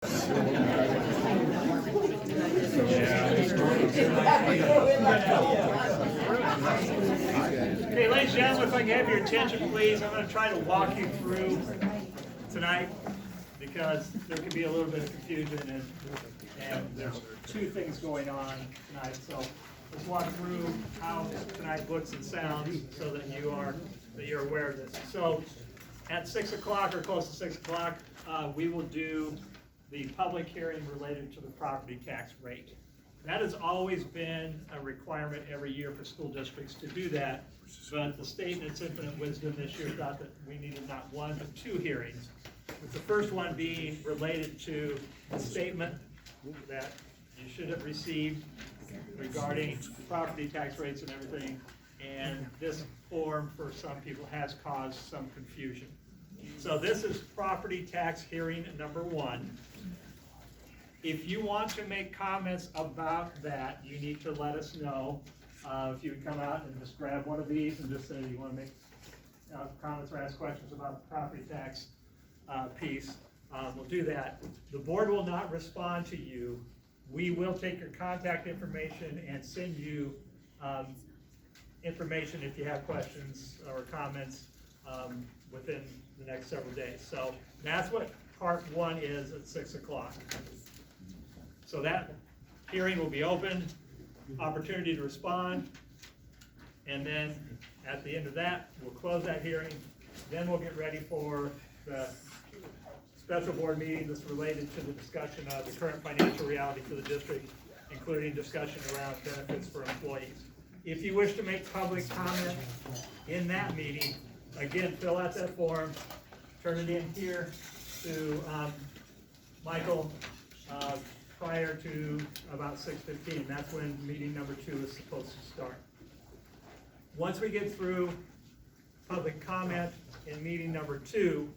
Okay, ladies and gentlemen, if I can have your attention, please, I'm going to try to walk you through tonight because there can be a little bit of confusion and there's two things going on tonight. So let's walk through how tonight looks and sounds so that you're aware of this. So at 6 o'clock or close to 6 o'clock, we will do the public hearing related to the property tax rate. That has always been a requirement every year for school districts to do that, but the state in its infinite wisdom this year thought that we needed not one but two hearings, with the first one being related to a statement that you should have received regarding property tax rates and everything, and this form for some people has caused some confusion. So this is property tax hearing number 1. If you want to make comments about that, you need to let us know. If you would come out and just grab one of these and just say you want to make comments or ask questions about the property tax piece, we'll do that. The board will not respond to you. We will take your contact information and send you information if you have questions or comments within the next several days. So that's what part 1 is at 6 o'clock. So that hearing will be open, opportunity to respond, and then at the end of that, we'll close that hearing. Then we'll get ready for the special board meeting that's related to the discussion of the current financial reality for the district, including discussion around benefits for employees. If you wish to make public comment in that meeting, again, fill out that form, turn it in here to Michael prior to about 6:15. That's when meeting number 2 is supposed to start. Once we get through public comment in meeting number 2,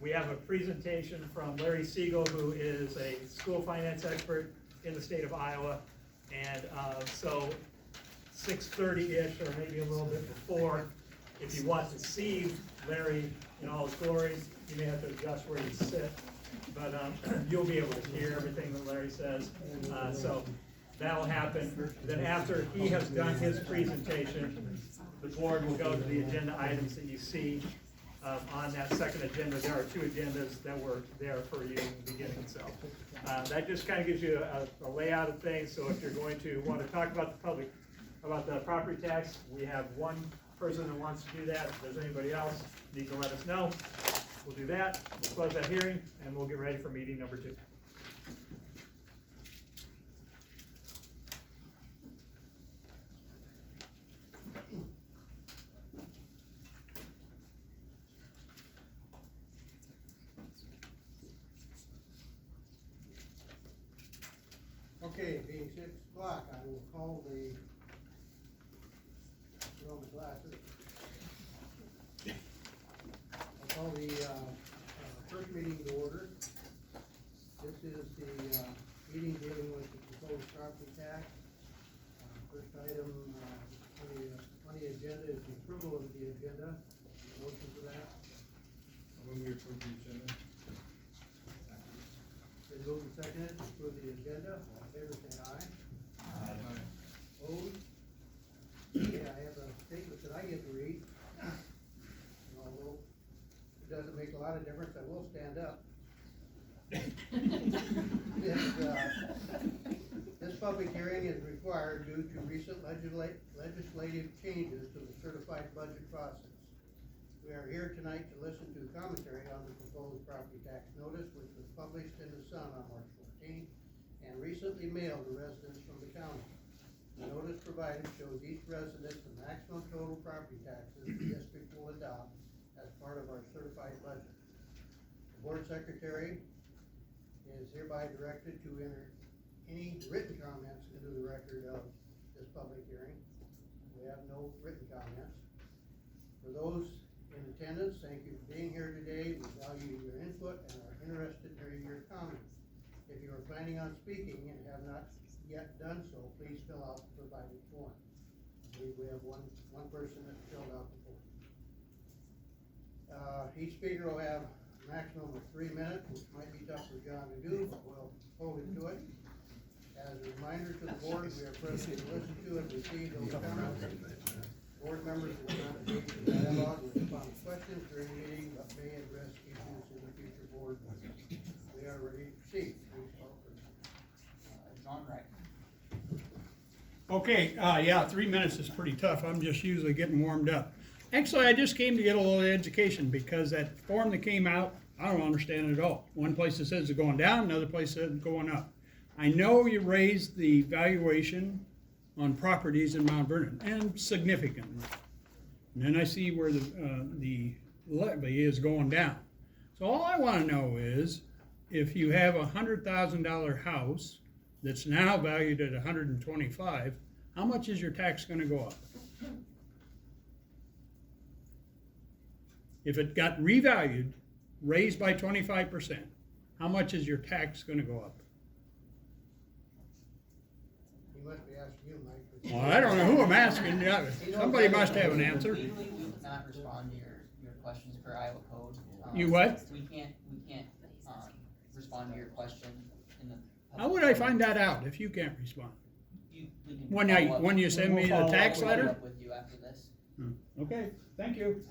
we have a presentation from Larry Siegel, who is a school finance expert in the state of Iowa. And so 6:30-ish, or maybe a little bit before, if you want to see Larry in all his glory, you may have to adjust where you sit. But you'll be able to hear everything that Larry says. So that'll happen. Then after he has done his presentation, the board will go to the agenda items that you see on that second agenda. There are 2 agendas that were there for you in the beginning. So that just kind of gives you a layout of things. So if you're going to want to talk about the property tax, we have one person that wants to do that. If there's anybody else, you need to let us know. We'll do that, we'll close that hearing, and we'll get ready for meeting number 2. Okay, being 6 o'clock, I will call the, put on the glasses. I'll call the first meeting to order. This is the meeting dealing with the proposed property tax. First item on the agenda is the approval of the agenda. Motion for that. When we approve the agenda. Been moved and seconded to approve the agenda. All in favor, say aye. Aye. Opposed? Okay, I have a statement that I get to read. And although it doesn't make a lot of difference, I will stand up. This public hearing is required due to recent legislative changes to the certified budget process. We are here tonight to listen to commentary on the proposed property tax notice, which was published in the Sun on March 14th and recently mailed to residents from the county. The notice provided shows each resident the maximum total property taxes the district will adopt as part of our certified budget. The board secretary is hereby directed to enter any written comments into the record of this public hearing. We have no written comments. For those in attendance, thank you for being here today. We value your input and are interested in hearing your comments. If you are planning on speaking and have not yet done so, please fill out the provided form. I believe we have one person that filled out the form. Each speaker will have maximum of 3 minutes, which might be tough for John to do, but we'll hold him to it. As a reminder to the board, we are present to listen to and receive those comments. Board members will not engage in dialogue or respond to questions during the meeting, but may address issues in the future board meetings. We are ready to proceed. Please call for John Wright. Okay, yeah, 3 minutes is pretty tough. I'm just usually getting warmed up. Actually, I just came to get a little education because that form that came out, I don't understand it at all. One place it says it's going down, another place says it's going up. I know you raised the valuation on properties in Mount Vernon, and significantly. And then I see where the levy is going down. So all I wanna know is, if you have a $100,000 house that's now valued at 125, how much is your tax gonna go up? If it got revalued, raised by 25%, how much is your tax gonna go up? You must be asking you, Mike. Well, I don't know who I'm asking. Yeah, somebody must have an answer. Legally, we cannot respond to your questions per Iowa code. You what? We can't, respond to your question in the. How would I find that out if you can't respond? We can When follow up. when you send me the We'll tax We'll follow letter? up with you after this. Okay, thank you.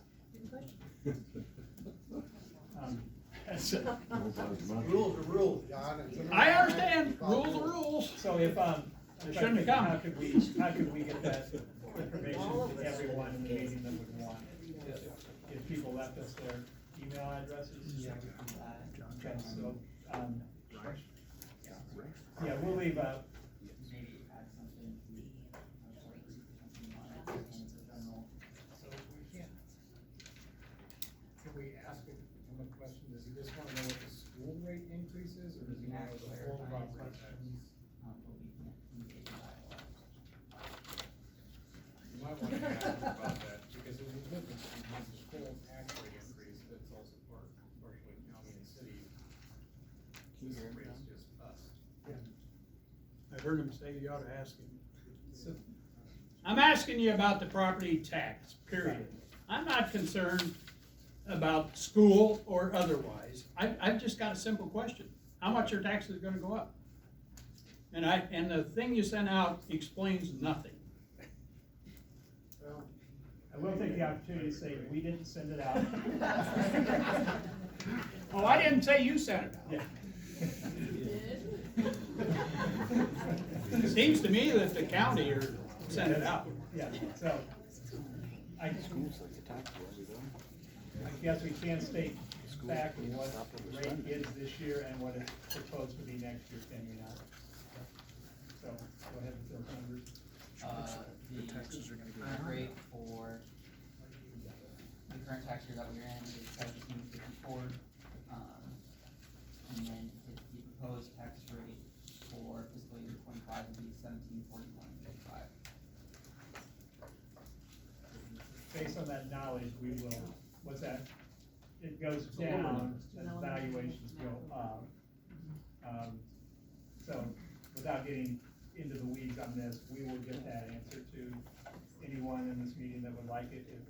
Rules are rules, John. and- I understand, rules are rules. So if, shouldn't have come. how could we get that information to everyone in the meeting that would want it? If people left us their email addresses? Okay, so, yeah, we'll leave, Maybe add something to, something on it, and it's a general. So we can't. Can we ask him a question? Does he just wanna know what the school rate increase is, or does he wanna know the whole property tax? But we can't engage in dialogue. You might wanna ask him about that, because there's a difference between the school tax rate increase that's also partially county and city. This rate's just us. I heard him say you ought to ask him. I'm asking you about the property tax, period. I'm not concerned about school or otherwise. I've just got a simple question. How much are taxes gonna go up? And the thing you sent out explains nothing. Well, I will take the opportunity to say, we didn't send it out. Oh, I didn't say you sent it out. Yeah. It seems to me that the county sent it out. Yeah, so, I guess we can state back what the rate is this year and what it's proposed to be next year, can we not? So, go ahead with those numbers. The current rate for the current tax year that we're in is 1754. And then the proposed tax rate for fiscal year 25 would be 1741.55. Based on that knowledge, we will, what's that? It goes down, as valuations go up. So, without getting into the weeds on this, we will get that answer to anyone in this meeting that would like it. If,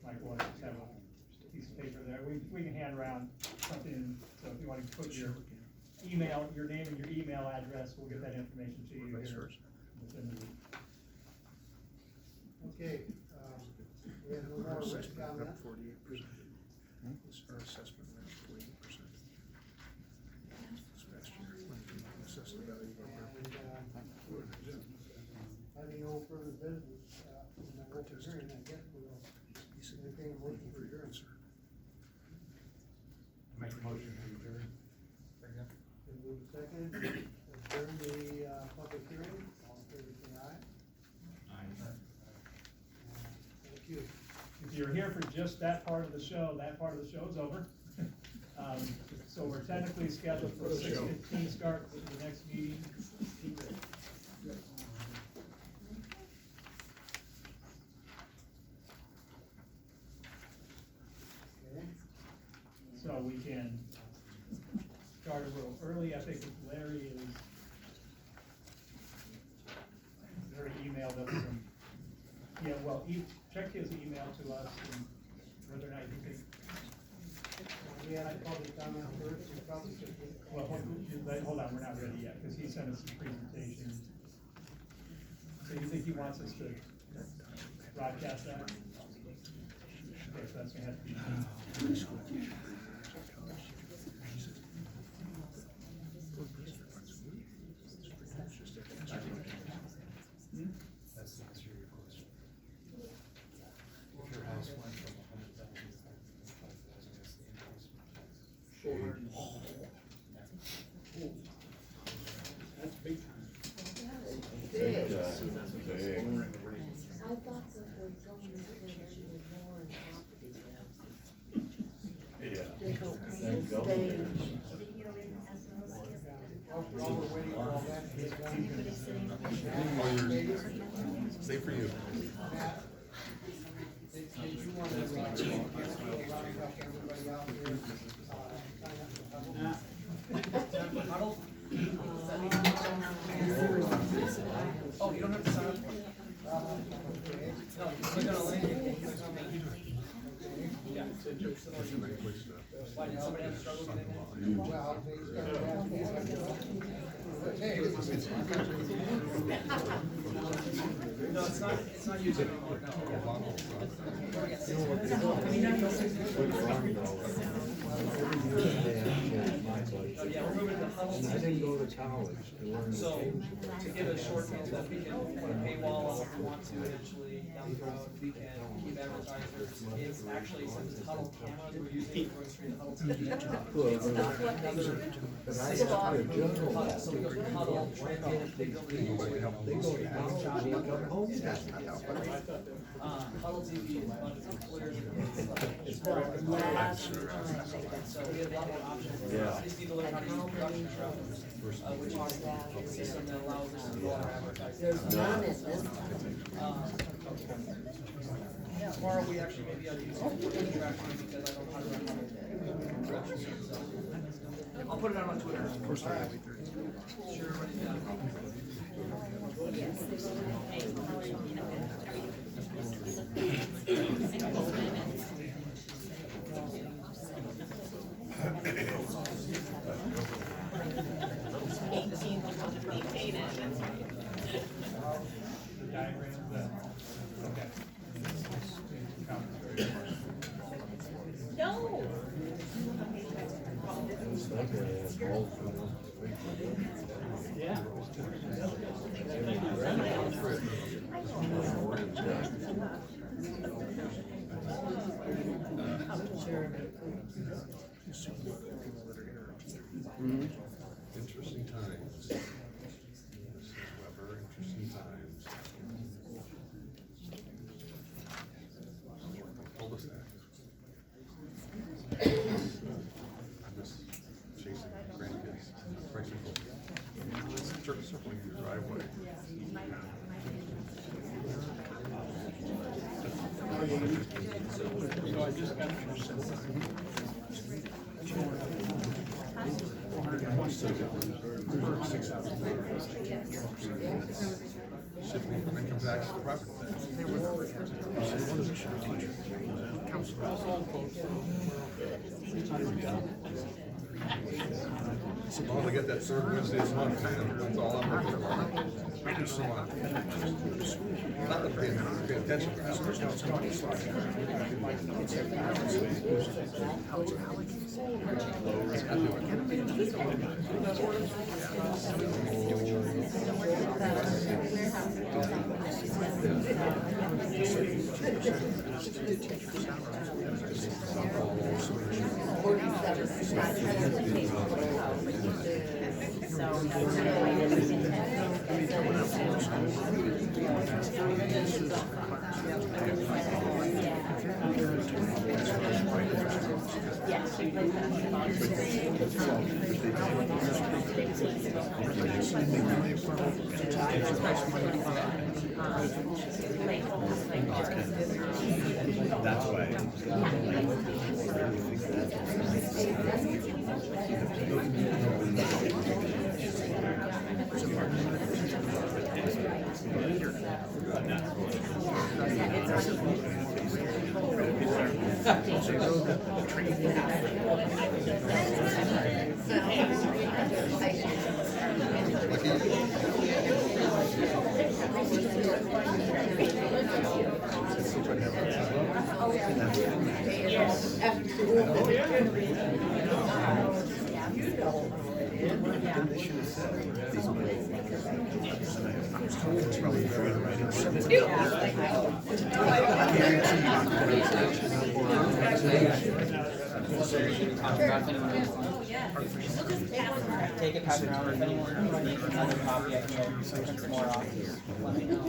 Michael, just have a piece of paper there. We can hand around something, so if you want to put your email, your name and your email address, we'll get that information to you here within the week. Okay, we have no more written comment. 48%. Our assessment went 48%. This past year, when we assessed the value of our And, having no further business, in the open hearing, I guess we'll entertain a motion for adjournment. Make a motion to adjourn. Been moved and seconded, adjourn the, public hearing, all in favor, say aye. Thank you. If you're here for just that part of the show, that part of the show is over. So we're technically scheduled for 6:15 start with the next meeting. Okay, So we can start a little early. I think if Larry is, Larry emailed us some, yeah, well, check his email to us and whether or not you think We have the public comment first, we probably should get. Well, hold on, we're not ready yet, because he sent us some presentations. So you think he wants us to broadcast that? Okay, so that's gonna have to be. That's the answer to your question. If your house went from 100,000 to 5,000, that's the increase. That's big time. I thought that we're going to put in more property taxes. They don't pay the state. While we're waiting for all that to get done. Stay for you. Matt, did you want to, round up everybody out here, sign up for Huddle? Oh, you don't have to sign up for it. No, you click on a link and click on that. Yeah. Why, did somebody have a struggle getting in? Well, they started asking. Hey, No, it's not used anymore, no. Yeah, we're moving to Huddle I didn't go TV. to college to learn. So, to give a short answer, that we can put a paywall on if we want to eventually down the road, we can keep advertisers. It's actually, since it's Huddle cameras, we're using it going straight to Huddle TV. It's not another. But I got a general. Huddle, so we go from Huddle, transport, they build it. They go to college, look up home. Huddle TV is a bunch of employers and stuff. So we have a lot more options. Yeah. We just need to learn how to use production truck, which is a system that allows us to do our advertising. There's none at this time. Tomorrow we actually maybe I'll use it for tracking because I don't know how to run production, so. I'll put it out on Twitter. Sure, everybody's got it. The diagram, okay. No. Yeah. Interesting times. Weber, interesting times. Told us that. I miss chasing grandkids, bicycle. Circling your driveway. So I just got. Shifting from income tax to property tax. As long as I get that third Wednesday of the month, man, that's all I'm looking for. I just want, not to pay attention. That's why. Take it, pass it around, if anyone needs another copy, I can print some more off. Let me know.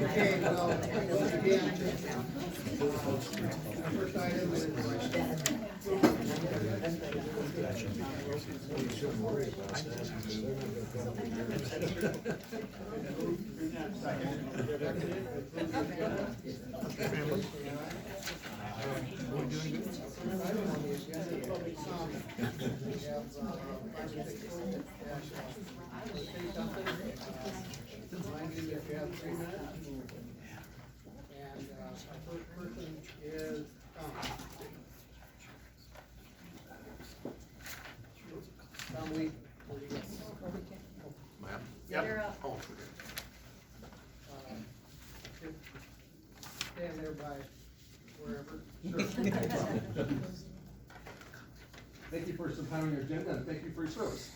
Okay, well, once again, first item is remind you that you have 3 minutes. And, our first person is Tom. Tom Lee. Yep. Oh, Stand there by wherever. Thank you for some time on your agenda, and thank you for your service.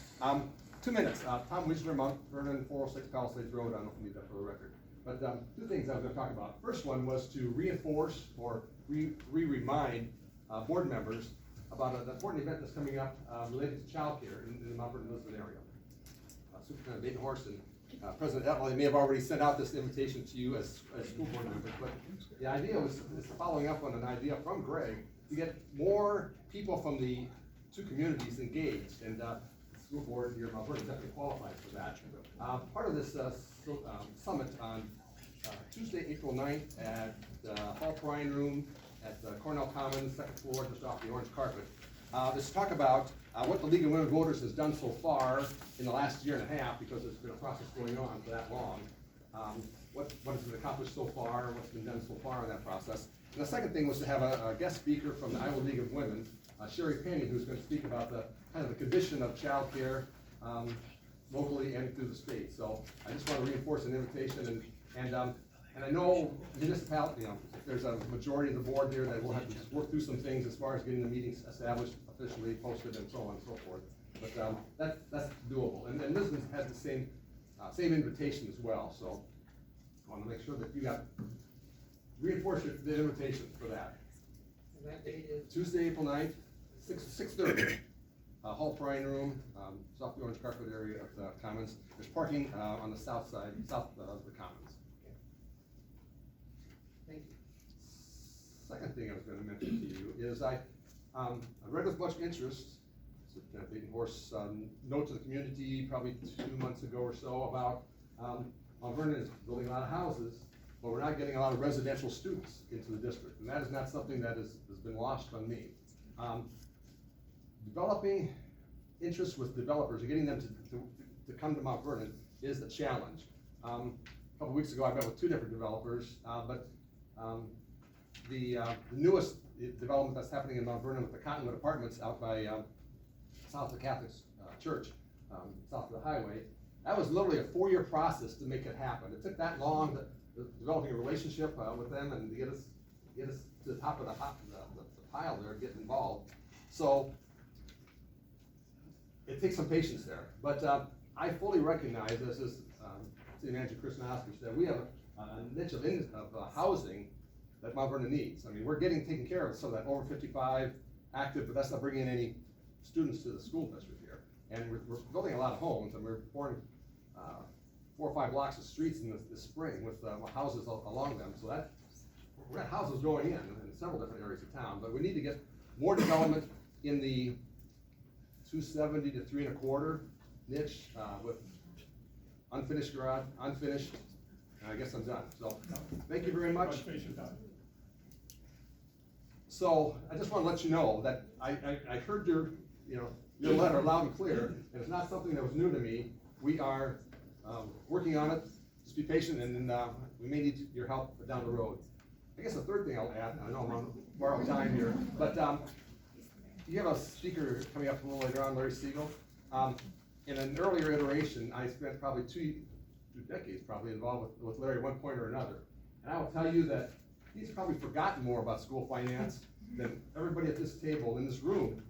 2 minutes. Tom Wisner, Mount Vernon, 406 Palisades Road. I don't know if we need that for the record. But 2 things I was going to talk about. First one was to reinforce or remind board members about an important event that's coming up related to childcare in the Mount Vernon, Lisbon area. Superintendent Baden Horst and President Etmel, they may have already sent out this invitation to you as school board members, but the idea is following up on an idea from Greg to get more people from the 2 communities engaged, and the school board here in Mount Vernon definitely qualifies for that. Part of this summit on Tuesday, April 9th at Hall Bryan Room at Cornell Commons, 2nd floor, just off the orange carpet. Let's talk about what the League of Women Voters has done so far in the last year and a half, because it's been a process going on for that long. What has been accomplished so far, what's been done so far in that process. And the second thing was to have a guest speaker from the Iowa League of Women, Sherry Penny, who's going to speak about the kind of the condition of childcare locally and through the state. So I just want to reinforce an invitation, and I know municipality, if there's a majority of the board here that will have to just work through some things as far as getting the meetings established, officially posted, and so on and so forth. But that's doable. And Lisbon has the same invitation as well. So I want to make sure that you got reinforce the invitation for that. And that date is? Tuesday, April 9th, 6:30. Hall Bryan Room, south of the orange carpet area of the Commons. There's parking on the south side, south of the Commons. Thank you. Second thing I was going to mention to you is I read with much interest Superintendent Baden Horst's note to the community probably 2 months ago or so about Mount Vernon is building a lot of houses, but we're not getting a lot of residential students into the district, and that is not something that has been lost on me. Developing interest with developers and getting them to come to Mount Vernon is the challenge. A couple weeks ago I met with 2 different developers, but the newest development that's happening in Mount Vernon with the Cottonwood Apartments out by south of the Catholic Church, south of the highway, that was literally a 4-year process to make it happen. It took that long developing a relationship with them and to get us to the top of the pile there, get involved. So it takes some patience there, but, I fully recognize, as is, City Manager Chris Noskich, that we have a niche of housing that Mount Vernon needs. I mean, we're getting taken care of some of that over 55 active, but that's not bringing in any students to the school district here. And we're building a lot of homes, and we're pouring 4 or 5 blocks of streets in this spring with houses along them. So that, we got houses going in several different areas of town, but we need to get more development in the 270 to 3 1/4 niche with unfinished garage, unfinished, and I guess I'm done. So, thank you very much. So, I just want to let you know that I heard your letter loud and clear, and it's not something that was new to me. We are working on it. Just be patient, and then we may need your help down the road. I guess the third thing I'll add, I know I'm on borrowed time here, but you have a speaker coming up a little later on, Larry Siegel. In an earlier iteration, I spent probably two decades probably involved with Larry at one point or another. And I will tell you that he's probably forgotten more about school finance than everybody at this table in this room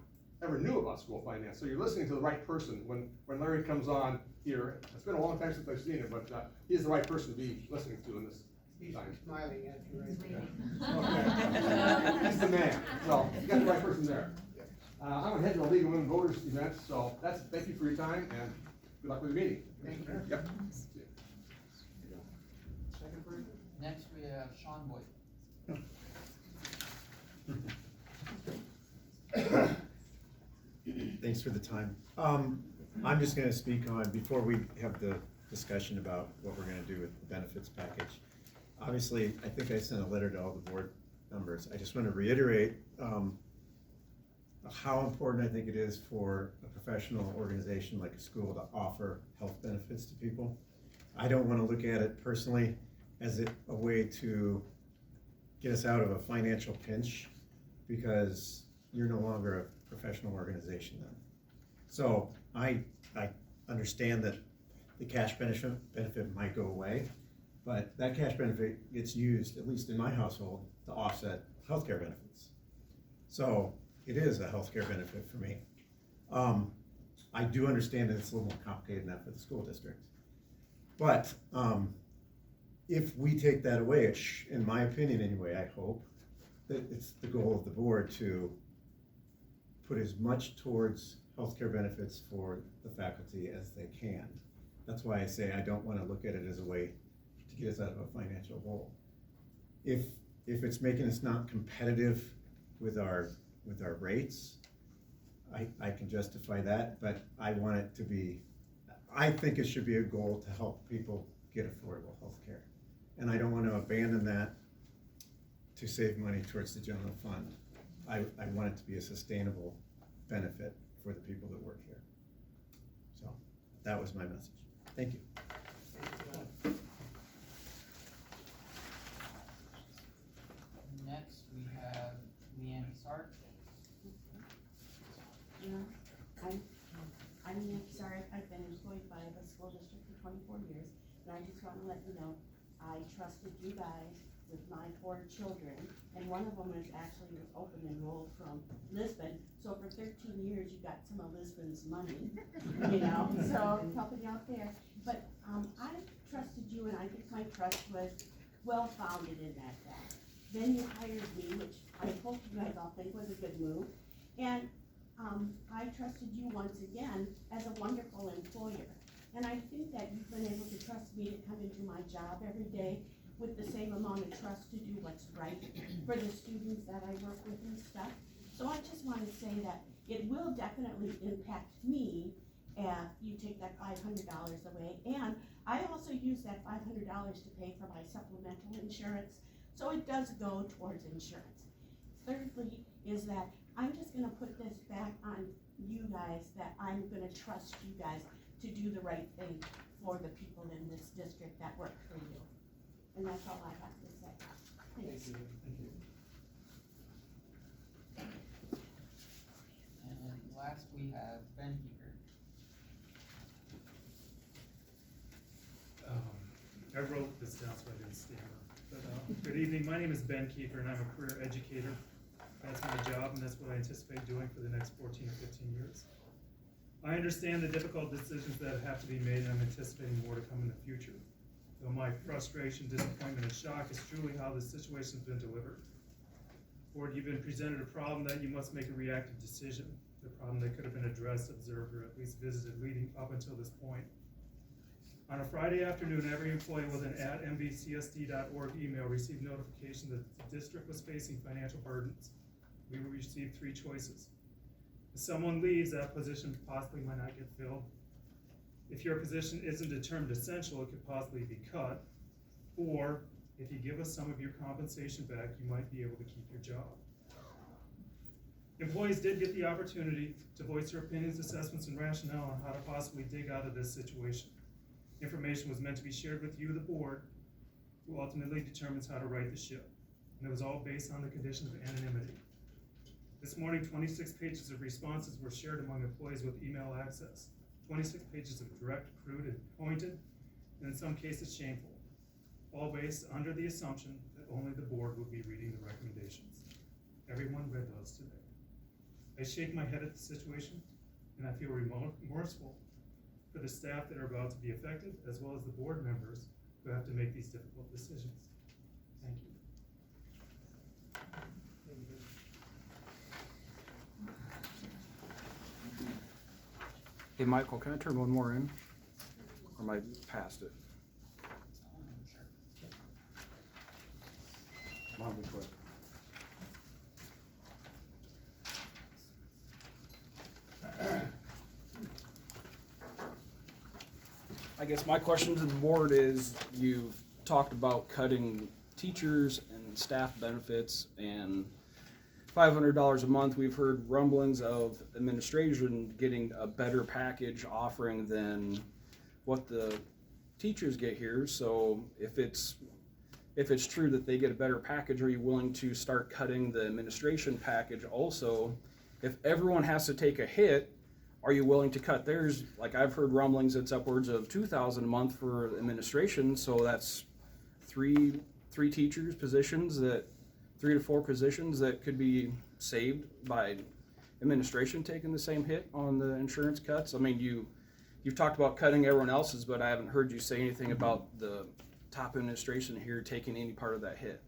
ever knew about school finance. So you're listening to the right person when Larry comes on here. It's been a long time since I've seen him, but he's the right person to be listening to in this He's time. smiling at you right Okay. He's the man, so you got the right person there. I'm gonna head to the League of Women Voters event, so thank you for your time, and good luck with the meeting. Thank you. Yep. Next, we have Sean Boyd. Thanks for the time. I'm just gonna speak on, before we have the discussion about what we're gonna do with the benefits package. Obviously, I think I sent a letter to all the board members. I just wanna reiterate, how important I think it is for a professional organization like a school to offer health benefits to people. I don't wanna look at it personally as a way to get us out of a financial pinch, because you're no longer a professional organization then. So I understand that the cash benefit might go away, but that cash benefit gets used, at least in my household, to offset healthcare benefits. So it is a healthcare benefit for me. I do understand that it's a little more complicated than that for the school district. But if we take that away, in my opinion anyway, I hope that it's the goal of the board to put as much towards healthcare benefits for the faculty as they can. That's why I say I don't want to look at it as a way to get us out of a financial hole. If it's making us not competitive with our rates, I can justify that, but I want it to be, I think it should be a goal to help people get affordable health care. And I don't want to abandon that to save money towards the general fund. I want it to be a sustainable benefit for the people that work here. So that was my message. Thank you. Next, we have Leanne Sark. I'm Nancy Sarek. I've been employed by the school district for 24 years, and I just want to let you know, I trusted you guys with my 4 children, and one of them is actually open enrolled from Lisbon, so for 13 years you got some of Lisbon's money, so helping out there. But I trusted you, and I think my trust was well-founded in that fact. Then you hired me, which I hope you guys all think was a good move, and I trusted you once again as a wonderful employer. And I think that you've been able to trust me to come into my job every day with the same amount of trust to do what's right for the students that I work with and stuff. So I just want to say that it will definitely impact me if you take that $500 away. And I also use that $500 to pay for my supplemental insurance. So it does go towards insurance. Thirdly is that I'm just gonna put this back on you guys, that I'm gonna trust you guys to do the right thing for the people in this district that work for you. And that's all I have to say. Thanks. And last, we have Ben Keeper. I wrote this down so I didn't stand up. But, good evening, my name is Ben Keeper, and I'm a career educator. That's my job, and that's what I anticipate doing for the next 14 or 15 years. I understand the difficult decisions that have to be made, and I'm anticipating more to come in the future. Though my frustration, disappointment, and shock is truly how this situation's been delivered. Board, you've been presented a problem that you must make a reactive decision, a problem that could have been addressed, observed, or at least visited leading up until this point. On a Friday afternoon, every employee with an @mvcsd.org email received notification that the district was facing financial burdens. We received 3 choices. If someone leaves, that position possibly might not get filled. If your position isn't determined essential, it could possibly be cut. Or, if you give us some of your compensation back, you might be able to keep your job. Employees did get the opportunity to voice their opinions, assessments, and rationale on how to possibly dig out of this situation. Information was meant to be shared with you, the board, who ultimately determines how to right the ship. And it was all based on the conditions of anonymity. This morning, 26 pages of responses were shared among employees with email access. 26 pages of direct, crude, and pointed, and in some cases shameful. All based under the assumption that only the board would be reading the recommendations. Everyone read those today. I shake my head at the situation, and I feel remorseful for the staff that are about to be affected, as well as the board members who have to make these difficult decisions. Thank you. Hey, Michael, can I turn one more in? Or am I past it? Come on, be quick. I guess my question to the board is, you've talked about cutting teachers and staff benefits and $500 a month. We've heard rumblings of administration getting a better package offering than what the teachers get here. So if it's true that they get a better package, are you willing to start cutting the administration package also? If everyone has to take a hit, are you willing to cut theirs? Like, I've heard rumblings it's upwards of $2,000 a month for administration, so that's three teachers positions, that 3 to 4 positions that could be saved by administration taking the same hit on the insurance cuts. I mean, you've talked about cutting everyone else's, but I haven't heard you say anything about the top administration here taking any part of that hit.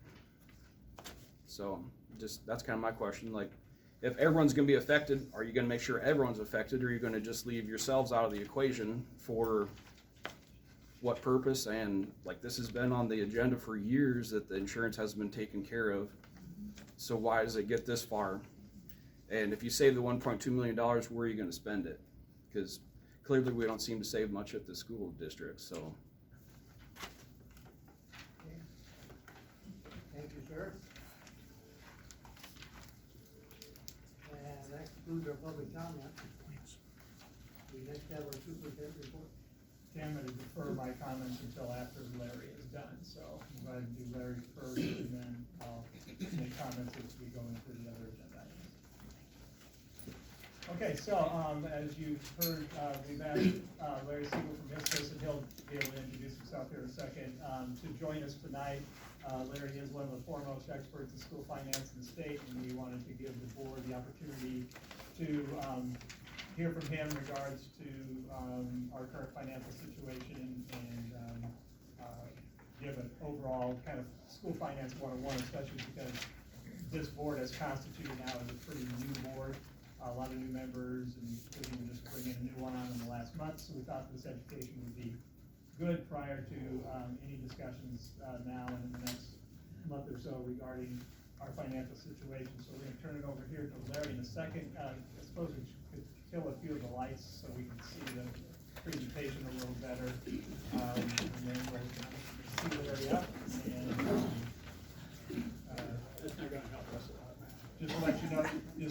So just, that's kind of my question. Like, if everyone's going to be affected, are you going to make sure everyone's affected, or are you going to just leave yourselves out of the equation? For what purpose? And like, this has been on the agenda for years that the insurance hasn't been taken care of. So why does it get this far? And if you save the $1.2 million, where are you going to spend it? Because clearly we don't seem to save much at the school district. So. Okay. Thank you, sir. And that concludes our public comment. We next have our superintendent report. I'm going to defer my comments until after Larry is done, so I'm going to do Larry first, and then I'll make comments as we go into the other agenda items. Okay, so as you've heard, we've asked Larry Siegel from ISFIS, and he'll be able to introduce himself here in a second, to join us tonight. Larry is one of the foremost experts in school finance in the state, and we wanted to give the board the opportunity to hear from him in regards to our current financial situation, and give an overall kind of school finance 101, especially because this board as constituted now is a pretty new board, a lot of new members, and couldn't even just bring in a new one on in the last month. So we thought this education would be good prior to any discussions now and in the next month or so regarding our financial situation. So we're going to turn it over here to Larry in a second. I suppose we could kill a few of the lights so we can see the presentation a little better, and then we'll see Larry up. And just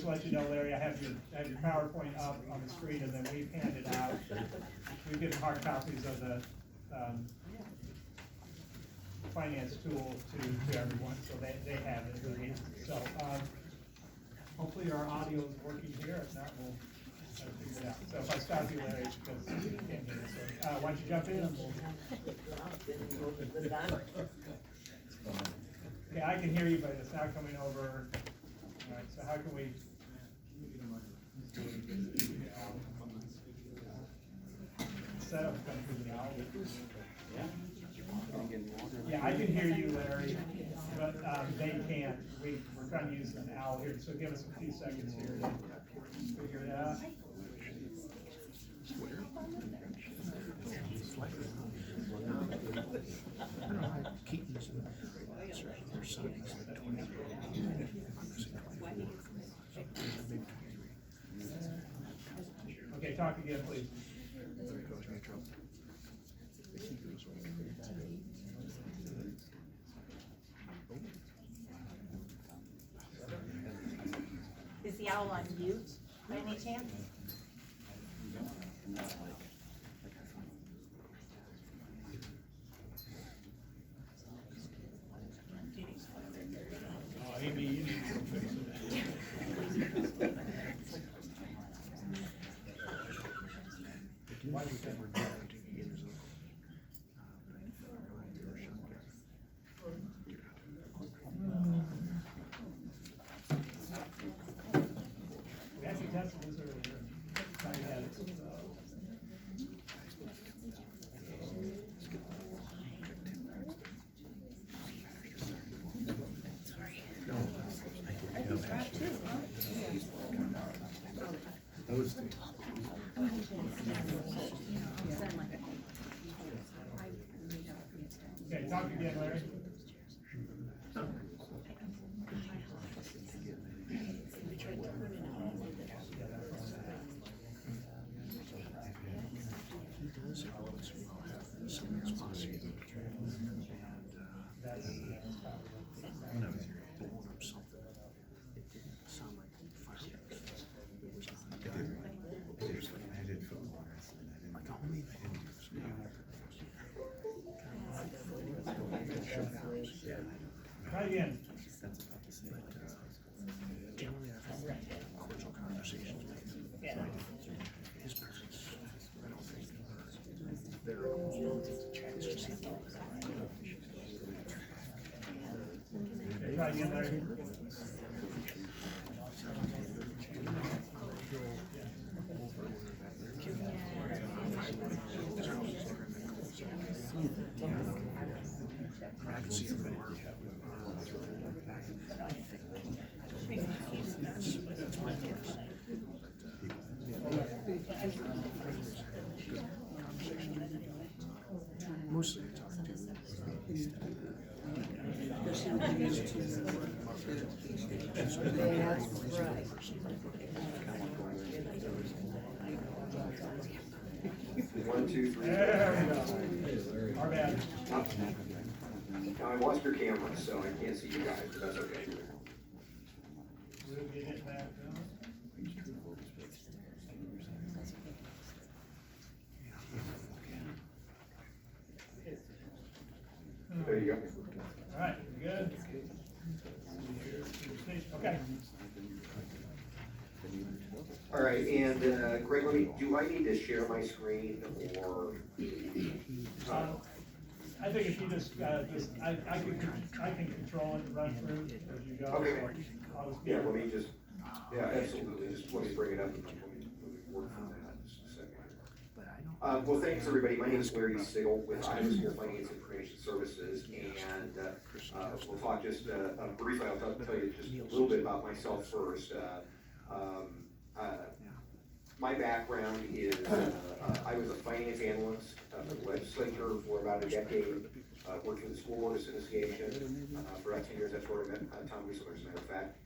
to let you know, Larry, I have your PowerPoint up on the screen, and then we've handed out, we've given hard copies of the finance tool to everyone, so they have it. So hopefully our audio is working here. If not, we'll try to figure it out. So if I stop you, Larry, it's because you can't hear it. So why don't you jump in? And okay, I can hear you, but it's not coming over. All right, so how can we? setup come through the owl? Yeah, I can hear you, Larry, but, they can't. We're trying to use an owl here, so give us a few seconds here to figure it out. Okay, talk again, please. Is the owl on mute by any chance? Oh, Amy, you need to go fix it. We actually tested this earlier. Thought we had it. Those two. Okay, talk again, Larry. When I was here, I did something. It didn't sound like fireworks. It was I did football. Like, I didn't do Try again. That's about to say. Generally, I've had cordial conversations with him. His parents, I don't think they're it's just him. Okay, try again, Larry. I can see him more. That's my guess. Mostly I talk to One, two, three. There we go. Our bad. Now I lost your camera, so I can't see you guys, but that's okay. We'll get it back down. There you go. All right, we good? Okay. All right, and Greg, do I need to share my screen or? I think if you just, I can control it and run through as you go. Okay. I'll just- Yeah, let me just, yeah, absolutely, just let me bring it up and let me work from that in just a second. Well, thanks, everybody. My name is Larry Sigel with Iowa School Finance Information Services, and we'll talk just briefly. I'll tell you just a little bit about myself first. My background is I was a finance analyst for the legislature for about a decade. Worked for the School Board Association for about 10 years. That's where I met Tom Whistler, as a matter of fact.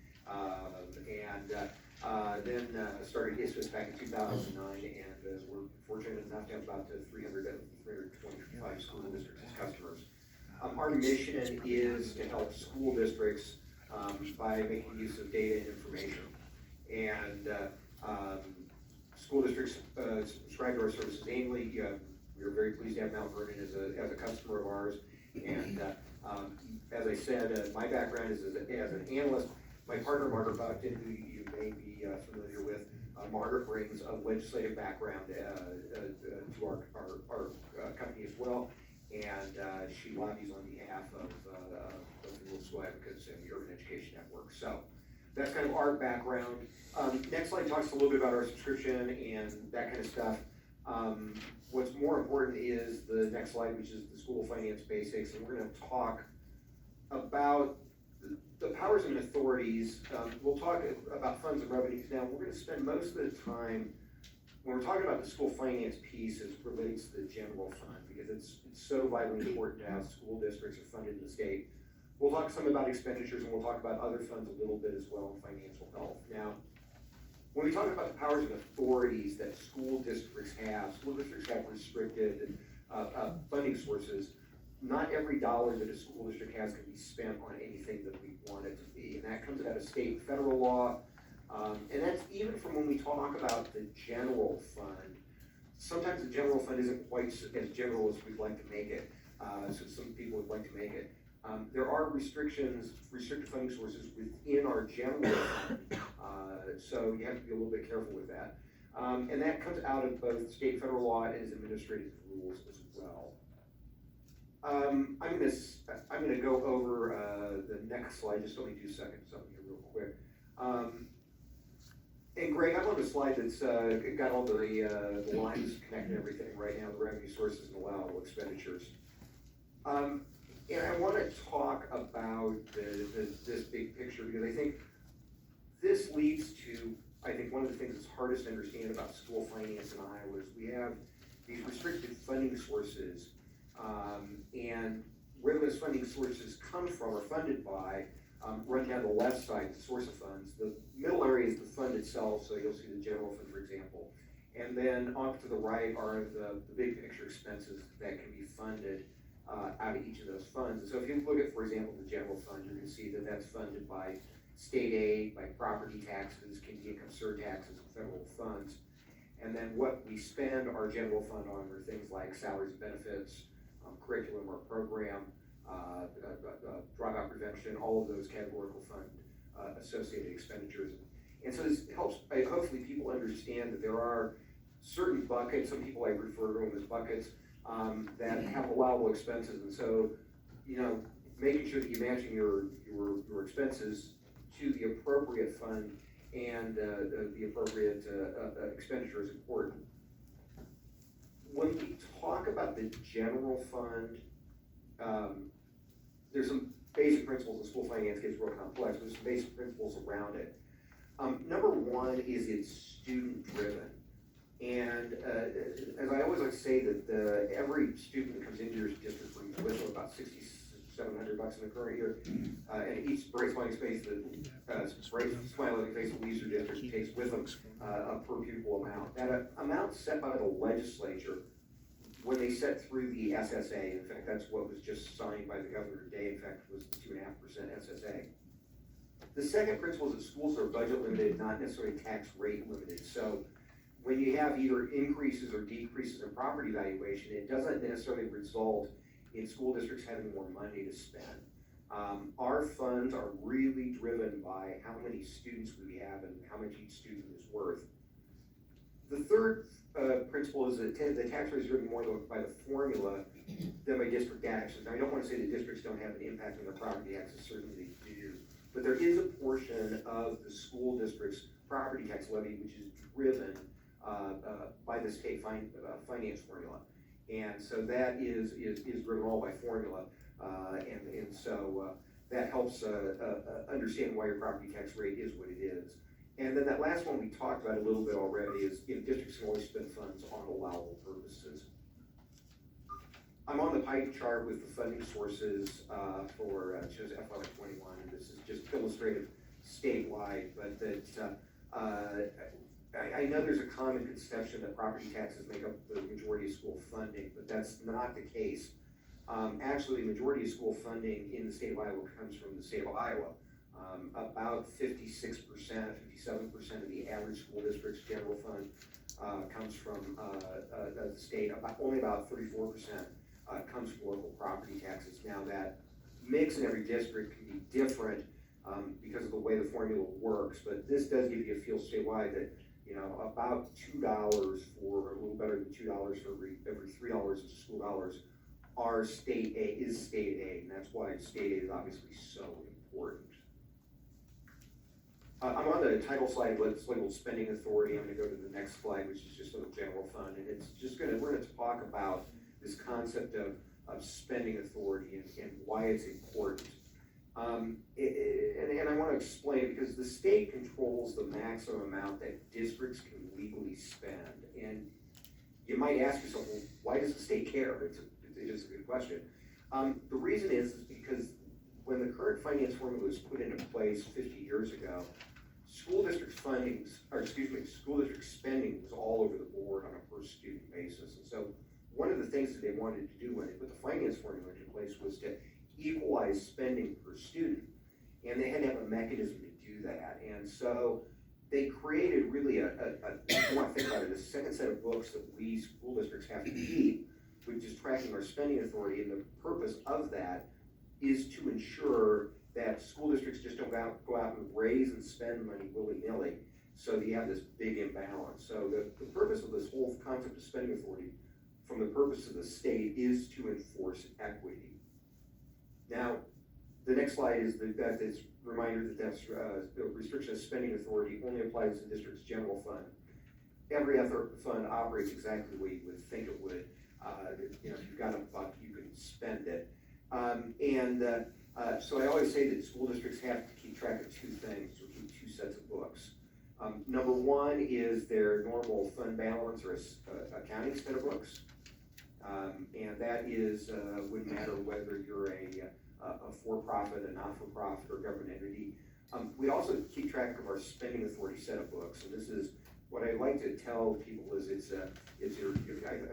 Then started ISFIS back in 2009, and we're fortunate enough to have about 325 school districts as customers. Our mission is to help school districts by making use of data and information. And school districts subscribe to our services annually. We are very pleased to have Mount Vernon as a customer of ours. And as I said, my background is as an analyst. My partner, Margaret Buckton, who you may be familiar with, Margaret brings a legislative background to our company as well. And she lobbies on behalf of the Rural School Advocates and the Urban Education Network. So that's kind of our background. Next slide talks a little bit about our subscription and that kind of stuff. What's more important is the next slide, which is the school finance basics, and we're gonna talk about the powers and authorities. We'll talk about funds and revenues now. We're gonna spend most of the time, when we're talking about the school finance piece, it relates to the general fund, because it's so vitally important to how school districts are funded in the state. We'll talk some about expenditures, and we'll talk about other funds a little bit as well in financial health. Now, when we talk about the powers and authorities that school districts have restricted funding sources. Not every dollar that a school district has can be spent on anything that we want it to be, and that comes out of state and federal law. And that's even from when we talk about the general fund. Sometimes the general fund isn't quite as general as we'd like to make it, so some people would like to make it. There are restricted funding sources within our general fund, so you have to be a little bit careful with that. And that comes out of both state and federal law and as administrative rules as well. I'm gonna go over the next slide, just only 2 seconds, something here real quick. And Greg, I'm on the slide that's got all the lines connecting everything right now, the revenue sources and allowable expenditures. And I want to talk about this big picture, because I think this leads to, I think one of the things that's hardest to understand about school finance in Iowa is we have these restricted funding sources, and where those funding sources come from or funded by, run down the left side, the source of funds. The middle area is the fund itself, so you'll see the general fund, for example. And then off to the right are the big picture expenses that can be funded out of each of those funds. And so if you look at, for example, the general fund, you're gonna see that that's funded by state aid, by property taxes, county income surtaxes, and federal funds. And then what we spend our general fund on are things like salaries and benefits, curriculum or program, dropout prevention, all of those categorical fund associated expenditures. And so this helps, hopefully people understand that there are certain buckets, some people like refer to them as buckets, that have allowable expenses. And so, making sure that you matching your expenses to the appropriate fund and the appropriate expenditure is important. When we talk about the general fund, there's some basic principles, and school finance gets real complex, but there's some basic principles around it. Number one is it's student driven. And as I always like to say that every student that comes into your district brings with them about $6,700 in the current year, and each bright smiling face smiling face that leaves your district takes with them a per pupil amount. That amount set by the legislature when they set through the SSA. In fact, that's what was just signed by the governor today. In fact, it was 2.5% SSA. The second principle is that schools are budget limited, not necessarily tax rate limited. So when you have either increases or decreases in property valuation, it doesn't necessarily result in school districts having more money to spend. Our funds are really driven by how many students we have and how much each student is worth. The third principle is that the tax rate is driven more by the formula than by district actions. Now, I don't want to say that districts don't have an impact on their property taxes, certainly they do, but there is a portion of the school district's property tax levy which is driven by the state finance formula. And so that is driven all by formula, and so that helps understand why your property tax rate is what it is. And then that last one we talked about a little bit already is districts can always spend funds on allowable purposes. I'm on the pie chart with the funding sources for shows FY21, and this is just illustrative statewide, but that I know there's a common conception that property taxes make up the majority of school funding, but that's not the case. Actually, the majority of school funding in the state of Iowa comes from the state of Iowa. About 56%, 57% of the average school district's general fund comes from the state. Only about 34% comes from local property taxes. Now that mix in every district can be different because of the way the formula works, but this does give you a feel statewide that about $2 for a little better than $2 for every $3 of school dollars are state aid, and that's why state aid is obviously so important. I'm on the title slide, it's labeled spending authority. I'm gonna go to the next slide, which is just a little general fund, and it's just we're gonna talk about this concept of spending authority and why it's important. And I wanna explain, because the state controls the maximum amount that districts can legally spend. And you might ask yourself, well, why does the state care? It is a good question. The reason is because when the current finance formula was put into place 50 years ago, school district school district spending was all over the board on a per student basis. And so one of the things that they wanted to do when they put the finance formula into place was to equalize spending per student. And they had to have a mechanism to do that. And so they created really if you want to think about it, a second set of books that we school districts have to keep, which is tracking our spending authority. And the purpose of that is to ensure that school districts just don't go out and raise and spend money willy-nilly, so that you have this big imbalance. So the purpose of this whole concept of spending authority from the purpose of the state is to enforce equity. Now, the next slide is that this reminder that the restriction of spending authority only applies to the district's general fund. Every other fund operates exactly the way you would think it would. If you've got a buck, you can spend it. So I always say that school districts have to keep track of two things, or keep two sets of books. Number one is their normal fund balance or accounting set of books. And that is, wouldn't matter whether you're a for-profit, a not-for-profit, or government entity. We also keep track of our spending authority set of books, and this is what I like to tell people is I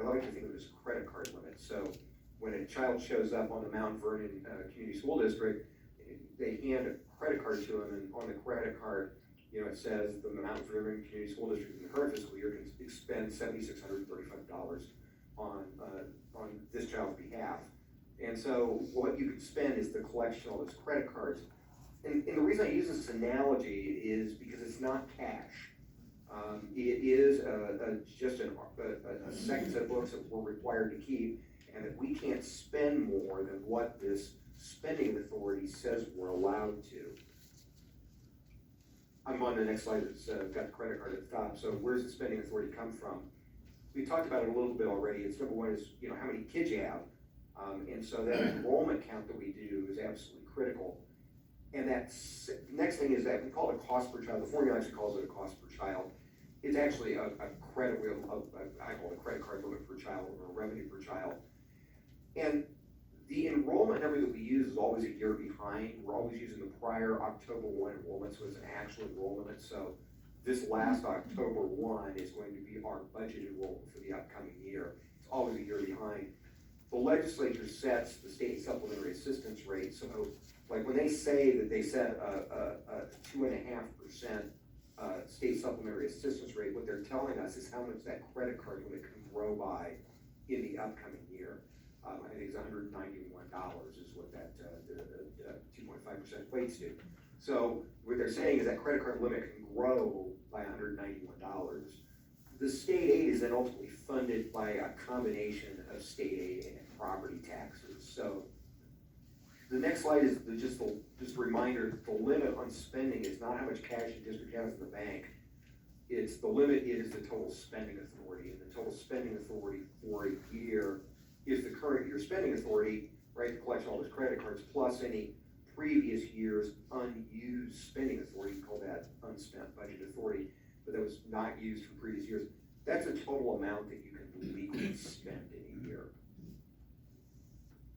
like to think of it as credit card limits. So when a child shows up on the Mount Vernon Community School District, they hand a credit card to them, and on the credit card, it says the Mount Vernon Community School District in the current fiscal year can expend $7,635 on this child's behalf. And so what you can spend is the collection of those credit cards. And the reason I use this analogy is because it's not cash. It is just a second set of books that we're required to keep, and that we can't spend more than what this spending authority says we're allowed to. I'm on the next slide that's got the credit card at the top. So where's the spending authority come from? We talked about it a little bit already. It's number one is, how many kids you have. And so that enrollment count that we do is absolutely critical. And that next thing is that we call it cost per child. The formula actually calls it a cost per child. It's actually a credit, I call it a credit card limit per child, or a revenue per child. And the enrollment number that we use is always a year behind. We're always using the prior October 1 enrollment, so it's an actual enrollment. So this last October 1 is going to be our budget enrollment for the upcoming year. It's always a year behind. The legislature sets the state supplementary assistance rate. So like when they say that they set a 2.5% state supplementary assistance rate, what they're telling us is how much that credit card limit can grow by in the upcoming year. I think it's $191 is what that 2.5% equates to. So what they're saying is that credit card limit can grow by $191. The state aid is then ultimately funded by a combination of state aid and property taxes. So the next slide is just a reminder that the limit on spending is not how much cash the district has in the bank. It's the limit is the total spending authority, and the total spending authority for a year is the current year spending authority, right, to collect all those credit cards, plus any previous year's unused spending authority. We call that unspent budget authority, but that was not used for previous years. That's a total amount that you can legally spend in a year.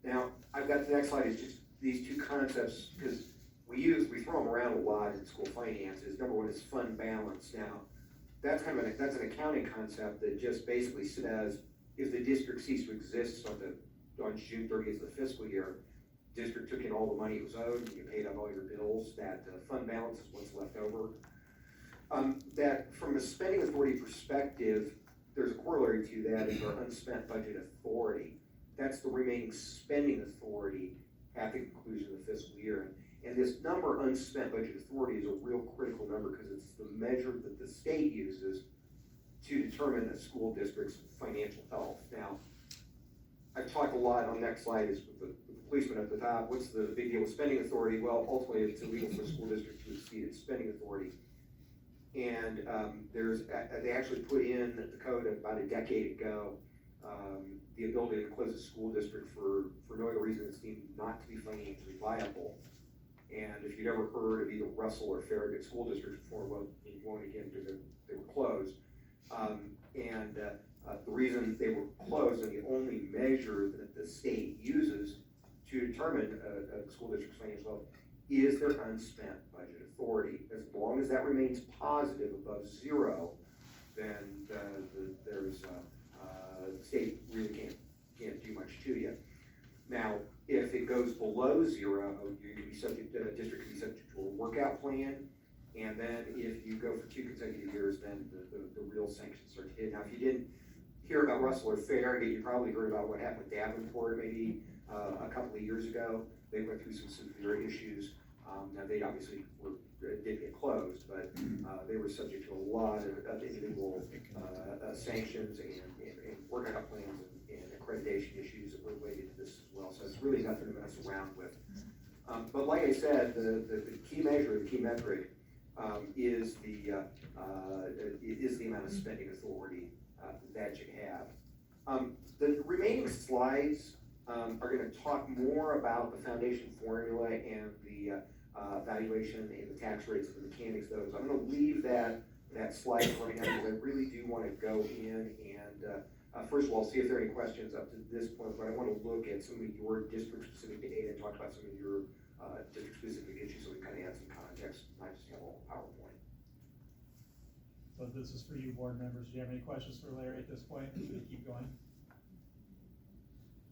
Now, I've got the next slide is just these two concepts, because we throw them around a lot in school finances. Number one is fund balance. Now, that's an accounting concept that just basically says if the district ceased to exist on June 30th of the fiscal year, district took in all the money it was owed, and you paid up all your bills, that fund balance is what's left over. That from a spending authority perspective, there's a corollary to that is our unspent budget authority. That's the remaining spending authority at the conclusion of the fiscal year. And this number, unspent budget authority, is a real critical number because it's the measure that the state uses to determine a school district's financial health. Now, I've talked a lot on the next slide is with the policeman at the top, what's the big deal with spending authority? Well, ultimately, it's illegal for a school district to exceed its spending authority. And they actually put in the code about a decade ago, the ability to close a school district for no other reason it's deemed not to be financially viable. And if you'd ever heard of either Russell or Farragut school districts before, well, you won't again because they were closed. The reason they were closed, and the only measure that the state uses to determine a school district's financial health is their unspent budget authority. As long as that remains positive above zero, then the state really can't do much to you. Now, if it goes below zero, you can be subject, the district can be subject to a workout plan. And then if you go for 2 consecutive years, then the real sanctions start to hit. Now, if you didn't hear about Russell or Farragut, you probably heard about what happened with Davenport maybe a couple of years ago. They went through some severe issues. Now, they obviously did get closed, but they were subject to a lot of individual sanctions and workout plans and accreditation issues that were related to this as well. So it's really nothing to mess around with. But like I said, the key measure, the key metric, is the amount of spending authority that you have. The remaining slides are going to talk more about the foundation formula and the valuation and the tax rates and the mechanics of those. I'm going to leave that slide right now because I really do want to go in and first of all see if there are any questions up to this point, but I want to look at some of your district-specific data and talk about some of your district-specific issues so we kind of add some context, not just have all PowerPoint. So this is for you, board members. Do you have any questions for Larry at this point? Should we keep going?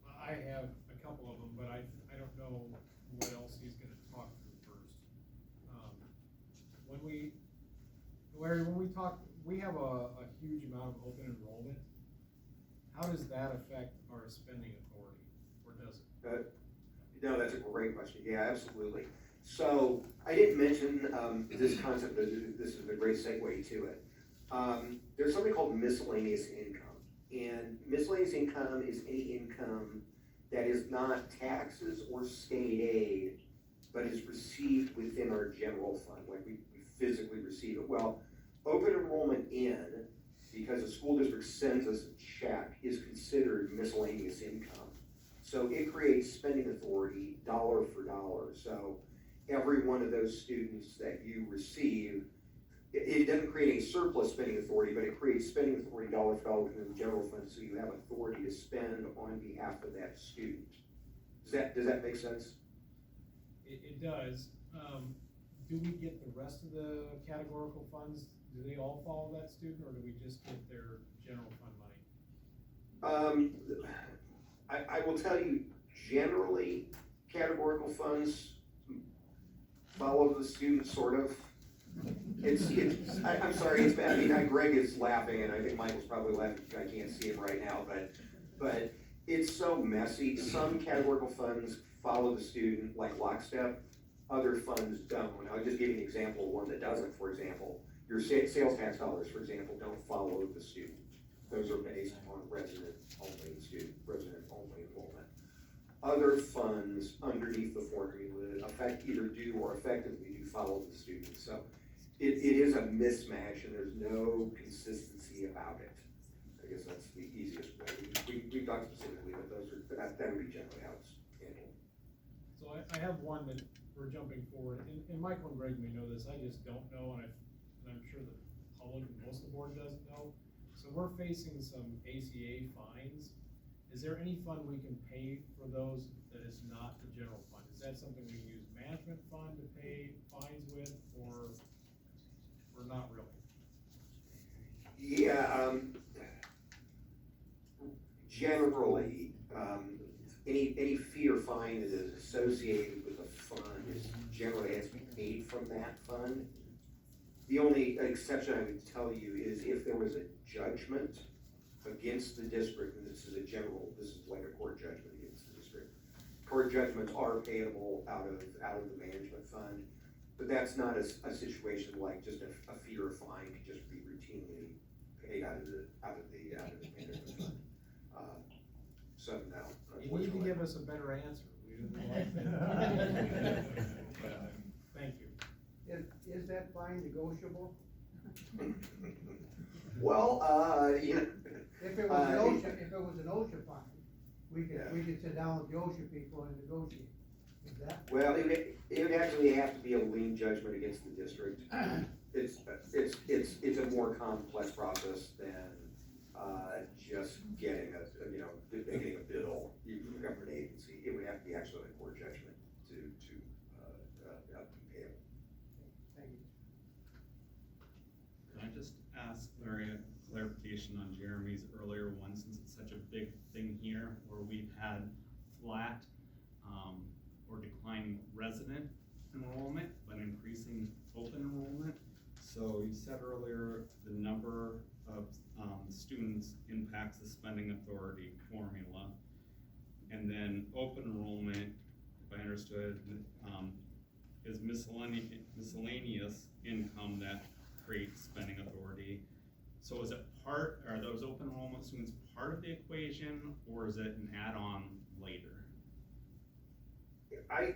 I have a couple of them, but I don't know what else he's gonna talk through first. Larry, when we talk, we have a huge amount of open enrollment. How does that affect our spending authority, or does it? No, that's a great question. Yeah, absolutely. So I didn't mention this concept, but this is a great segue to it. There's something called miscellaneous income. And miscellaneous income is any income that is not taxes or state aid, but is received within our general fund, like we physically receive it. Well, open enrollment because a school district sends us a check, is considered miscellaneous income. So it creates spending authority dollar for dollar. So every one of those students that you receive, it doesn't create any surplus spending authority, but it creates spending authority dollar for dollar within the general fund, so you have authority to spend on behalf of that student. Does that make sense? It does. Do we get the rest of the categorical funds? Do they all follow that student, or do we just get their general fund money? I will tell you, generally, categorical funds follow the student, sort of. I'm sorry, it's bad. I mean, Greg is laughing, and I think Michael's probably laughing. I can't see him right now, but it's so messy. Some categorical funds follow the student like lockstep. Other funds don't. I'll just give you an example of one that doesn't. For example, your sales tax dollars, for example, don't follow the student. Those are based on resident-only enrollment. Other funds underneath the formula either do or effectively do follow the student. So it is a mismatch, and there's no consistency about it. I guess that's the easiest way. We talked specifically, but that would be generally how it's handled. So I have one that we're jumping forward, and Michael and Greg may know this, I just don't know, and I'm sure the public and most of the board doesn't know. So we're facing some ACA fines. Is there any fund we can pay for those that is not the general fund? Is that something we use management fund to pay fines with, or not really? Yeah, generally, any fee or fine that is associated with a fund generally has to be paid from that fund. The only exception I would tell you is if there was a judgment against the district, and this is like a court judgment against the district. Court judgments are payable out of the management fund, but that's not a situation like just a fee or a fine could just be routinely paid out of the management fund. So no, You need to give us a better answer. We Thank you. Is that fine negotiable? Well, you know. If it was an OSHA fine, we could sit down with the OSHA people and negotiate. Is that? Well, it would actually have to be a lien judgment against the district. It's a more complex process than, just getting getting a bill from a government agency. It would have to be actually a court judgment to be payable. Thank you. Can I just ask Larry a clarification on Jeremy's earlier one, since it's such a big thing here, where we've had flat or declining resident enrollment, but increasing open enrollment. So you said earlier the number of students impacts the spending authority formula, and then open enrollment, if I understood, is miscellaneous income that creates spending authority. So is it are those open enrollment students part of the equation, or is it an add-on later? I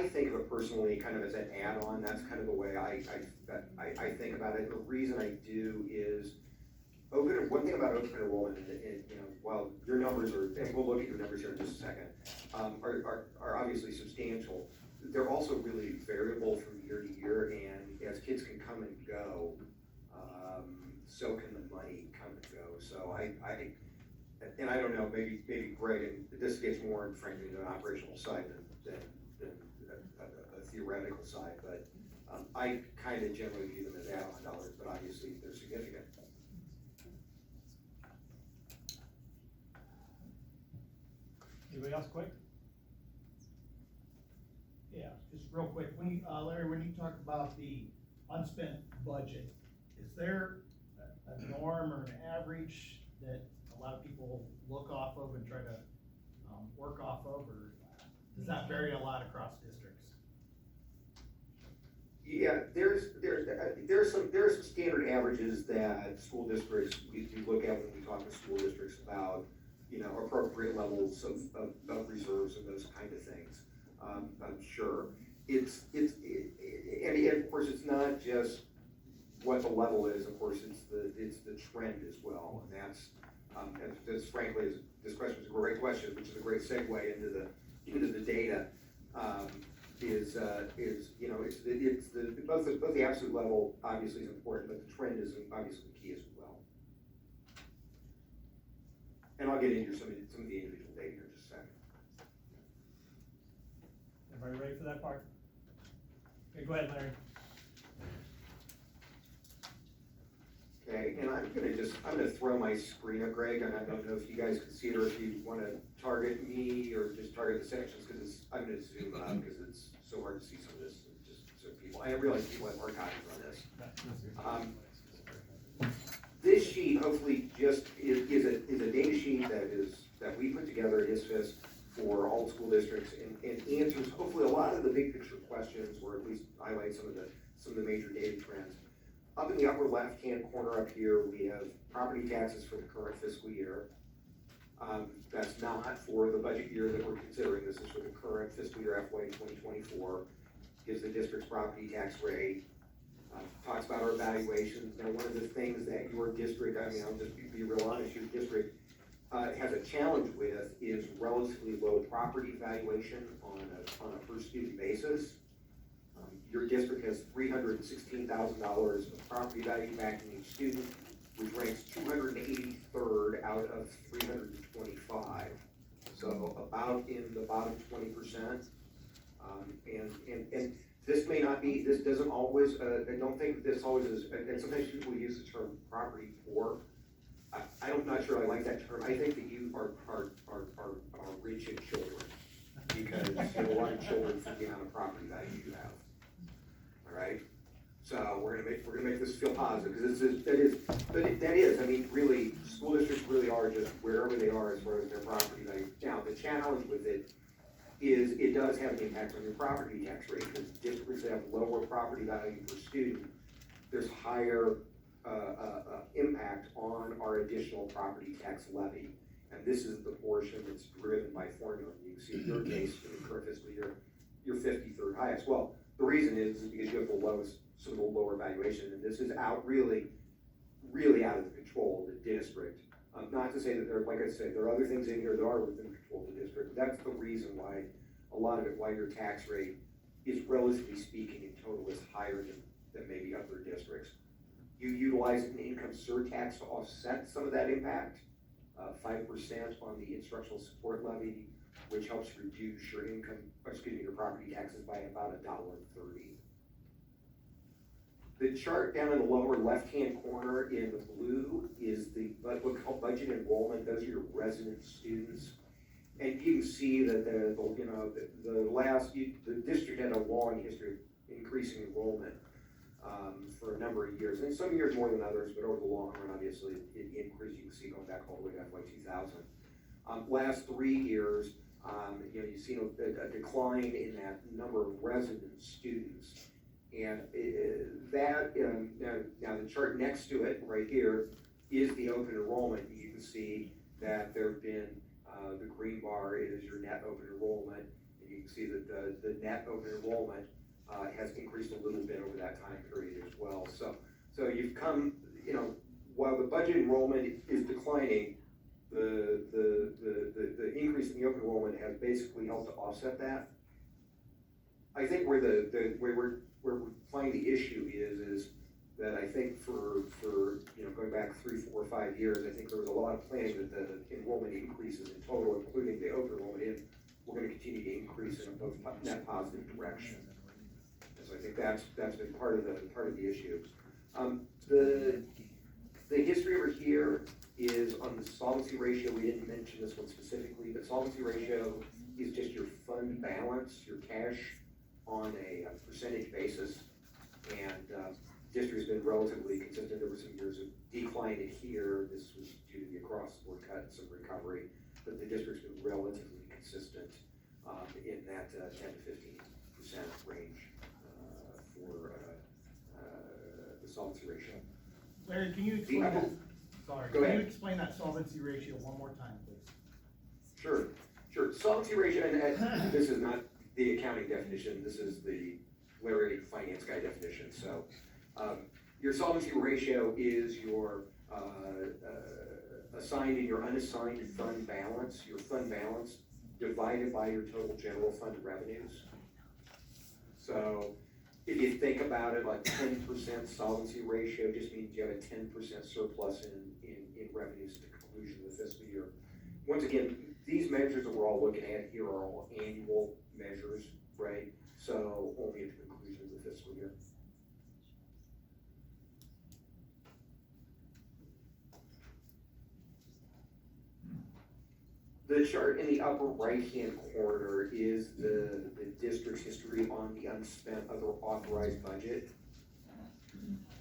think of it personally kind of as an add-on. That's kind of the way I think about it. The reason I do is one thing about open enrollment, and while your numbers are, and we'll look at your numbers here in just a second, are obviously substantial. They're also really variable from year to year, and as kids can come and go, so can the money come and go. So I don't know, maybe Greg, and this gets more frankly to an operational side than a theoretical side, but I kind of generally view them as add-on dollars, but obviously they're significant. Anybody else quick? Yeah, just real quick, Larry, when you talk about the unspent budget, is there a norm or an average that a lot of people look off of and try to work off of, or does that vary a lot across districts? Yeah, there are some standard averages that school districts, we look at when we talk to school districts about, appropriate levels of reserves and those kind of things. I'm sure. And of course, it's not just what the level is, of course, it's the trend as well. And that's frankly, this question is a great question, which is a great segue into the data. Both the absolute level obviously is important, but the trend is obviously key as well. And I'll get into some of the individual data here in just a second. Everybody ready for that part? Okay, go ahead, Larry. Okay, and I'm gonna throw my screen up, Greg, and I don't know if you guys can see it or if you want to target me or just target the sections, because I'm gonna zoom up because it's so hard to see some of this. Just so people, I realize people have hard copies on this. This sheet hopefully just is a data sheet that we put together at ISFIS for all the school districts and answers hopefully a lot of the big picture questions, or at least highlight some of the major data trends. Up in the upper left-hand corner up here, we have property taxes for the current fiscal year. That's not for the budget year that we're considering. This is for the current fiscal year FY 2024. Gives the district's property tax rate. Talks about our evaluations. Now, one of the things that your district, I'll just be real honest, your district has a challenge with is relatively low property valuation on a per student basis. Your district has $316,000 of property value backing each student, which ranks 283rd out of 325. So about in the bottom 20%. And this may not be, this doesn't always, I don't think this always is, and sometimes people use the term property poor. I'm not sure I like that term. I think that you are rich in children, because you have a lot of children for the amount of property value you have. All right, so we're gonna make this feel positive, because that is. I mean, really, school districts really are just wherever they are as far as their property value. Now, the challenge with it is it does have an impact on your property tax rate, because districts that have lower property value per student, there's higher impact on our additional property tax levy. And this is the portion that's driven by formula. You can see in your case, in the current fiscal year, you're 53rd highest. Well, the reason is because you have the lowest, some of the lower valuation, and this is out really out of the control of the district. Not to say that there, like I said, there are other things in here that are within the control of the district. That's the reason why a lot of it, why your tax rate is relatively speaking in total is higher than maybe other districts. You utilize an income surtax to offset some of that impact, 5% on the instructional support levy, which helps reduce your your property taxes by about $1.30. The chart down in the lower left-hand corner in the blue is what we call budget enrollment. Those are your resident students. And you can see that the district had a long history of increasing enrollment for a number of years. And some years more than others, but over the long run, obviously, it increased. You can see going back all the way to FY 2000. Last 3 years, you've seen a decline in that number of resident students. And now the chart next to it, right here, is the open enrollment. You can see that there have been, the green bar is your net open enrollment, and you can see that the net open enrollment has increased a little bit over that time period as well. So you've come, while the budget enrollment is declining, the increase in the open enrollment has basically helped to offset that. I think where we find the issue is that I think for going back 3, 4, 5 years, I think there was a lot of planning that the enrollment increases in total, including the open enrollment, we're going to continue to increase in both net positive direction. And so I think that's been part of the issue. The history over here is on the solvency ratio. We didn't mention this one specifically, but solvency ratio is just your fund balance, your cash on a percentage basis. And district's been relatively consistent. There were some years of decline in here. This was due to the across-the-board cut and some recovery, but the district's been relatively consistent in that 10 to 15% range for the solvency ratio. Larry, can you explain that? Sorry, Go can ahead. you explain that solvency ratio one more time, please? Sure. Solvency ratio, and this is not the accounting definition. This is the Larry finance guy definition. So your solvency ratio is your assigned and your unassigned fund balance, your fund balance divided by your total general fund revenues. So if you think about it, like 10% solvency ratio just means you have a 10% surplus in revenues at the conclusion of the fiscal year. Once again, these measures that we're all looking at here are all annual measures, right? So only at the conclusion of the fiscal year. The chart in the upper right-hand corner is the district's history on the unspent other authorized budget.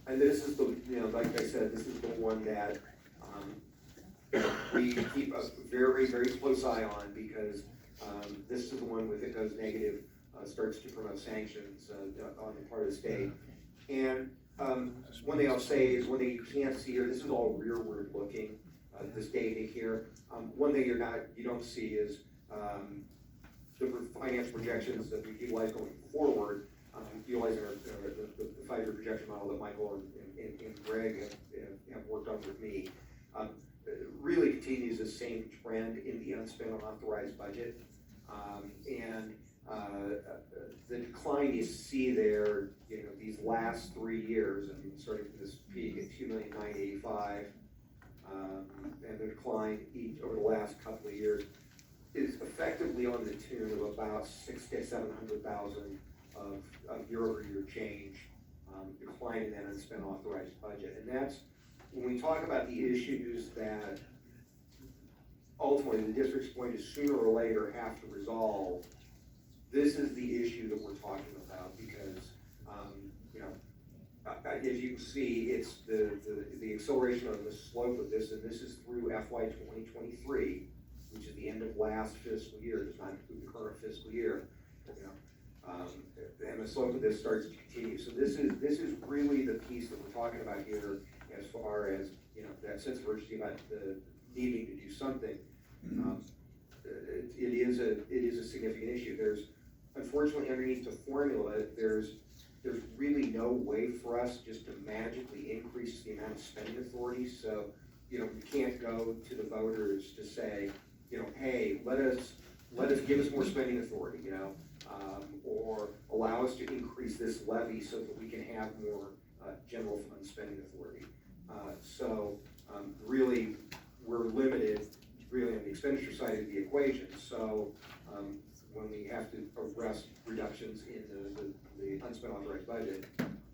And this is the, like I said, this is the one that we keep a very, very close eye on because this is the one if it goes negative, starts to promote sanctions on the part of the state. And one thing I'll say is one thing you can't see here, this is all rearward looking, this data here. One thing you don't see is the finance projections that we utilize going forward, utilizing the 5-year projection model that Michael and Greg have worked on with me. Really continues the same trend in the unspent unauthorized budget. And the decline you see there, these last 3 years, starting from this peak at 2,985,000, and the decline each over the last couple of years is effectively on the tune of about 600,000 to 700,000 of year-over-year change, decline in that unspent authorized budget. And that's when we talk about the issues that ultimately the district's going to sooner or later have to resolve. This is the issue that we're talking about because, as you can see, it's the acceleration of the slope of this, and this is through FY 2023, which is the end of last fiscal year, does not include the current fiscal year. And the slope of this starts to continue. So this is really the piece that we're talking about here, as far as that sense of urgency about the needing to do something. It is a significant issue. There's, unfortunately, underneath the formula, there's really no way for us just to magically increase the amount of spending authority. So, you know, we can't go to the voters to say, you know, hey, let us give us more spending authority, you know, or allow us to increase this levy so that we can have more general fund spending authority. Really, we're limited really on the expenditure side of the equation. So when we have to arrest reductions in the unspent authorized budget,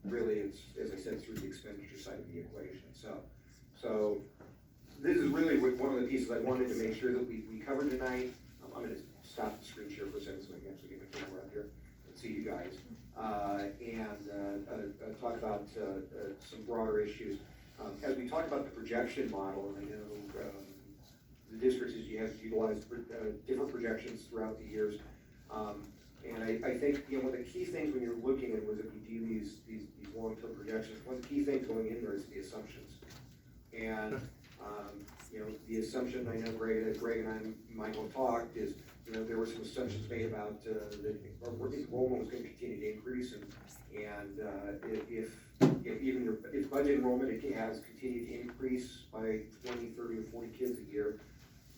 really it's, as I said, through the expenditure side of the equation. So this is really one of the pieces I wanted to make sure that we covered tonight. I'm gonna stop the screen share for a second so I can actually get my camera up here and see you guys. Talk about some broader issues. As we talk about the projection model, and I know the districts you have utilized different projections throughout the years. And I think, you know, one of the key things when you're looking at whether we do these long-term projections, one of the key things going in there is the assumptions. And, you know, the assumption, I know Greg and I, Michael talked, is, you know, there were some assumptions made about that enrollment was going to continue to increase, and if budget enrollment has continued to increase by 20, 30, or 40 kids a year,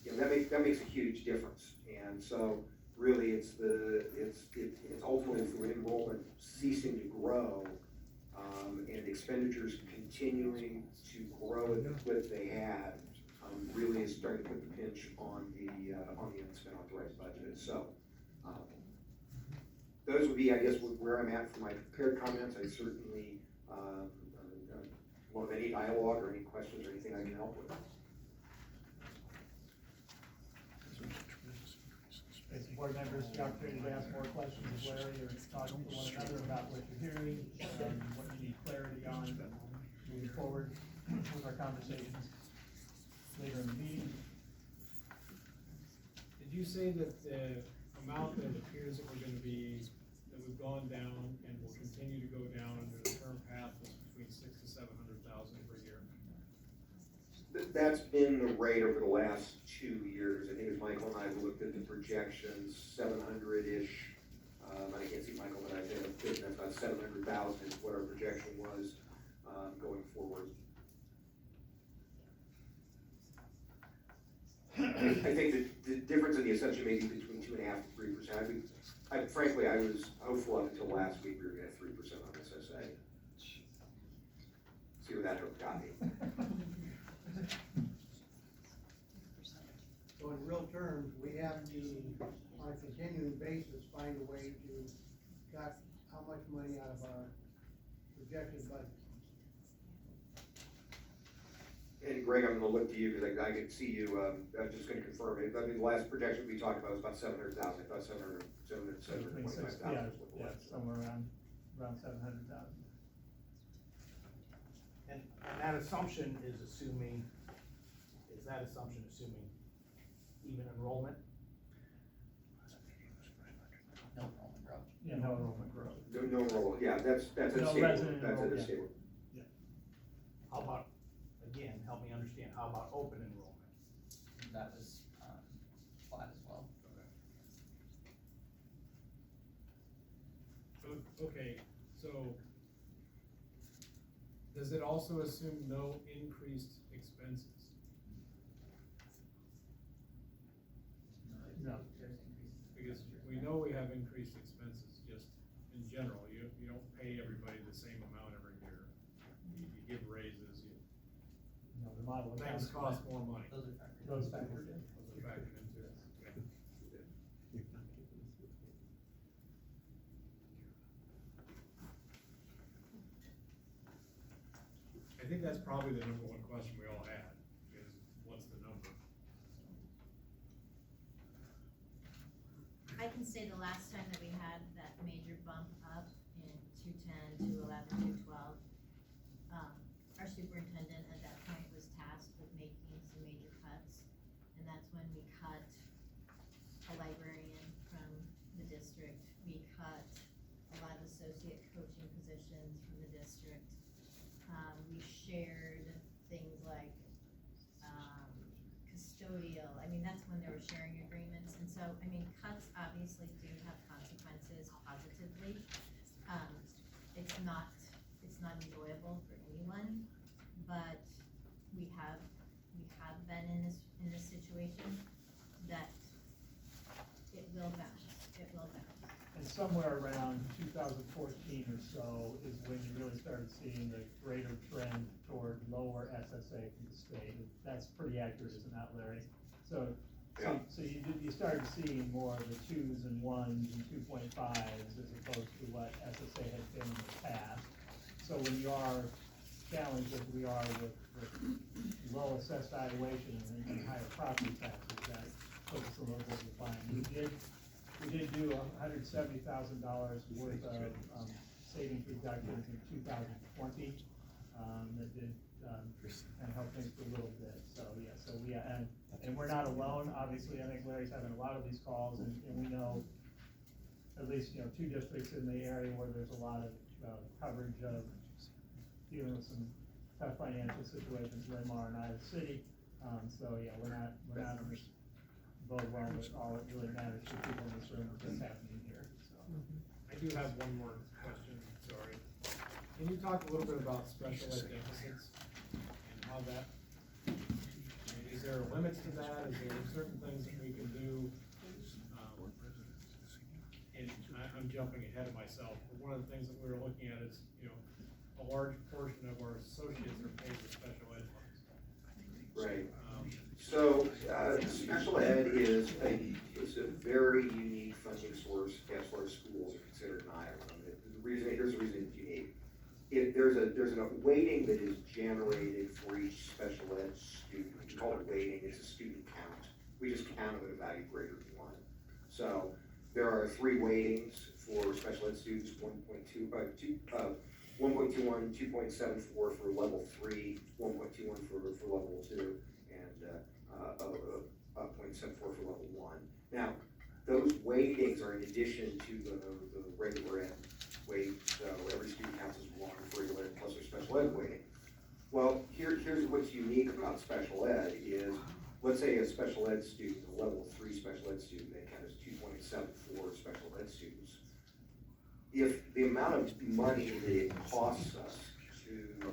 you know, that makes a huge difference. And so really it's ultimately through enrollment ceasing to grow and expenditures continuing to grow at the clip they had, really is starting to put the pinch on the unspent authorized budget. So those would be, I guess, where I'm at for my prepared comments. I certainly love any dialogue or any questions or anything I can help with. Board members, the opportunity to ask more questions of Larry or talk to one another about what you're hearing, what you need clarity on, moving forward with our conversations later in the meeting. Did you say that the amount that appears that we're gonna be, that we've gone down and will continue to go down under the current path was between $600,000 to $700,000 per year? That's been the rate over the last 2 years. I think as Michael and I looked at the projections, 700-ish. I can't see Michael, but I think that's about 700,000 is what our projection was going forward. I think the difference in the assumption may be between 2.5% and 3%. Frankly, I was hopeful up until last week we were going to have 3% on SSA. See where that hope got me. So in real terms, we have to, on a continuing basis, find a way to cut how much money out of our projected budget. And Greg, I'm gonna look to you because I can see you, I'm just gonna confirm it. I mean, the last projection we talked about was about 700,000. I thought 725,000 Yeah, was what the last. somewhere around 700,000. And that assumption is assuming even enrollment? No enrollment growth. Yeah, no enrollment growth. No enrollment, yeah, that's a No stable, resident that's a enrollment. stable. How about, again, help me understand, how about open enrollment? That was, flat as well. Okay, so does it also assume no increased expenses? No. Because we know we have increased expenses just in general. You don't pay everybody the same amount every year. You give raises, No, the model. things cost more money. Those are factored. Those factors in. Those are factored into it. Okay. I think that's probably the number one question we all had, is what's the number? I can say the last time that we had that major bump up in 210, 211, 212, our superintendent at that point was tasked with making some major cuts, and that's when we cut a librarian from the district. We cut a lot of associate coaching positions from the district. We shared things like custodial, I mean, that's when there were sharing agreements, and so, I mean, cuts obviously do have consequences positively. It's not enjoyable for anyone, but we have been in this situation that it will bounce, And somewhere around 2014 or so is when you really started seeing the greater trend toward lower SSA from the state. That's pretty accurate, isn't that, Larry? So you started seeing more of the 2s and 1s and 2.5s as opposed to what SSA had been in the past. So when you are challenged as we are with low assessed valuations and higher property taxes, that puts us a little bit behind. We did do $170,000 worth of savings reductions in 2020. That did kind of help things a little bit. And we're not alone. Obviously, I think Larry's having a lot of these calls, and we know at least 2 districts in the area where there's a lot of coverage of dealing with some tough financial situations, Raymar and Iowa City. We're not in this boat well, but all it really matters to people in this room is what's happening here. So. I do have one more question, sorry. Can you talk a little bit about special ed deficits and how that, is there limits to that? Is there certain things that we can do? And I'm jumping ahead of myself, but one of the things that we were looking at is, a large portion of our associates are paid with special ed funds. Right. So, special ed is a very unique funding source as far as schools are considered in Iowa. Here's the reason it's unique. There's a weighting that is generated for each special ed student. We call it weighting, it's a student count. We just count it at a value greater than 1. So, there are 3 weightings for special ed students, 1.21, 2.74 for level 3, 1.21 for level 2, and 0.74 for level 1. Now, those weightings are in addition to the regular ed weight, so every student counts as 1 for regular ed plus their special ed weighting. Well, here's what's unique about special ed is, let's say a special ed student, a level 3 special ed student, they count as 2.74 special ed students. If the amount of money that it costs us to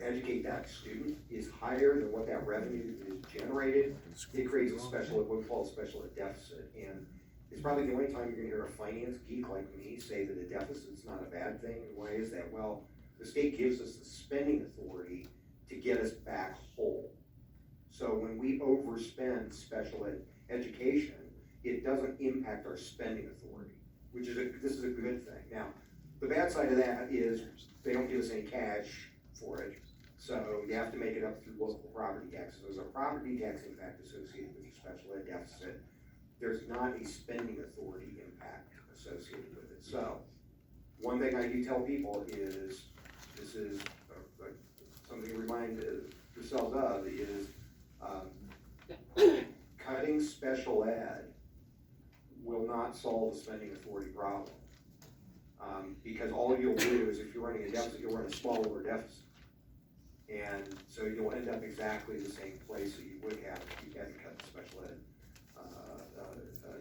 educate that student is higher than what that revenue is generated, it creates what we call a special ed deficit. And it's probably the only time you're gonna hear a finance geek like me say that a deficit's not a bad thing. And why is that? Well, the state gives us the spending authority to get us back whole. So when we overspend special ed education, it doesn't impact our spending authority, which is this is a good thing. Now, the bad side of that is they don't give us any cash for it, so you have to make it up through local property taxes. There's a property tax impact associated with your special ed deficit. There's not a spending authority impact associated with it. So, one thing I do tell people is, this is something to remind yourselves of, is cutting special ed will not solve the spending authority problem. Because all you'll do is, if you're running a deficit, you'll run a smaller deficit. And so you'll end up exactly the same place that you would have if you hadn't cut the special ed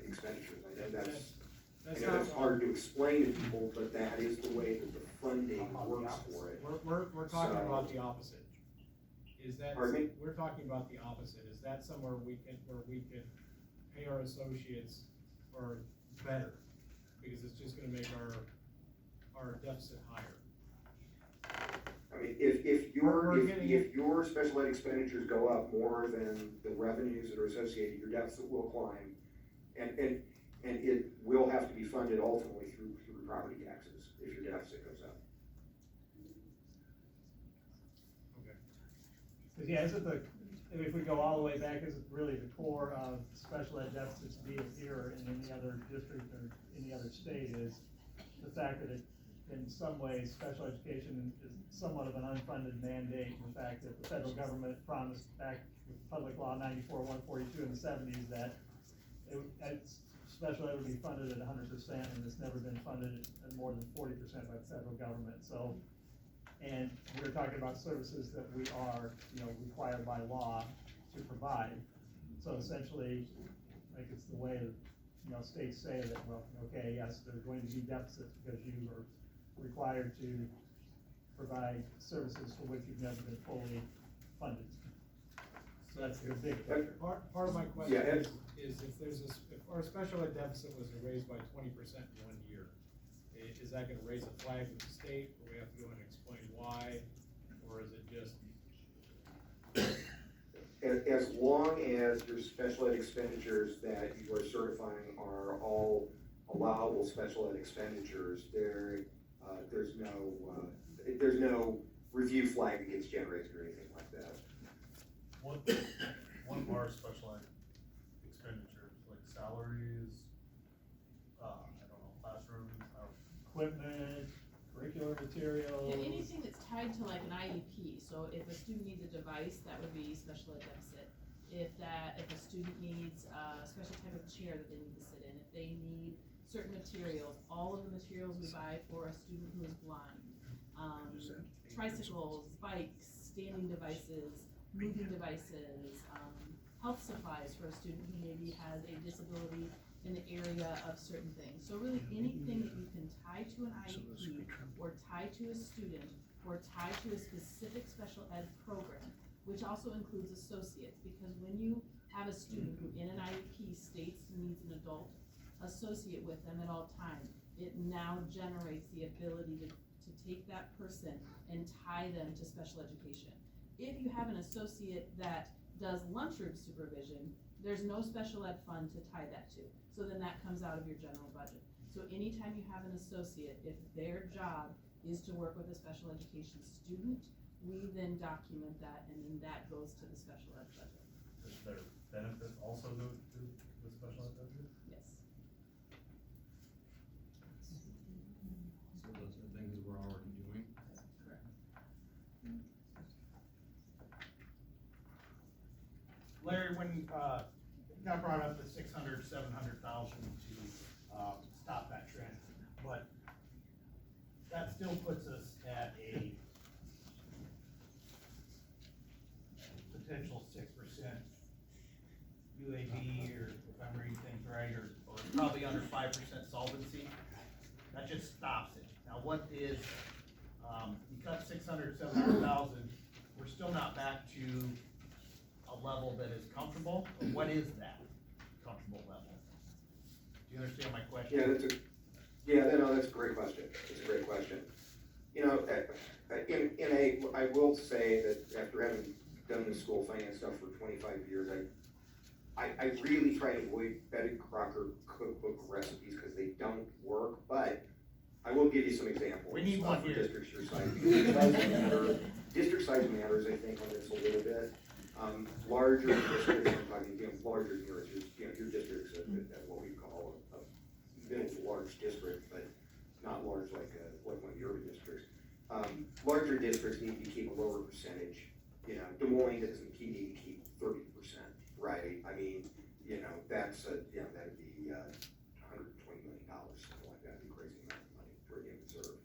expenditures. I know that's hard to explain to people, but that is the way that the funding works for it. We're talking about the opposite. Is that, Pardon me? we're talking about the opposite. Is that somewhere where we can pay our associates or better? Because it's just gonna make our deficit higher. I mean, if your special ed expenditures go up more than the revenues that are associated, your deficit will climb. And it will have to be funded ultimately through property taxes if your deficit goes up. Okay. Because if we go all the way back, is really the core of special ed deficits, be it here or in any other district or any other state, is the fact that it, in some ways, special education is somewhat of an unfunded mandate. The fact that the federal government promised back with Public Law 94-142 in the 70s that special ed would be funded at 100%, and it's never been funded at more than 40% by the federal government. So, and we're talking about services that we are, required by law to provide. So essentially, like it's the way, you know, states say that, well, okay, yes, there's going to be deficits because you are required to provide services for which you've never been fully funded. So that's the big picture. Part of my question Yeah, is if there's if our special ed deficit was raised by 20% in 1 year, is that gonna raise a flag with the state, or we have to go and explain why, or is it just? As long as your special ed expenditures that you are certifying are all allowable special ed expenditures, there's no review flag that gets generated or anything like that. One of our special ed expenditures, like salaries, I don't know, classrooms, Equipment, curricular materials. Yeah, anything that's tied to like an IEP, so if a student needs a device, that would be special ed deficit. If a student needs a special type of chair that they need to sit in, if they need certain materials, all of the materials we buy for a student who is blind. Tricycles, bikes, standing devices, moving devices, health supplies for a student who maybe has a disability in the area of certain things. So really anything that you can tie to an IEP or tie to a student or tie to a specific special ed program, which also includes associates, because when you have a student who in an IEP states needs an adult associate with them at all times, it now generates the ability to take that person and tie them to special education. If you have an associate that does lunchroom supervision, there's no special ed fund to tie that to. So then that comes out of your general budget. So anytime you have an associate, if their job is to work with a special education student, we then document that and then that goes to the special ed budget. does their benefits also go to the special ed budget? Yes. So those are things we're already doing. Correct. Larry, when, got brought up the 600, 700,000 to, stop that trend, but that still puts us at a potential 6% UAB, or if I'm reading things right, or probably under 5% solvency. That just stops it. Now, what is, you cut 600, 700,000, we're still not back to a level that is comfortable, or what is that comfortable level? Do you understand my question? That's a great question. It's a great question. You know, I will say that after having done this school finance stuff for 25 years, I really try to avoid Betty Crocker cookbook recipes because they don't work, but I will give you some examples. We need one here. Districts your size. District size matters, I think, on this a little bit. Larger districts, I'm talking, larger units, your district's at what we call a middle to large district, but not large like one of your districts. Larger districts need to keep a lower percentage. You know, Des Moines doesn't need to keep 30%, right? I mean, that's that'd be $120 million, something like that. It'd be a crazy amount of money for a given serve.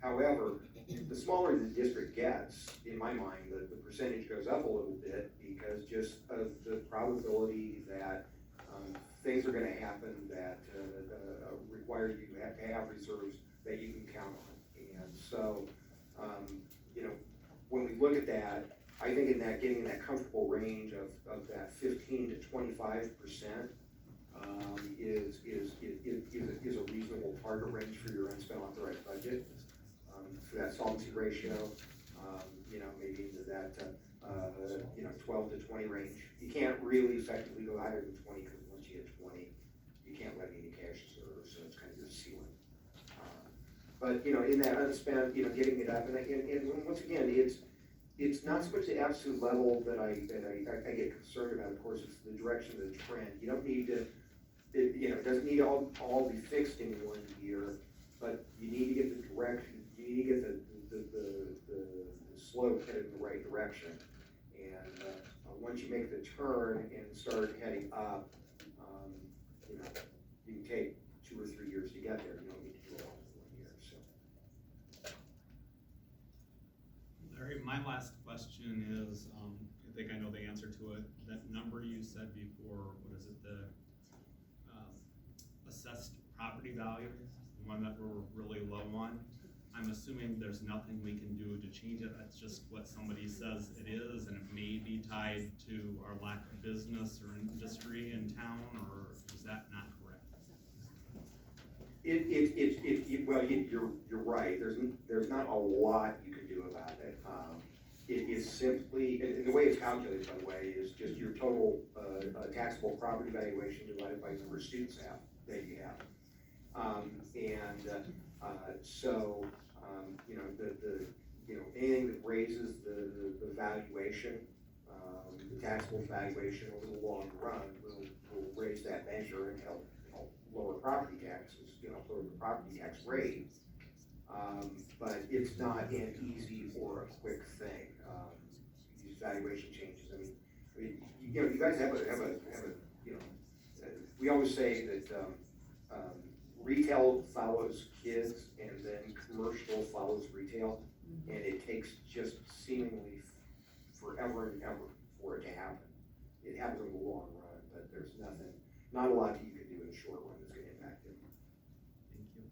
However, the smaller the district gets, in my mind, the percentage goes up a little bit because just of the probability that things are gonna happen that require you to have reserves that you can count on. And so, when we look at that, I think in that, getting in that comfortable range of that 15 to 25% is a reasonable target range for your unspent authorized budget. For that solvency ratio, maybe into that 12 to 20 range. You can't really effectively go higher than 20 because once you hit 20, you can't let any cash reserves, so it's kind of your ceiling. But in that unspent, getting it up, and once again, it's not so much the absolute level that I get concerned about. Of course, it's the direction of the trend. You don't need to, it doesn't need to all be fixed in 1 year, but you need to get the direction. You need to get the slope headed in the right direction. And once you make the turn and start heading up, you can take 2 or 3 years to get there. You don't need to do it all in 1 year. So. Larry, my last question is, think I know the answer to it. That number you said before, what is it, the assessed property value, the one that we're really low on? I'm assuming there's nothing we can do to change it. That's just what somebody says it is, and it may be tied to our lack of business or industry in town, or is that not correct? Well, you're right, there's not a lot you can do about it. It is simply, and the way it's calculated, by the way, is just your total taxable property valuation divided by the number of students that you have. So, anything that raises the valuation, the taxable valuation over the long run will raise that measure and help lower property taxes, lower the property tax rate. But it's not an easy or a quick thing. These valuation changes. I mean, you guys have a we always say that retail follows kids, and then commercial follows retail, and it takes just seemingly forever and ever for it to happen. It happens in the long run, but there's not a lot that you can do in the short run that's going to impact it. Thank you.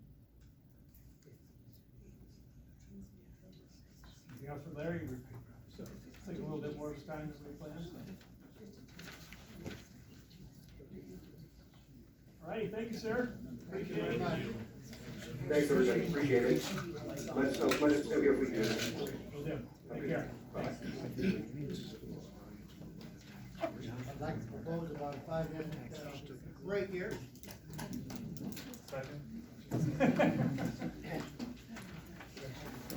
Anything else for Larry? Take a little bit more time than we planned. All righty, thank you, sir. Appreciate it. Thanks, everybody. Appreciate it. Let us know if we can do it. Will do. Take care. Bye. I'd like to propose about a 5-minute break here. Second.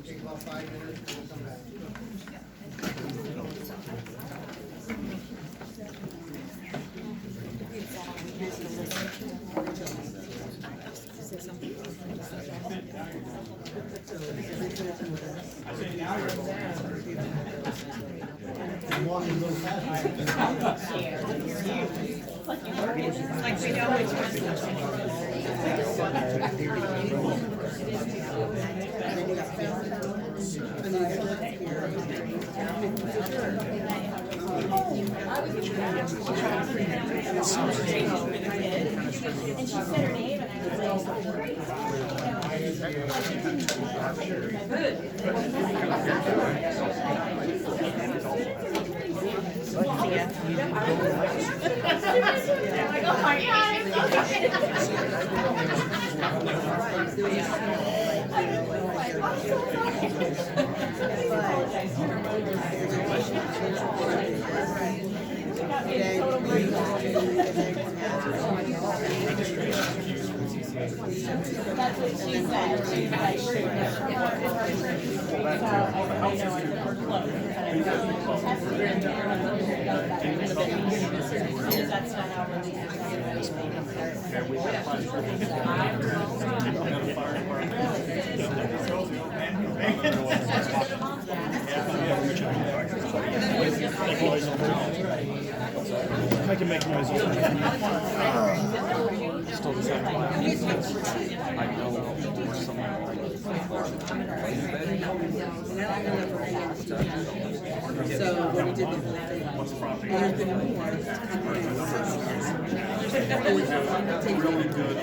Take about 5 minutes and we'll come back. Like we know which And she said her name, and I was like, great. Like, oh my That's what she said. She's like, we're that's not how I can make noise. Still the same. I know So when we did the whole thing, there's been more. Really good.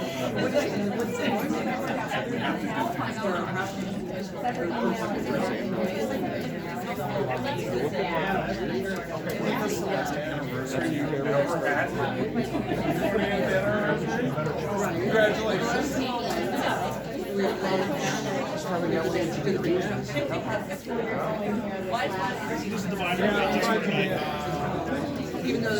Even though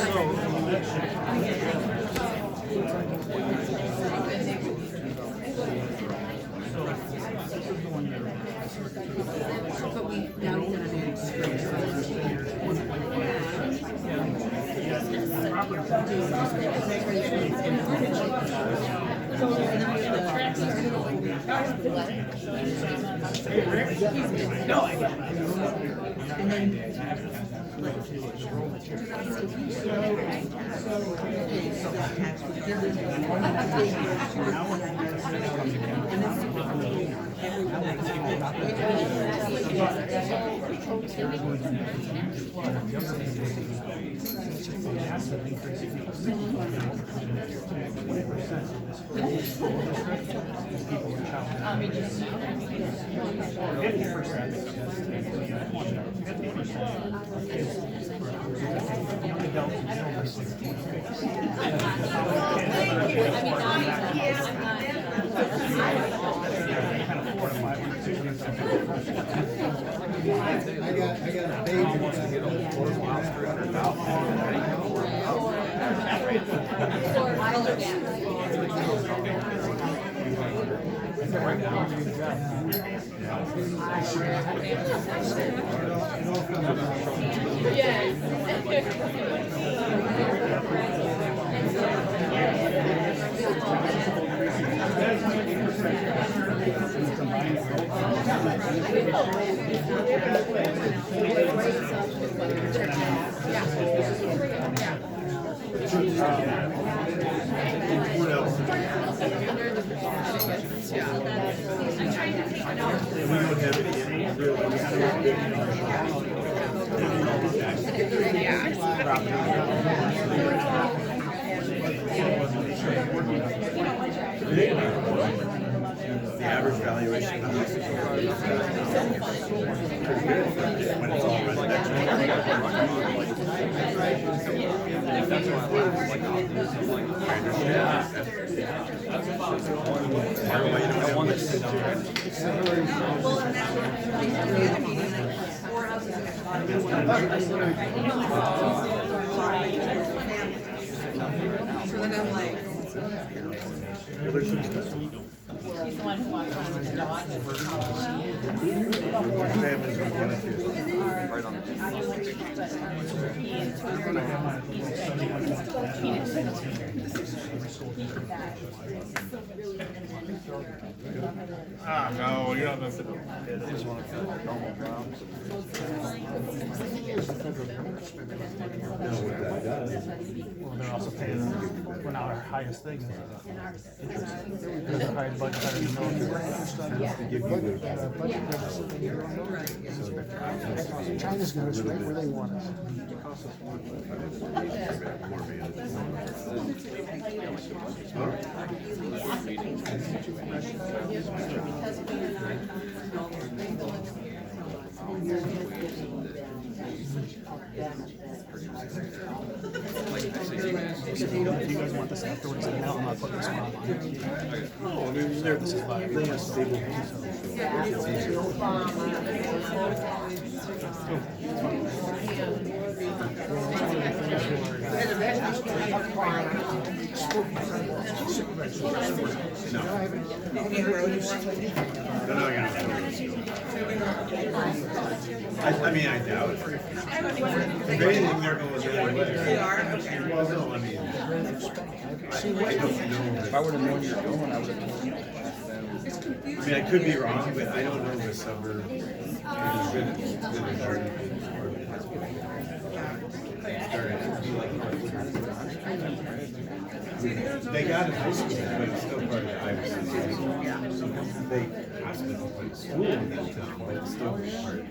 but we now done and then I got a baby. The average valuation of the house is pretty good when it's all residential. So then I'm like. He's the one who walks around with the dog. Ah, no, you're not messing up. I just want to normal brown. Well, they're also paying, we're not our highest thing. There's a high budget higher than China's got us right where they want us. If you guys want this afterwards, then I'm not putting this one online. Oh, I mean, there, this is live. They have stable. I mean, I doubt it. If anything, they're going the other way. They are? Okay. Well, no, I mean, I don't know. If I would have known you were going, I would have told you. I mean, I could be wrong, but I don't know the suburb. They got it high school, but it's still part of the ISFIS. So they hospital, like school in that town, but it's still part of it.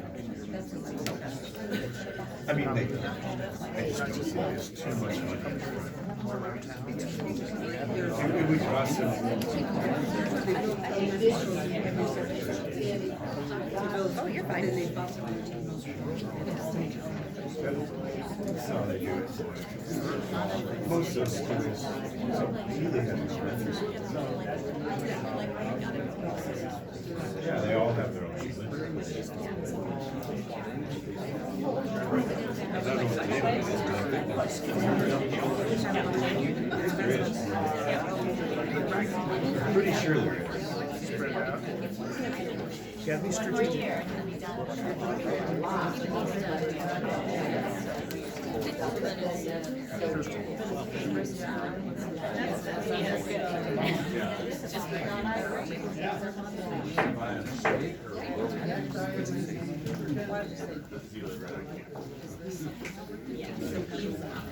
I mean, I just don't see there's too much money. It would cost them. Oh, you're fine. That's how they do it. Most of those students really have tremendous. Yeah, they all have their own. I don't know what the name of it is. I'm pretty sure there is. Spread out. Yeah, these strategic.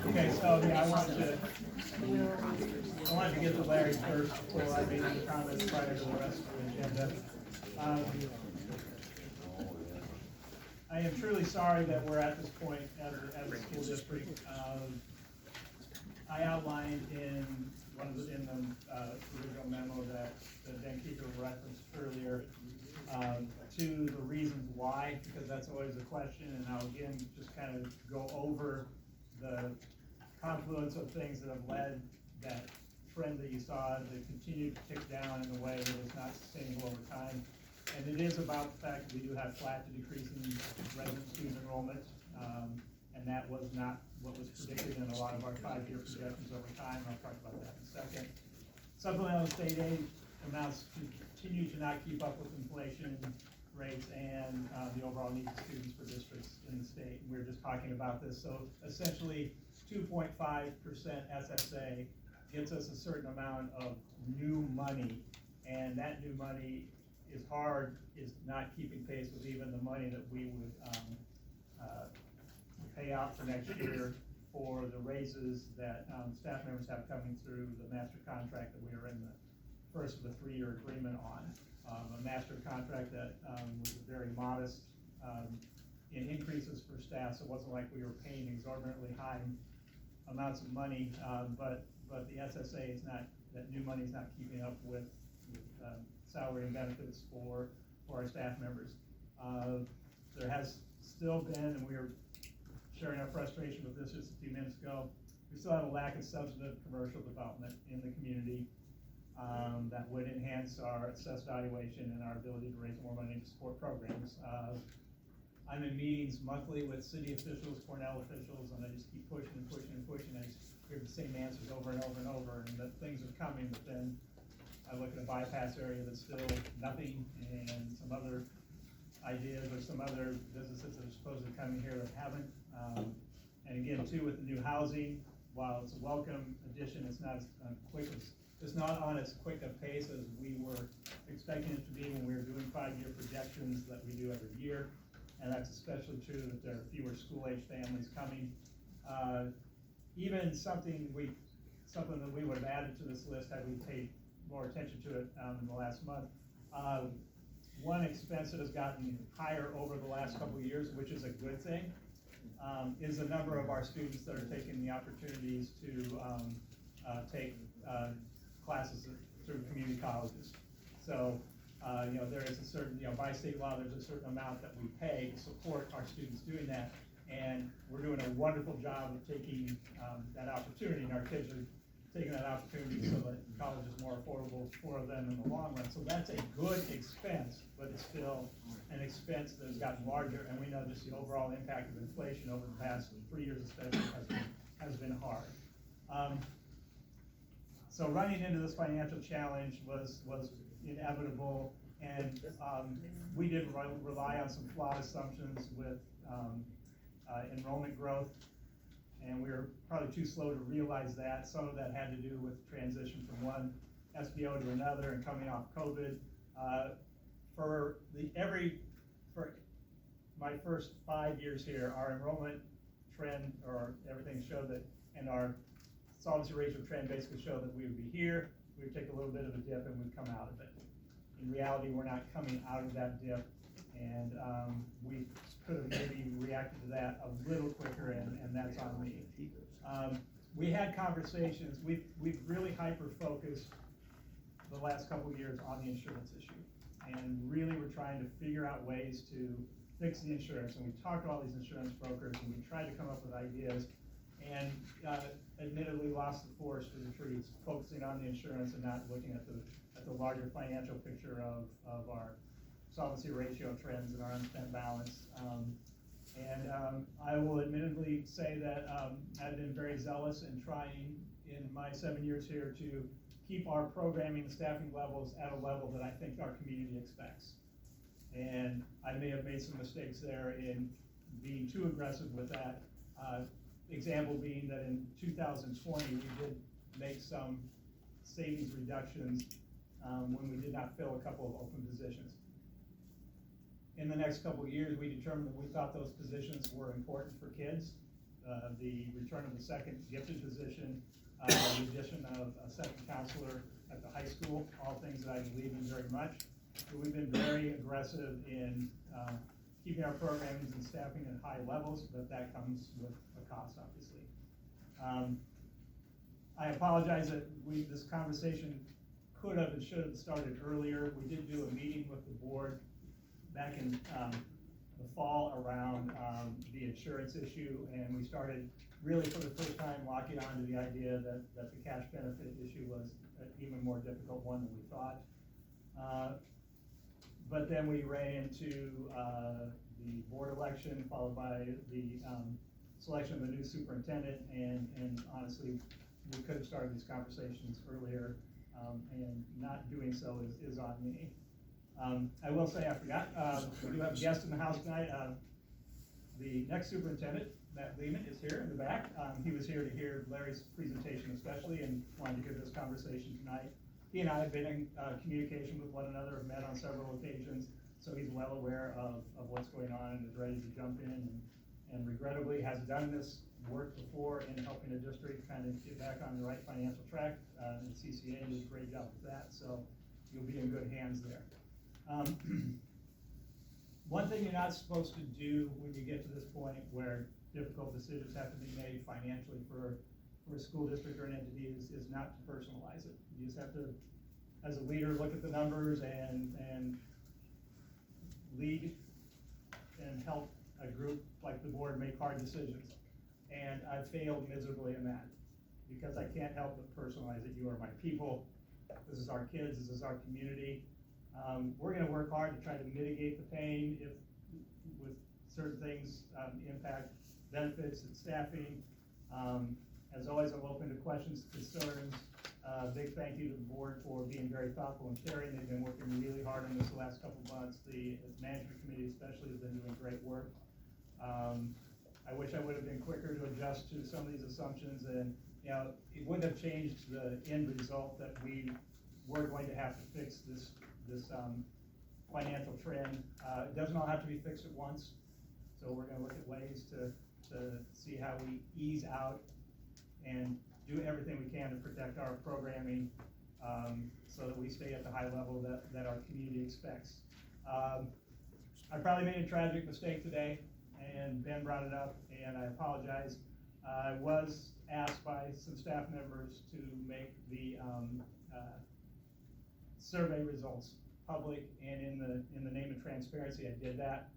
Okay, so yeah, I wanted to get to Larry first before I made any comments prior to the rest of the agenda. I am truly sorry that we're at this point as a school district. I outlined in the original memo that Dan Keeper referenced earlier, to the reasons why, because that's always a question, and I'll again just kind of go over the confluence of things that have led that trend that you saw to continue to tick down in a way that is not sustainable over time. And it is about the fact that we do have flat to decreasing resident student enrollment, and that was not what was predicted in a lot of our 5-year projections over time. I'll talk about that in a second. Supplemental state aid amounts continue to not keep up with inflation rates and the overall needs of students for districts in the state. And we were just talking about this. So essentially, 2.5% SSA gets us a certain amount of new money, and that new money is not keeping pace with even the money that we would pay out for next year for the raises that staff members have coming through the master contract that we are in the first of the 3-year agreement on. A master contract that was very modest in increases for staff, so it wasn't like we were paying exorbitantly high amounts of money, but the SSA is not, that new money is not keeping up with salary and benefits for our staff members. There has still been, and we were sharing our frustration with this just a few minutes ago, we still have a lack of substantive commercial development in the community that would enhance our assessed valuation and our ability to raise more money to support programs. I'm in meetings monthly with city officials, Cornell officials, and I just keep pushing and pushing and pushing. I just hear the same answers over and over and over, and that things are coming, but then I look at a bypass area that's still nothing, and some other ideas or some other businesses that are supposedly coming here that haven't. And again, too, with the new housing, while it's a welcome addition, it's not as it's not on as quick a pace as we were expecting it to be when we were doing 5-year projections that we do every year. And that's especially true that there are fewer school-age families coming. Even something that we would have added to this list had we paid more attention to it in the last month. One expense that has gotten higher over the last couple of years, which is a good thing, is the number of our students that are taking the opportunities to take classes through community colleges. So, there is a certain, by state law, there's a certain amount that we pay to support our students doing that. And we're doing a wonderful job of taking that opportunity, and our kids are taking that opportunity so that college is more affordable for them in the long run. So that's a good expense, but it's still an expense that has gotten larger, and we know just the overall impact of inflation over the past 3 years especially has been hard. So running into this financial challenge was inevitable, and we did rely on some flawed assumptions with enrollment growth, and we were probably too slow to realize that. Some of that had to do with transition from one SBO to another and coming off COVID. For my first 5 years here, our enrollment trend, or everything showed that, and our solvency ratio trend basically showed that we would be here, we would take a little bit of a dip, and we'd come out of it. In reality, we're not coming out of that dip, and we could have maybe reacted to that a little quicker, and that's on me. We had conversations, we've really hyper-focused the last couple of years on the insurance issue, and really we're trying to figure out ways to fix the insurance, and we talked to all these insurance brokers, and we tried to come up with ideas, and admittedly lost the forest for the trees, focusing on the insurance and not looking at the larger financial picture of our solvency ratio trends and our unspent balance. I will admittedly say that I've been very zealous in trying in my 7 years here to keep our programming and staffing levels at a level that I think our community expects. And I may have made some mistakes there in being too aggressive with that. Example being that in 2020, we did make some savings reductions when we did not fill a couple of open positions. In the next couple of years, we determined that we thought those positions were important for kids. The return of the second gifted position, the addition of a second counselor at the high school, all things that I believe in very much. But we've been very aggressive in keeping our programs and staffing at high levels, but that comes with a cost, obviously. I apologize that this conversation could have and should have started earlier. We did do a meeting with the board back in the fall around the insurance issue, and we started really for the first time locking on to the idea that the cash benefit issue was an even more difficult one than we thought. But then we ran into the board election, followed by the selection of the new superintendent, and honestly, we could have started these conversations earlier, and not doing so is on me. I will say, I forgot, we do have a guest in the house tonight. The next superintendent, Matt Lehman, is here in the back. He was here to hear Larry's presentation especially, and wanted to hear this conversation tonight. He and I have been in communication with one another, have met on several occasions, so he's well aware of what's going on and is ready to jump in, and regrettably has done this work before in helping a district kind of get back on the right financial track, and CCA did a great job with that, so you'll be in good hands there. One thing you're not supposed to do when you get to this point where difficult decisions have to be made financially for a school district or an entity is not to personalize it. You just have to, as a leader, look at the numbers and lead and help a group like the board make hard decisions. And I've failed miserably in that because I can't help but personalize it. You are my people. This is our kids. This is our community. We're going to work hard to try to mitigate the pain if with certain things impact benefits and staffing. As always, I'm open to questions, concerns. Big thank you to the board for being very thoughtful and caring. They've been working really hard on this the last couple of months. The management committee especially has been doing great work. I wish I would have been quicker to adjust to some of these assumptions, and it wouldn't have changed the end result that we were going to have to fix this financial trend. It doesn't all have to be fixed at once, so we're going to look at ways to see how we ease out and do everything we can to protect our programming so that we stay at the high level that our community expects. I probably made a tragic mistake today, and Ben brought it up, and I apologize. I was asked by some staff members to make the survey results public, and in the name of transparency, I did that.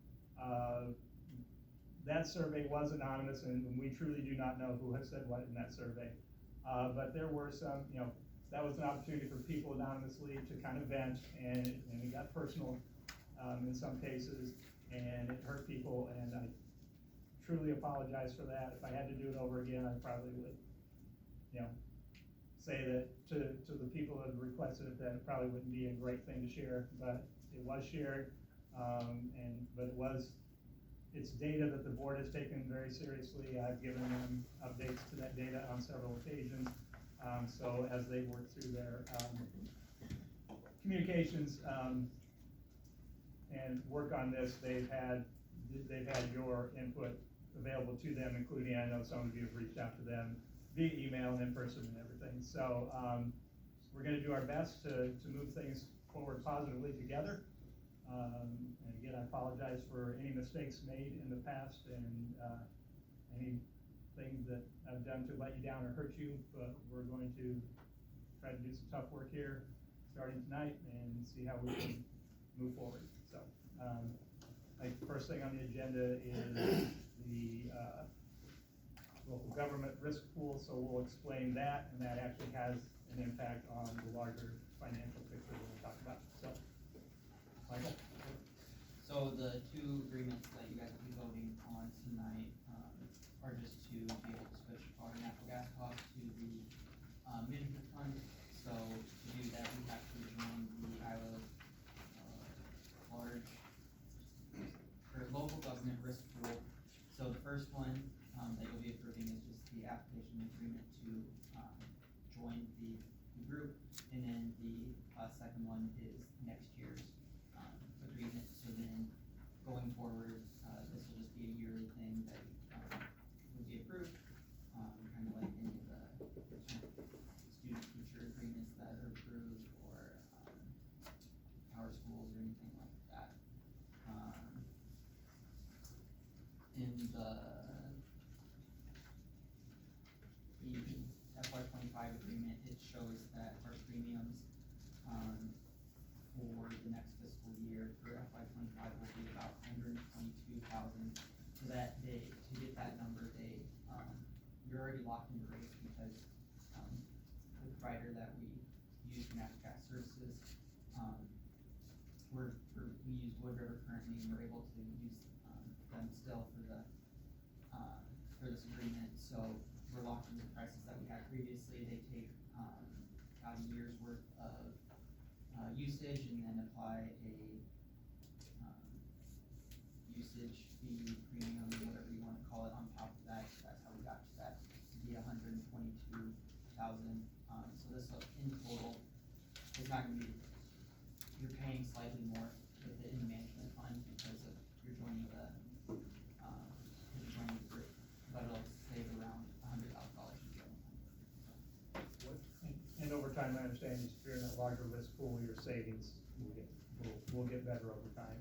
That survey was anonymous, and we truly do not know who has said what in that survey. But there were some, that was an opportunity for people anonymously to kind of vent, and it got personal in some cases, and it hurt people, and I truly apologize for that. If I had to do it over again, I probably would, say that to the people that requested it, that it probably wouldn't be a great thing to share, but it was shared, but it's data that the board has taken very seriously. I've given them updates to that data on several occasions. So as they work through their communications and work on this, they've had your input available to them, including, I know some of you have reached out to them via email and in person and everything. So we're going to do our best to move things forward positively together. And again, I apologize for any mistakes made in the past and anything that I've done to let you down or hurt you, but we're going to try to do some tough work here starting tonight and see how we can move forward. So the first thing on the agenda is the local government risk pool, so we'll explain that, and that actually has an impact on the larger financial picture that we'll talk about. So, Michael? So the two agreements that you guys will be voting on tonight are just to be able to switch our natural gas costs to the management fund. So to do that, we have to join the Iowa large or local government risk pool. So the first one that you'll be approving is just the application agreement to join the group, and then the second one is next year's agreement. So then going forward, this will just be a yearly thing that would be approved, kind of like any of the student-teacher agreements that are approved, or power schools or anything like that. in the FY '25 agreement, it shows that our premiums, for the next fiscal year for FY '25 will be about $122,000. So that to get that number, you're already locked into rates because, the provider that we use for natural gas services, we use Wood River currently, and we're able to use, them still for this agreement. So we're locked into the prices that we had previously. They take, about a year's worth of, usage and then apply a, usage fee, premium, whatever you wanna call it, on top of that. So that's how we got to that, to be $122,000. So this, in total, is not gonna be, you're paying slightly more with it in the management fund because of you're joining the group, but it'll save around $100,000 in general fund. And over time, I understand if you're in a larger risk pool, your savings will get better over time.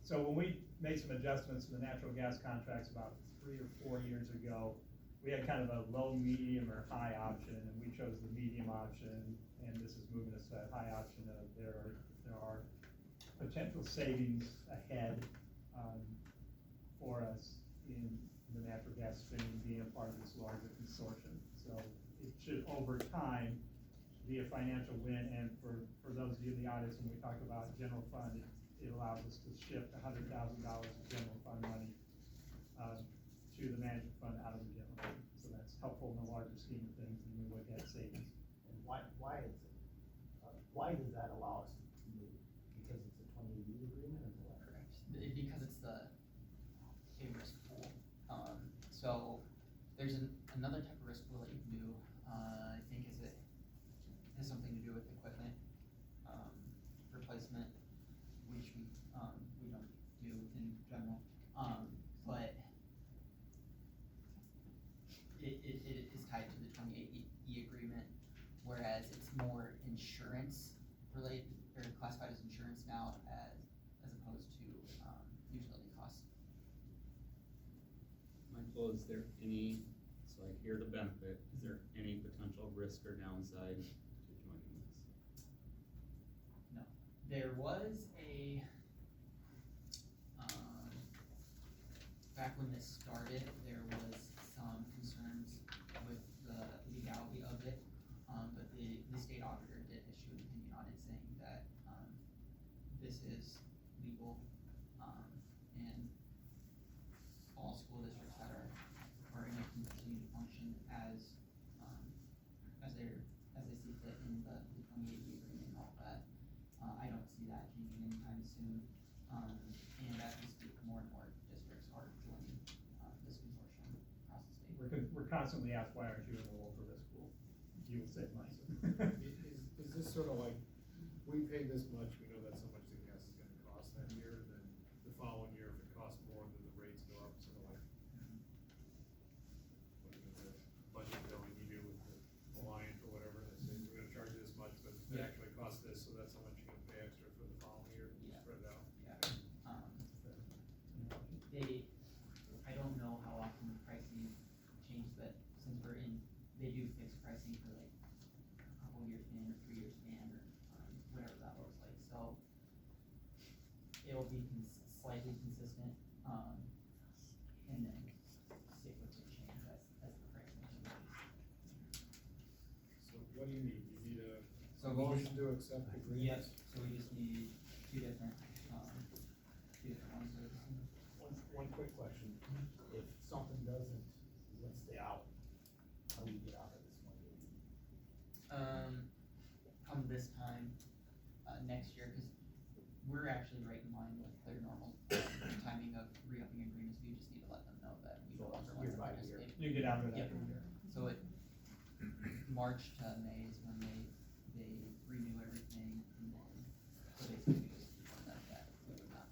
So when we made some adjustments to the natural gas contracts about 3 or 4 years ago, we had kind of a low, medium, or high option, and we chose the medium option, and this is moving us to that high option of there are potential savings ahead, for us in the natural gas stream being a part of this larger consortium. So it should, over time, be a financial win, and for those of you in the audience, when we talk about general fund, it allows us to shift $100,000 of general fund money, to the management fund out of the general fund. So that's helpful in the larger scheme of things when we look at savings. And why is it, why does that allow us to move? Because it's a 28-year agreement, or what? Correct. Because it's a risk pool. So there's another type of risk pool that you can do, I think has something to do with equipment, replacement, which we don't do in general. But it is tied to the 28E agreement, whereas it's more insurance related, or classified as insurance now as opposed to, utility costs. Michael, is there any, so I hear the benefit, is there any potential risk or downside to joining this? No, there was back when this started, there was some concerns with the legality of it, but the state auditor did issue an opinion on it saying that, this is legal, and all school districts that are going to continue to function as they see fit in the 28E agreement and all that. I don't see that changing anytime soon, and as we speak, more and more districts are joining, this consortium across the state. We're constantly asked, why aren't you enrolled for this pool? You would say money. Is this sort of like, we pay this much, we know that's how much the gas is gonna cost that year, then the following year, if it costs more, then the rates go up, sort of like, the budget billing you do with the Alliant or whatever, they say, we're gonna charge you this much, but it Yeah. actually costs this, so that's how much you're gonna pay extra for the following year, Yeah. spread it out. I don't know how often the pricing changes, but since they do fixed pricing for like a couple year span or 3 year span or, whatever that looks like, so it'll be slightly consistent, and then stick with the change as the pricing changes. So what do you need? You need a So motion to accept the agreement? Yes, so we just need two different ones. One quick question, if something doesn't, let's stay out, how do you get out of this one? Come this time, next year, cause we're actually right in line with their normal timing of re-upping agreements, we just need to let them know that we no longer want to participate. You get out of that. Yep. So March to May is when they renew everything, and then, so basically we just keep on that, we would not.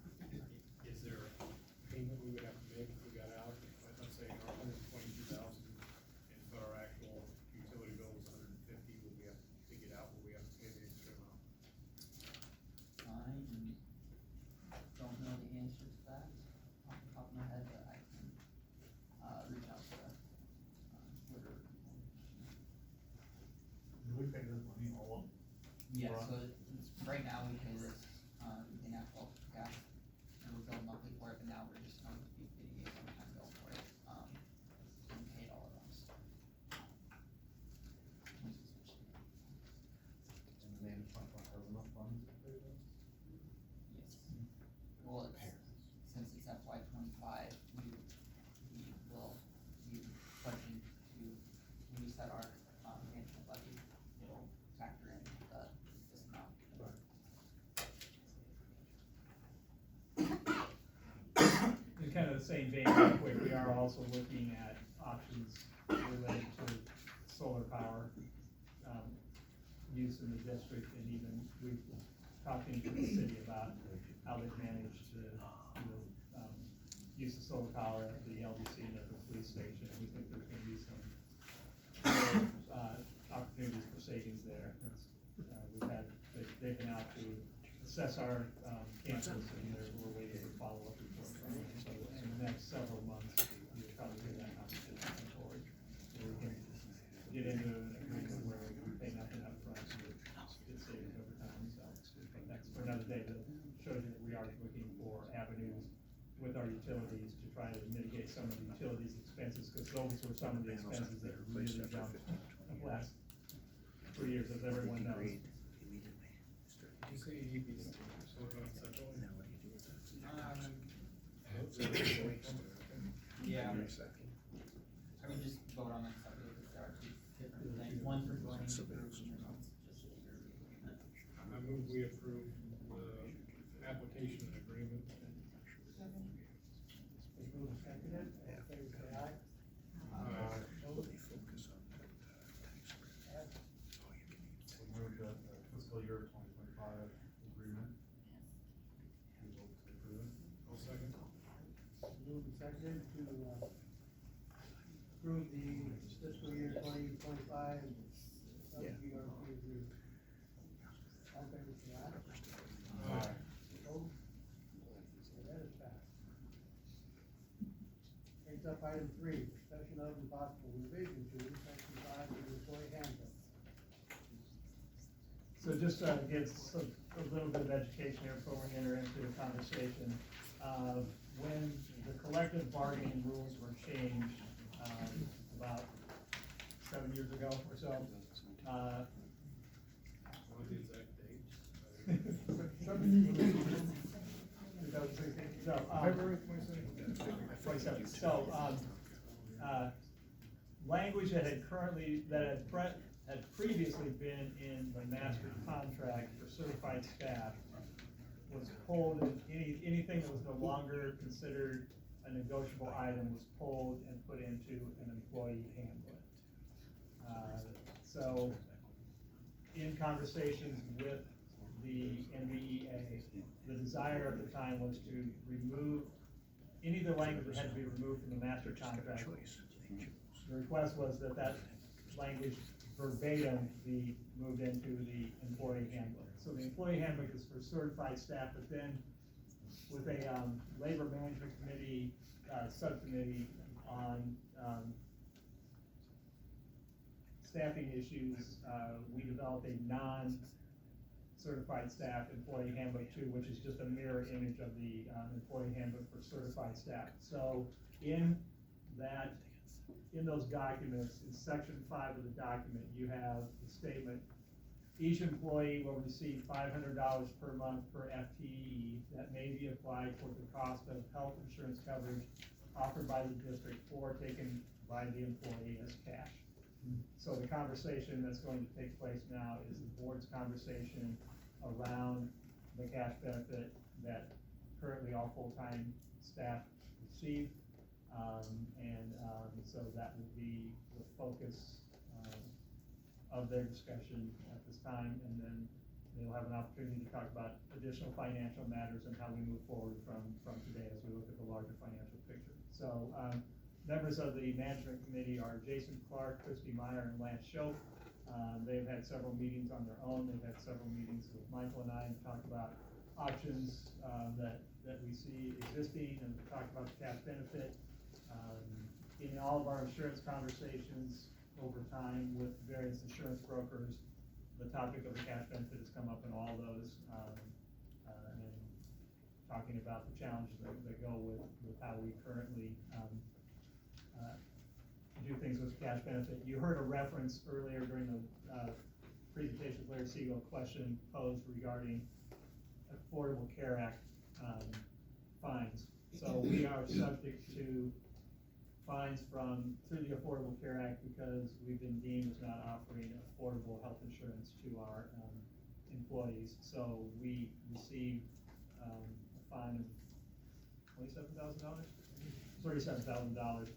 Is there a payment we would have to make if we got out? Let's say our $122,000, and but our actual utility bill was $150, will we have to get out, will we have to pay the extra amount? I don't know the answer to that off the top of my head, but I can 2025, we will be budgeting to, when we set our, management levy, it'll factor in this amount. In kind of the same vein, real quick, we are also looking at options related to solar power, use in the district, and even we've talked into the city about how they've managed to, use the solar power at the LGC and at the police station. We think there's gonna be some opportunities for savings there. They've been out to assess our campus, and we're waiting for follow-up reports from them. So in the next several months, you'll probably hear that conversation come forward, where we can get into an agreement where we pay nothing up front and get savings over time. So, but that's for another day. That shows you that we are looking for avenues with our utilities to try to mitigate some of the utilities expenses, because those were some of the expenses that really jumped in the last 3 years, as everyone knows. Did you say EPC, so we're going central? Yeah. I would just vote on them separately, because there are two different things, one for joining the group, and then one's just the agreement. I move we approve the application and agreement. Moved and seconded, all in favor, say aye. Move the fiscal year 2025 agreement. We vote to approve it. I'll second. Moved and seconded to, approve the fiscal year 2025 LGRP agreement. All in favor, say aye. Aye. Opposed? Okay, that is passed. Takes up item 3, discussion of and possible revision to section 5 of the employee handbook. So just gives a little bit of education here before we enter into the conversation. When the collective bargaining rules were changed, about 7 years ago or so, What the exact date? February 27th. So, language that had previously been in the master contract for certified staff was pulled, and anything that was no longer considered a negotiable item was pulled and put into an employee handbook. So, in conversations with the MVEA, the desire at the time was to remove any of the language that had to be removed from the master contract. The request was that that language verbatim be moved into the employee handbook. So the employee handbook is for certified staff, but then with a labor management committee subcommittee on staffing issues, we developed a non-certified staff employee handbook too, which is just a mirror image of the employee handbook for certified staff. So in those documents, in section 5 of the document, you have the statement, each employee will receive $500 per month per FTE that may be applied toward the cost of health insurance coverage offered by the district or taken by the employee as cash. So the conversation that's going to take place now is the board's conversation around the cash benefit that currently all full-time staff receive. So that will be the focus of their discussion at this time, and then they'll have an opportunity to talk about additional financial matters and how we move forward from today as we look at the larger financial picture. So members of the management committee are Jason Clark, Christy Meyer, and Lance Shope. They've had several meetings on their own. They've had several meetings with Michael and I and talked about options that we see existing, and we talked about the cash benefit. In all of our insurance conversations over time with various insurance brokers, the topic of the cash benefit has come up in all those, and talking about the challenges that go with how we currently do things with cash benefit. You heard a reference earlier during the presentation of Larry Siegel, a question posed regarding Affordable Care Act fines. So we are subject to fines through the Affordable Care Act because we've been deemed as not offering affordable health insurance to our employees. So we received a fine of $27,000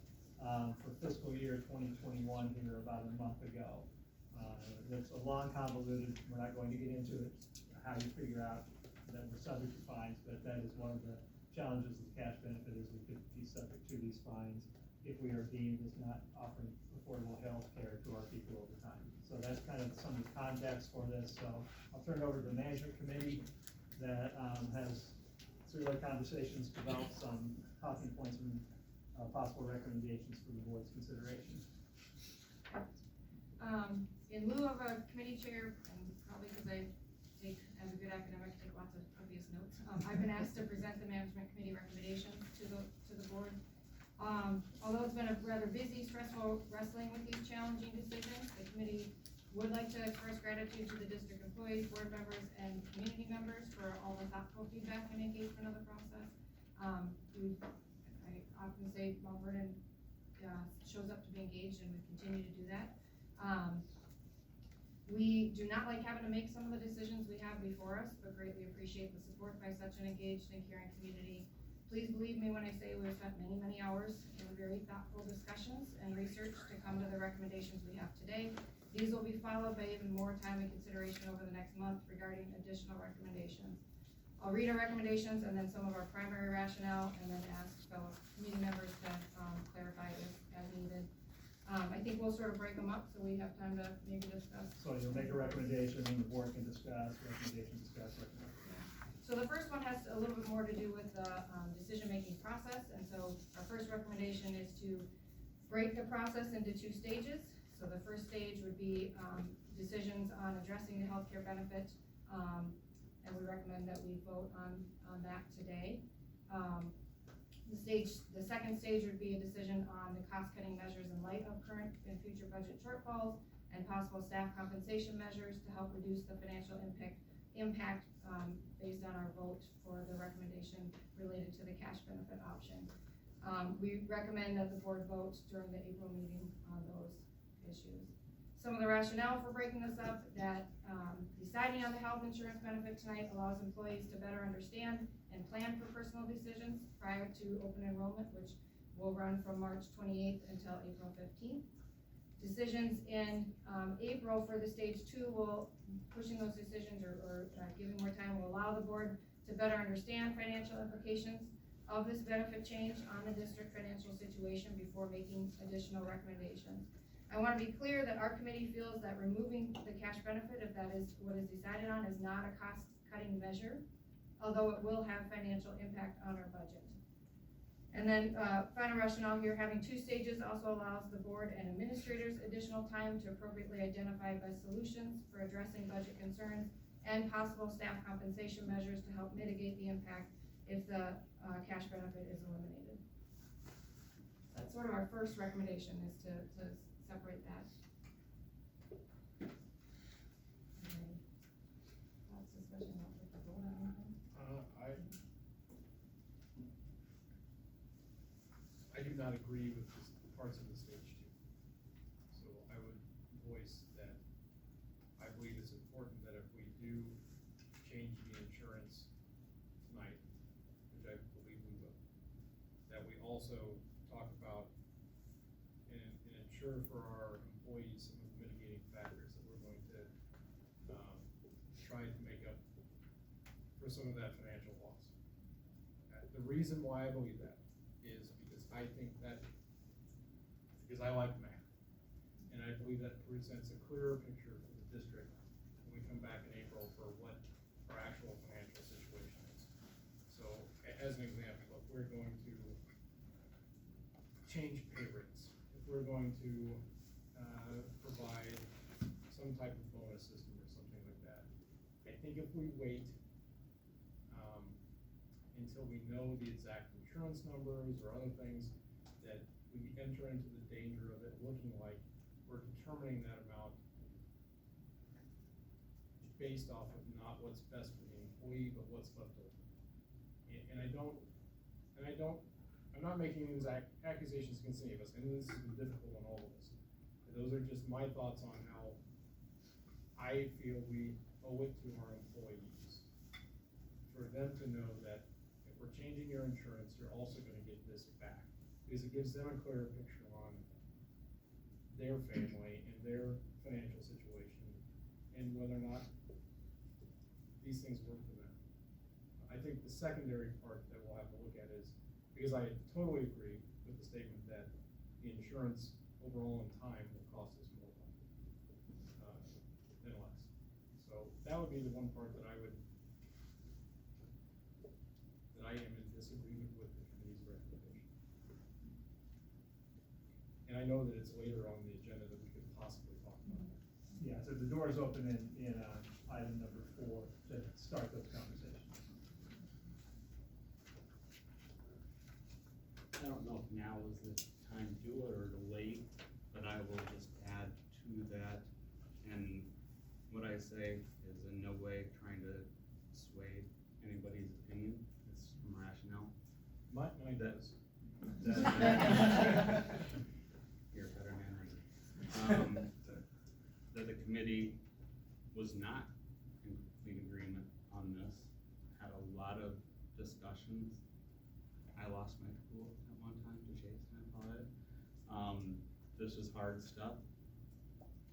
for fiscal year 2021 here about a month ago. It's a long convoluted, we're not going to get into it, how you figure out that we're subject to fines, but that is one of the challenges of the cash benefit is we could be subject to these fines if we are deemed as not offering affordable health care to our people over time. So that's kind of some of the context for this. So I'll turn it over to the management committee that has, through our conversations, developed some talking points and possible recommendations for the board's consideration. In lieu of a committee chair, and probably because I take, as a good academic, take lots of copious notes, I've been asked to present the management committee recommendations to the board. Although it's been a rather busy, stressful wrestling with these challenging decisions, the committee would like to express gratitude to the district employees, board members, and community members for all the thoughtful feedback and engagement of the process. I often say Mount Vernon shows up to be engaged, and we continue to do that. We do not like having to make some of the decisions we have before us, but greatly appreciate the support by such an engaged and caring community. Please believe me when I say we've spent many, many hours in very thoughtful discussions and research to come to the recommendations we have today. These will be followed by even more time and consideration over the next month regarding additional recommendations. I'll read our recommendations and then some of our primary rationale, and then ask fellow committee members to clarify as needed. I think we'll sort of break them up so we have time to maybe discuss. So you'll make a recommendation and the board can discuss, recommendation, discuss, recommendation. So the first one has a little bit more to do with the decision-making process, and so our first recommendation is to break the process into two stages. So the first stage would be decisions on addressing the healthcare benefit, and we recommend that we vote on that today. The second stage would be a decision on the cost-cutting measures in light of current and future budget shortfalls and possible staff compensation measures to help reduce the financial impact based on our vote for the recommendation related to the cash benefit option. We recommend that the board vote during the April meeting on those issues. Some of the rationale for breaking this up, that deciding on the health insurance benefit tonight allows employees to better understand and plan for personal decisions prior to open enrollment, which will run from March 28th until April 15th. Decisions in April for the stage 2 pushing those decisions or giving more time will allow the board to better understand financial implications of this benefit change on the district financial situation before making additional recommendations. I want to be clear that our committee feels that removing the cash benefit, if that is what is decided on, is not a cost-cutting measure, although it will have financial impact on our budget. And then final rationale here, having two stages also allows the board and administrators additional time to appropriately identify best solutions for addressing budget concerns and possible staff compensation measures to help mitigate the impact if the cash benefit is eliminated. That's sort of our first recommendation, is to separate that. Any thoughts, discussion, not with the vote on anything? I do not agree with parts of the stage 2. So I would voice that I believe it's important that if we do change the insurance tonight, which I believe we will, that we also talk about and ensure for our employees some of the mitigating factors that we're going to try to make up for some of that financial loss. The reason why I believe that is because I think that, because I like math, and I believe that presents a clearer picture for the district when we come back in April for what our actual financial situation is. So, as an example, if we're going to change pay rates, if we're going to provide some type of bonus system or something like that, I think if we wait until we know the exact insurance numbers or other things, that we enter into the danger of it looking like we're determining that amount based off of not what's best for the employee, but what's left over. And I I'm not making these accusations against any of us, and this has been difficult on all of us. Those are just my thoughts on how I feel we owe it to our employees, for them to know that if we're changing your insurance, you're also gonna get this back, because it gives them a clearer picture on their family and their financial situation, and whether or not these things work for them. I think the secondary part that we'll have to look at is, because I totally agree with the statement that the insurance overall in time will cost us more money than less. So that would be the one part that I am in disagreement with the committee's recommendation. And I know that it's later on the agenda that we could possibly talk about. Yeah, so the door is open in item number 4 to start those conversations. I don't know if now is the time to do it or to wait, but I will just add to that. And what I say is in no way trying to sway anybody's opinion. It's from rationale. Mine does. You're a better man. That the committee was not in complete agreement on this, had a lot of discussions. I lost my cool at one time to Chase, and I apologize. This is hard stuff.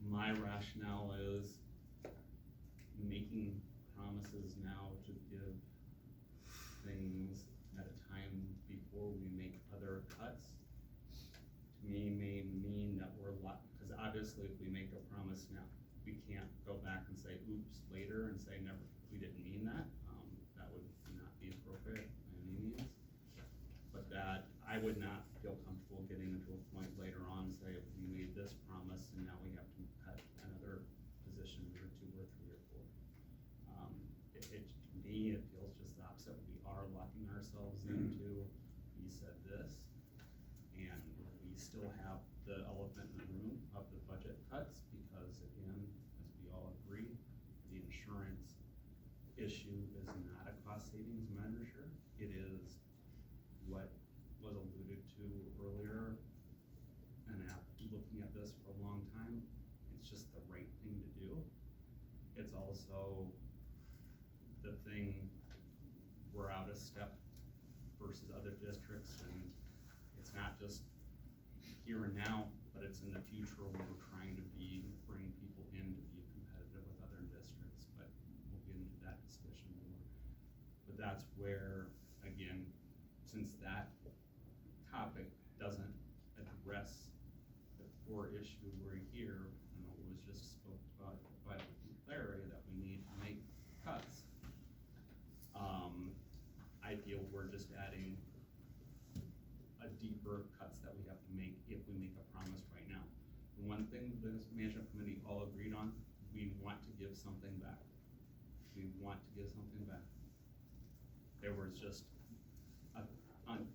My rationale is making promises now to give things at a time before we make other cuts, to me may mean that we're because obviously if we make a promise now, we can't go back and say oops later and say never, we didn't mean that. That would not be appropriate by any means. But that I would not feel comfortable getting into a point later on, say if we made this promise and now we have to cut another position or 2 or 3 or 4. To me, it feels just the opposite. We are locking ourselves into, he said this, and we still have the elephant in the room of the budget cuts, because again, as we all agree, the insurance issue is not a cost savings measure. It is what was alluded to earlier, and after looking at this for a long time, it's just the right thing to do. It's also the thing, we're out a step versus other districts, and it's not just here and now, but it's in the future when we're trying to bring people in to be competitive with other districts, but we'll get into that discussion more. But that's where, again, since that topic doesn't address the core issue we're here, and it was just spoke about by Larry, that we need to make cuts. I feel we're just adding a deeper cuts that we have to make if we make a promise right now. The one thing the management committee all agreed on, we want to give something back. We want to give something back. There was just a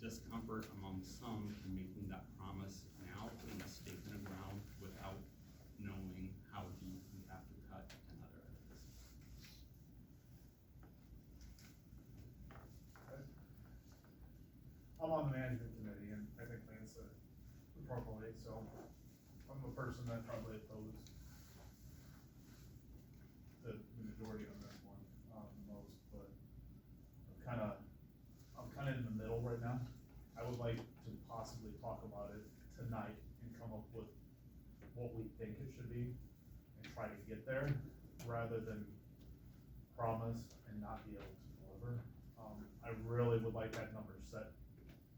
discomfort among some in making that promise now and a stake in the ground without knowing how deep we have to cut in other areas. I'm on the management committee, and I think Lance said properly, so I'm a person that probably opposed the majority on this one, the most, but I'm kinda in the middle right now. I would like to possibly talk about it tonight and come up with what we think it should be and try to get there, rather than promise and not be able to deliver. I really would like that number set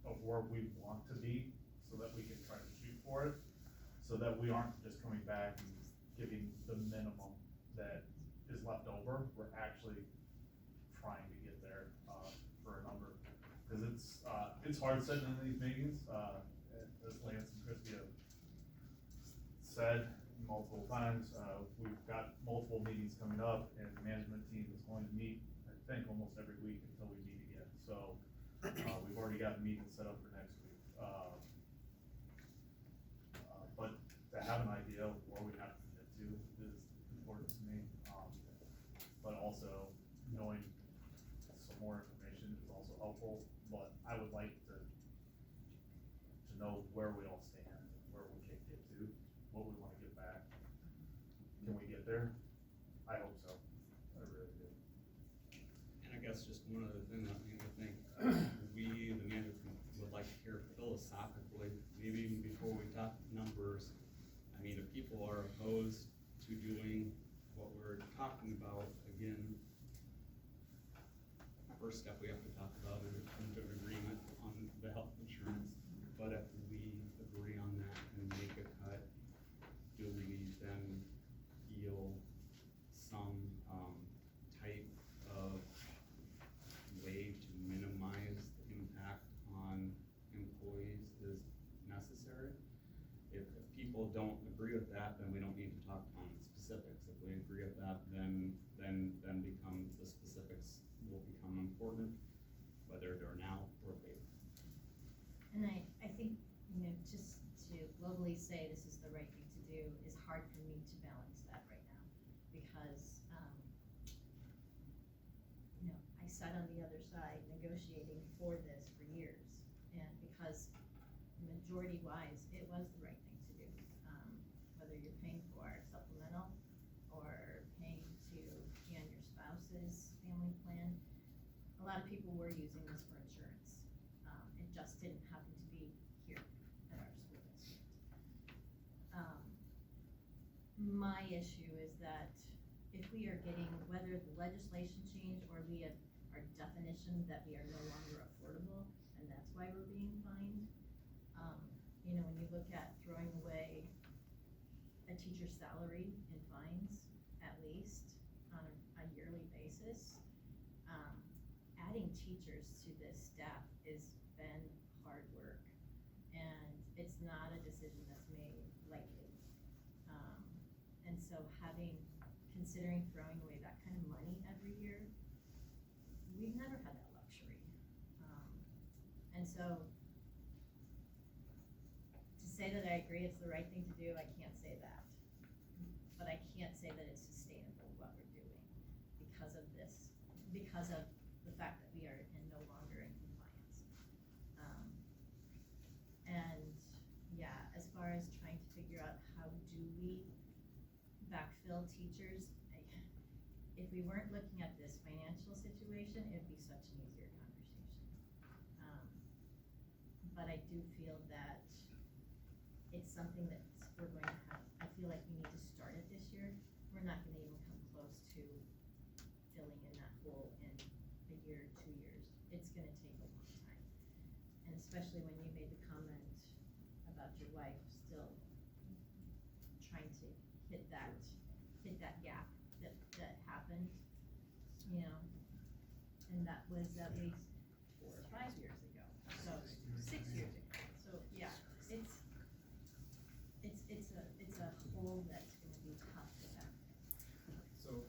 of where we want to be, so that we can try to shoot for it, so that we aren't just coming back and giving the minimum that is left over. We're actually trying to get there, for a number, because it's hard sitting in these meetings, as Lance and Christie have said multiple times. We've got multiple meetings coming up, and the management team is going to meet, I think, almost every week until we meet again, so we've already got a meeting set up for next week. But to have an idea of where we have to get to is important to me. But also knowing some more information is also helpful, but I would like to know where we all stand, where we can get to, what we wanna get back. Can we get there? I hope so, I really do. And I guess just one other thing, I mean, I think we, the management, would like to hear philosophically, maybe even before we talk numbers. I mean, if people are opposed to doing what we're talking about, again, first step we have to talk about is come to an agreement on the health insurance. But if we agree on that and make a cut, do we then feel some type of way to minimize the impact on employees is necessary? If people don't agree with that, then we don't need to talk on specifics. If we agree with that, then become the specifics will become important, whether they're now or later. And I think, you know, just to globally say this is the right thing to do is hard for me to balance that right now. Because, you know, I sat on the other side negotiating for this for years. And because majority-wise, it was the right thing to do. Whether you're paying for supplemental or paying to be on your spouse's family plan, a lot of people were using this for insurance. It just didn't happen to be here at our school district. My issue is that if we are getting, whether the legislation change or we have our definition that we are no longer affordable, and that's why we're being fined. You know, when you look at throwing away a teacher's salary in fines, at least on a yearly basis, adding teachers to this staff has been hard work, and it's not a decision that's made lightly. And so considering throwing away that kind of money every year, we've never had that luxury. And so to say that I agree it's the right thing to do, I can't say that. But I can't say that it's sustainable what we're doing because of this, because of the fact that we are no longer in compliance. And yeah, as far as trying to figure out how do we backfill teachers, if we weren't looking at this financial situation, it would be such an easier conversation. But I do feel that it's something that we're going to have, I feel like we need to start it this year. We're not gonna even come close to filling in that hole in a year, 2 years. It's gonna take a long time. And especially when you made the comment about your wife still trying to hit that gap that happened, you know, and that was at least 4 or 5 years ago, so 6 years ago. So yeah, it's a hole that's gonna be tough to have. So,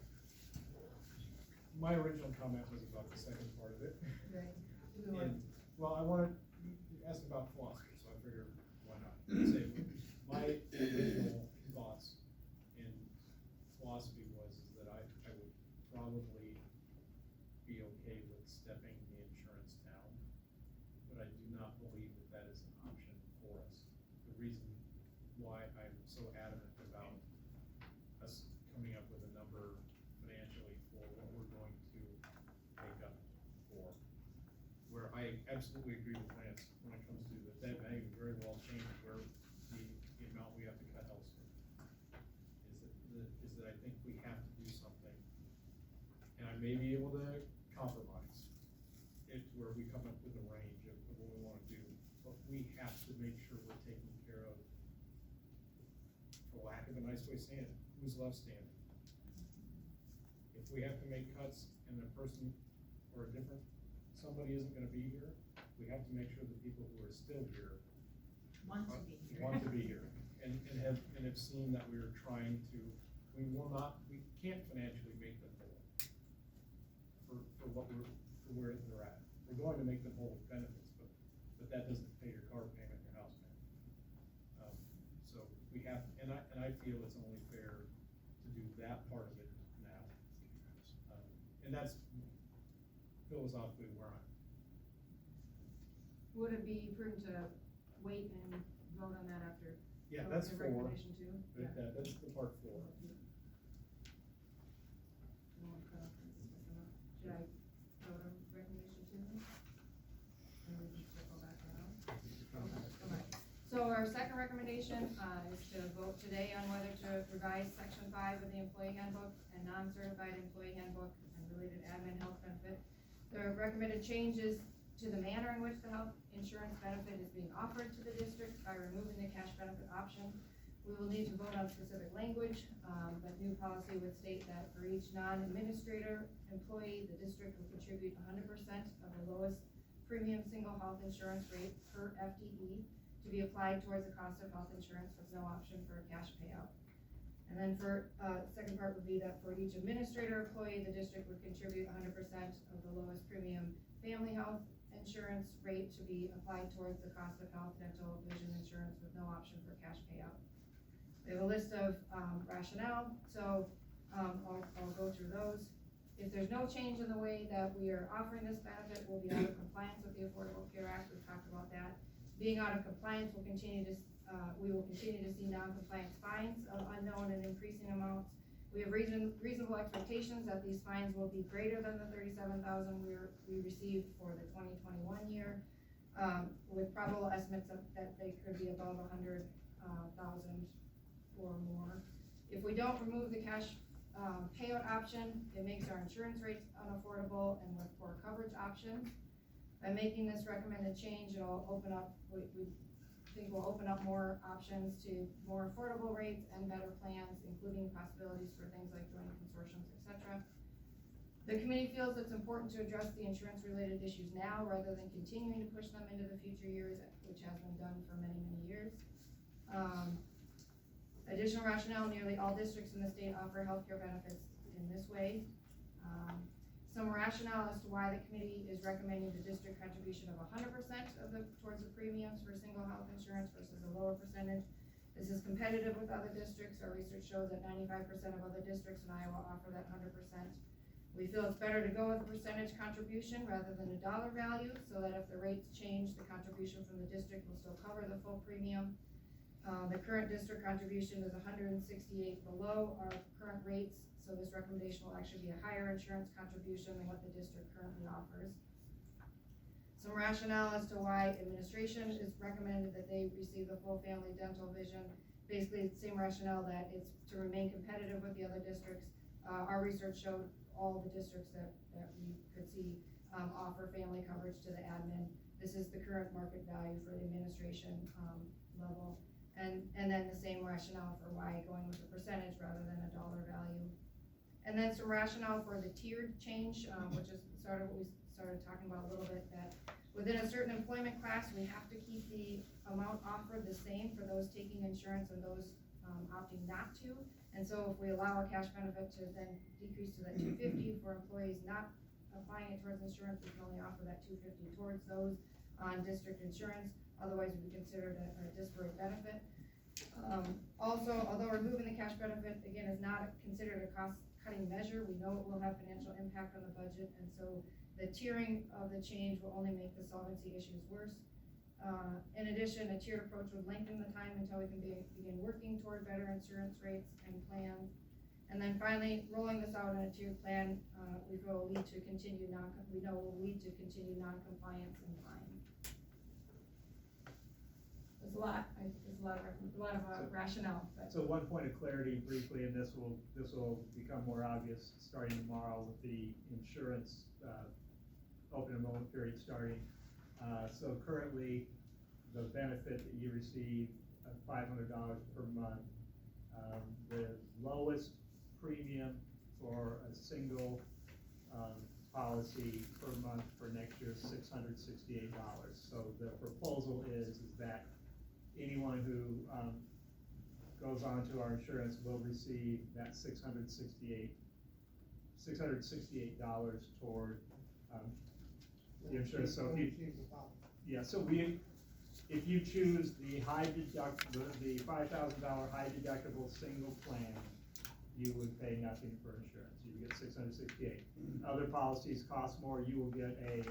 my original comment was about the second part of it. Right. And, well, I wanted, you asked about philosophy, so I figured, why not? Say, my original thoughts in philosophy was that I would probably be okay with stepping the insurance down, but I do not believe that that is an option for us. The reason why I'm so adamant about us coming up with a number financially for what we're going to make up for, where I absolutely agree with Lance when it comes to that may very well change where the amount we have to cut elsewhere. Is that I think we have to do something, and I may be able to compromise it where we come up with a range of what we wanna do, but we have to make sure we're taking care of, for lack of a nice way of saying it, who's left standing. If we have to make cuts and the person or a different, somebody isn't gonna be here, we have to make sure the people who are still here Want to be here. want to be here, and have seen that we are trying to, we can't financially make them whole for where they're at. We're going to make them whole with benefits, but that doesn't pay your car payment, your house payment. So we have, and I feel it's only fair to do that part of it now. And that's philosophically where I'm. Would it be prudent to wait and vote on that after? Yeah, vote that's the 4. recommendation too? Right, Yeah. that's the part 4. Should I go to recommendation 2? And we can circle back around? Okay. So our second recommendation, is to vote today on whether to revise section 5 of the employee handbook and non-certified employee handbook and related admin health benefit. The recommended change is to the manner in which the health insurance benefit is being offered to the district by removing the cash benefit option. We will need to vote on specific language, but new policy would state that for each non-administrator employee, the district will contribute 100% of the lowest premium single health insurance rate per FTE to be applied towards the cost of health insurance with no option for a cash payout. And then for, second part would be that for each administrator employee, the district would contribute 100% of the lowest premium family health insurance rate to be applied towards the cost of health, dental, vision insurance with no option for cash payout. We have a list of rationale, so I'll go through those. If there's no change in the way that we are offering this benefit, we'll be out of compliance with the Affordable Care Act. We've talked about that. Being out of compliance, we will continue to see non-compliance fines of unknown and increasing amounts. We have reasonable expectations that these fines will be greater than the $37,000 we received for the 2021 year, with probable estimates that they could be above $100,000 or more. If we don't remove the cash payout option, it makes our insurance rates unaffordable and with poor coverage options. By making this recommended change, it'll open up, we think will open up more options to more affordable rates and better plans, including possibilities for things like joining consortiums, etc. The committee feels it's important to address the insurance-related issues now rather than continuing to push them into the future years, which has been done for many, many years. Additional rationale, nearly all districts in the state offer healthcare benefits in this way. Some rationale as to why the committee is recommending the district contribution of 100% towards the premiums for single health insurance versus a lower percentage. This is competitive with other districts. Our research shows that 95% of other districts in Iowa offer that 100%. We feel it's better to go with a percentage contribution rather than a dollar value, so that if the rates change, the contribution from the district will still cover the full premium. The current district contribution is 168 below our current rates, so this recommendation will actually be a higher insurance contribution than what the district currently offers. Some rationale as to why administration is recommended that they receive the full family dental vision. Basically, the same rationale that it's to remain competitive with the other districts. Our research showed all the districts that we could see offer family coverage to the admin. This is the current market value for the administration level. And then the same rationale for why going with a percentage rather than a dollar value. And then some rationale for the tiered change, which is sort of what we started talking about a little bit, that within a certain employment class, we have to keep the amount offered the same for those taking insurance and those opting not to. And so if we allow a cash benefit to then decrease to that $250 for employees not applying it towards insurance, we can only offer that $250 towards those on district insurance. Otherwise, it would be considered a disparate benefit. Also, although removing the cash benefit, again, is not considered a cost-cutting measure, we know it will have financial impact on the budget, and so the tiering of the change will only make the solvency issues worse. In addition, a tiered approach would lengthen the time until we can begin working toward better insurance rates and plans. And then finally, rolling this out in a tiered plan, we know will lead to continued non-compliance and fines. There's a lot of rationale. But. So one point of clarity briefly, and this will become more obvious starting tomorrow with the insurance open enrollment period starting. So currently, the benefit that you receive of $500 per month, the lowest premium for a single policy per month for next year is $668. So the proposal is that anyone who goes on to our insurance will receive that $668 toward the insurance. So if you choose the high deductible, the $5,000 high deductible single plan, you would pay nothing for insurance. You would get $668. Other policies cost more. You will get a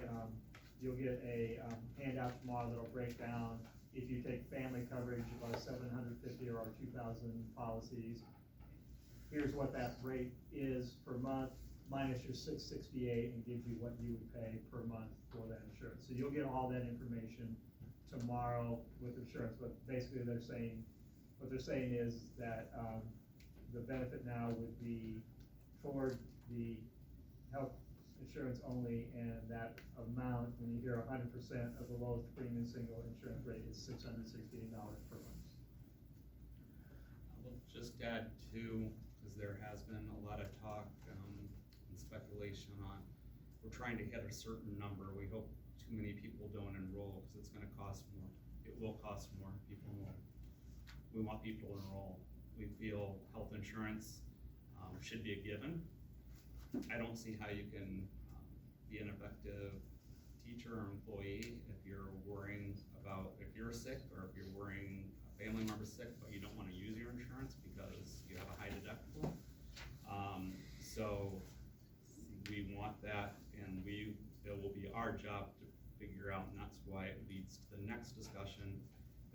handout tomorrow that'll break down if you take family coverage of our 750 or our 2,000 policies, here's what that rate is per month, minus your 668, and gives you what you would pay per month for that insurance. So you'll get all that information tomorrow with insurance, but basically what they're saying is that the benefit now would be toward the health insurance only, and that amount, when you hear 100% of the lowest premium single insurance rate, is $668 per month. I will just add too, because there has been a lot of talk and speculation on, we're trying to hit a certain number. We hope too many people don't enroll because it's gonna cost more. It will cost more. We want people to enroll. We feel health insurance should be a given. I don't see how you can be an effective teacher or employee if you're worrying about if you're sick, or if you're worrying a family member's sick, but you don't want to use your insurance because you have a high deductible. So we want that, and it will be our job to figure out, and that's why it leads to the next discussion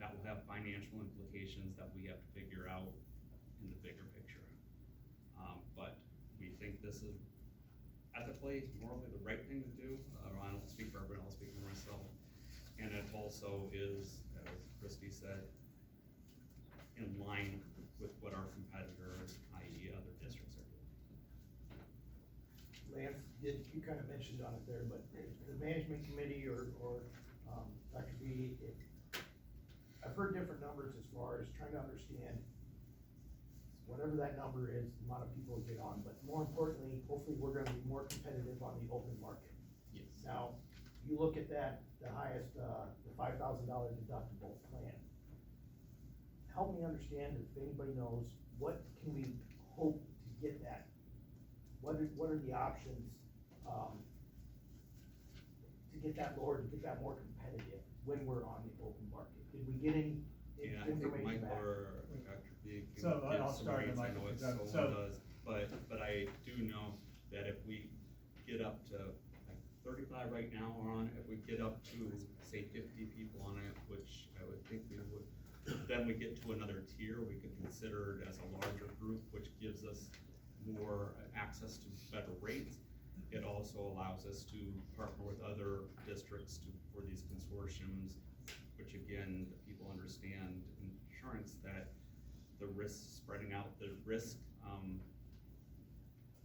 that will have financial implications that we have to figure out in the bigger picture. But we think this is ethically, morally the right thing to do. I don't speak for everyone, I'll speak for myself. And it also is, as Christy said, in line with what our competitors, i.e. other districts, are doing. Lance, you kind of mentioned on it there, but the management committee or Dr. B, I've heard different numbers as far as trying to understand whatever that number is, the amount of people get on, but more importantly, hopefully we're gonna be more competitive on the open market. Yes. Now, you look at that, the highest, the $5,000 deductible plan. Help me understand, if anybody knows, what can we hope to get that? What are the options, to get that lower, to get that more competitive when we're on the open market? Did we get any Yeah, I think information Mike back? or Dr. B can So, give I'll some start, rates. and I Mike know can it's jump. someone does, but I do know that if we get up to like 35 right now we're on, if we get up to say 50 people on it, which I would think we would, then we get to another tier, we could consider it as a larger group, which gives us more access to better rates. It also allows us to partner with other districts for these consortiums, which again, people understand insurance, that the risk, spreading out the risk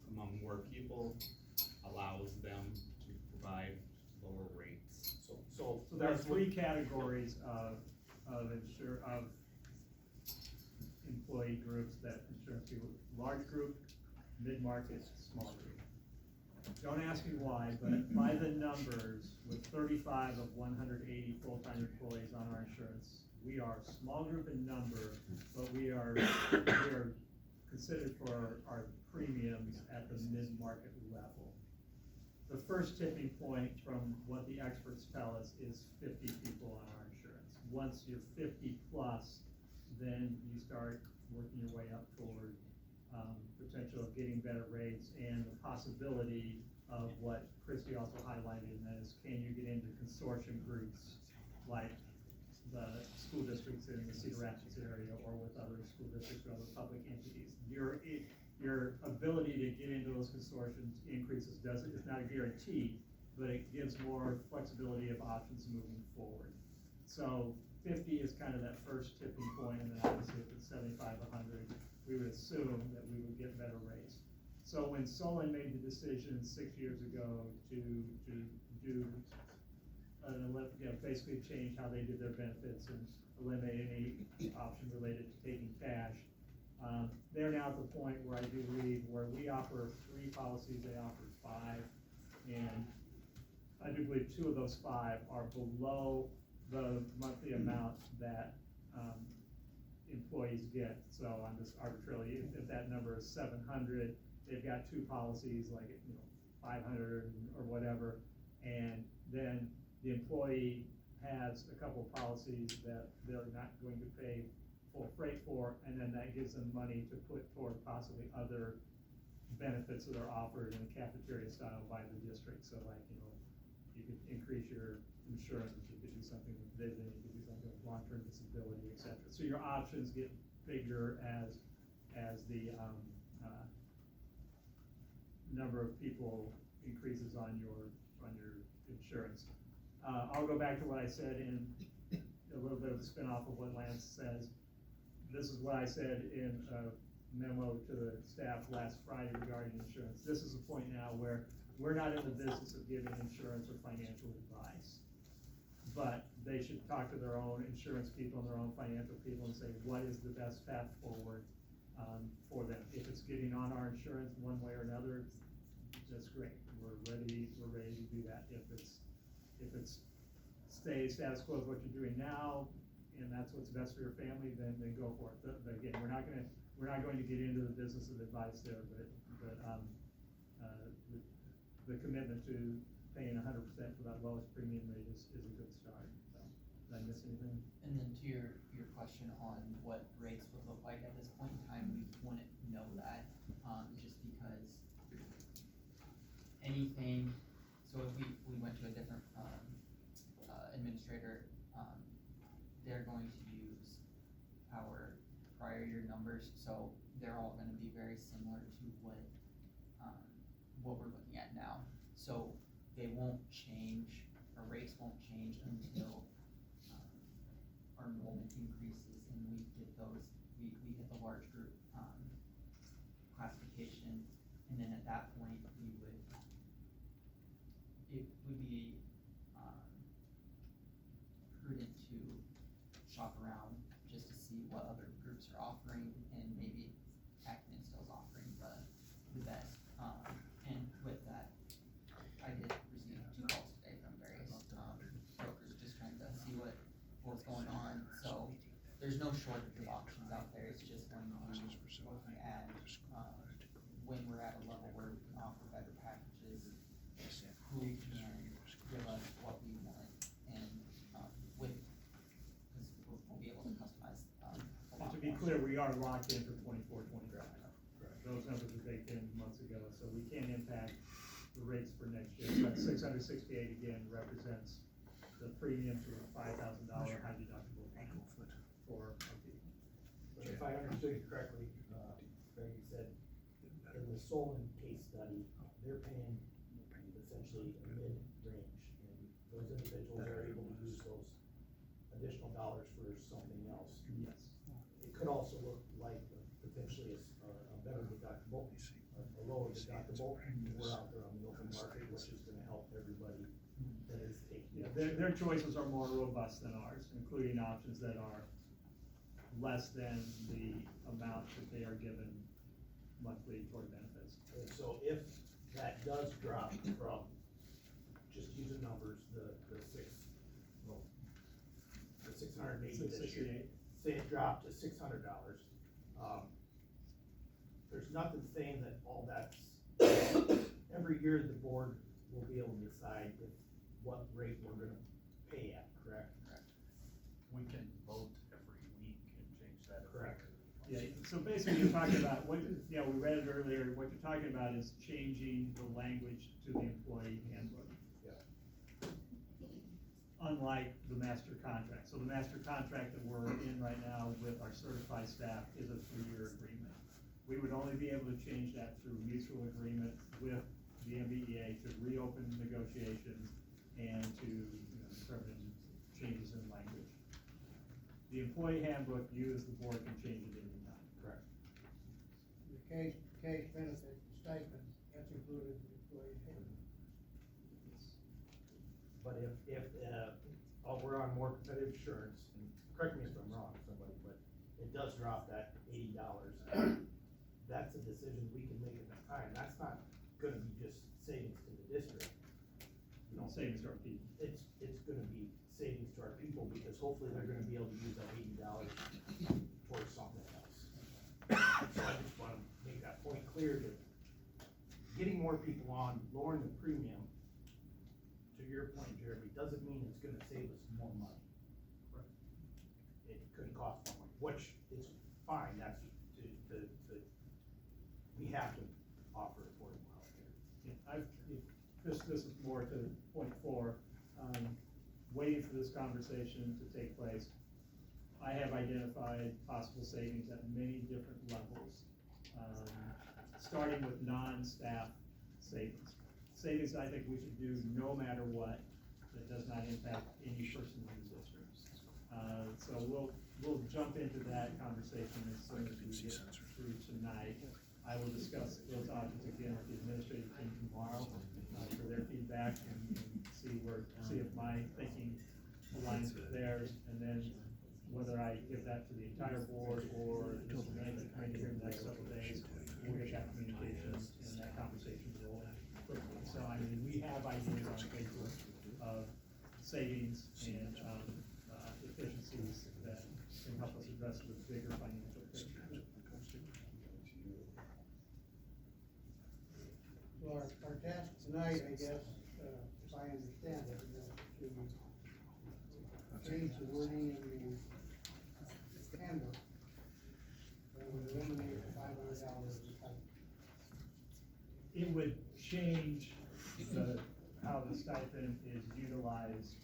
among more people allows them to provide lower rates. So there are three categories of employee groups that insurance people: large group, mid-market, small group. Don't ask me why, but by the numbers, with 35 of 180 full-time employees on our insurance, we are small group in number, but we are considered for our premiums at the mid-market level. The first tipping point, from what the experts tell us, is 50 people on our insurance. Once you're 50 plus, then you start working your way up toward potential of getting better rates, and the possibility of what Christy also highlighted, and that is, can you get into consortium groups like the school districts in the Cedar Rapids area, or with other school districts or other public entities. Your ability to get into those consortiums increases. It's not a guarantee, but it gives more flexibility of options moving forward. So 50 is kind of that first tipping point, and then obviously if it's 75, 100, we would assume that we would get better rates. So when Solon made the decision 6 years ago to do basically change how they did their benefits and eliminate any option related to taking cash, they're now at the point where I do believe where we offer 3 policies, they offer 5, and I do believe 2 of those 5 are below the monthly amount that employees get. So I'm just arbitrarily, if that number is 700, they've got 2 policies, like 500 or whatever, and then the employee has a couple of policies that they're not going to pay full freight for, and then that gives them money to put toward possibly other benefits that are offered in a cafeteria style by the district. So like, you could increase your insurance, you could do something with vision, you could do something with long long-term disability, et cetera. So your options get bigger as the, number of people increases on your insurance. I'll go back to what I said in a little bit of a spin-off of what Lance says. This is what I said in a memo to the staff last Friday regarding insurance. This is a point now where we're not in the business of giving insurance or financial advice. But they should talk to their own insurance people and their own financial people and say, what is the best path forward for them? If it's getting on our insurance one way or another, that's great. We're ready to do that. If it's stay status quo is what you're doing now, and that's what's best for your family, then go for it. But again, we're not going to get into the business of advice there, but the commitment to paying 100% for that lowest premium rate is a good start. So, did I miss anything? And then to your question on what rates would look like at this point in time, we wouldn't know that, just because anything, so if we went to a different, administrator, they're going to use our prior year numbers, so they're all gonna be very similar to what we're looking at now. So they won't change, our rates won't change until, our enrollment increases and we get those, we hit the large group, classification, and then at that point, it would be, prudent to shop around just to see what other groups are offering, and maybe Acton still is offering the best. And with that, I did receive 2 calls today from various brokers just trying to see what's going on. So there's no shortage of options out there. It's just going to be looking at when we're at a level where we can offer better packages, who can give us what we want, and because we'll be able to customize a lot. To be clear, we are locked in for 24, 25. Those numbers were baked in months ago, so we can't impact the rates for next year. But 668 again represents the premium for a $5,000 high deductible plan for our people. But if I understood you correctly, Greg, you said in the Solon case study, they're paying essentially a mid-range, and those individuals are able to use those additional dollars for something else. Yes. It could also look like potentially a better deductible, a lower deductible. We're out there on the open market, which is gonna help everybody that is taking. Yeah, their choices are more robust than ours, including options that are less than the amount that they are given monthly toward benefits. And so if that does drop from, just using numbers, the 680 this year, say it dropped to $600, there's nothing saying that all that's, every year the board will be able to decide what rate we're gonna pay at, correct? Correct. We can vote every week and change that. Correct. Yeah, so basically you're talking about, we read it earlier, what you're talking about is changing the language to the employee handbook. Yeah. Unlike the master contract. So the master contract that we're in right now with our certified staff is a 3-year agreement. We would only be able to change that through mutual agreement with the MVEA to reopen negotiations and to determine changes in language. The employee handbook, you as the board can change it any time. Correct. The case benefit stipend, that's included in the employee handbook. But if we're on more competitive insurance, and correct me if I'm wrong, somebody, but it does drop that $80, that's a decision we can make at that time. That's not gonna be just savings to the district. Savings to our people. It's gonna be savings to our people, because hopefully they're gonna be able to use that $80 towards something else. So I just wanna make that point clear, that getting more people on, lowering the premium, to your point, Jeremy, doesn't mean it's gonna save us more money. It could cost more money, which is fine, that's, we have to offer affordable healthcare. Yeah, this is more to point 4, waiting for this conversation to take place. identified possible savings at many different levels, starting with non-staff savings. Savings I think we should do no matter what, that does not impact any person in the district. So we'll jump into that conversation as soon as we get through tonight. I will discuss those options again with the administrative team tomorrow, for their feedback and see if my thinking aligns with theirs, and then whether I give that to the entire board or just the management committee here in the next several days, we'll get that communication and that conversation rolling quickly. So, I mean, we have ideas on paper of savings and, efficiencies that can help us address the bigger financial picture. Well, our task tonight, I guess, if I understand it, is to change the wording in the handbook. That would eliminate the $500 stipend. It would change how the stipend is utilized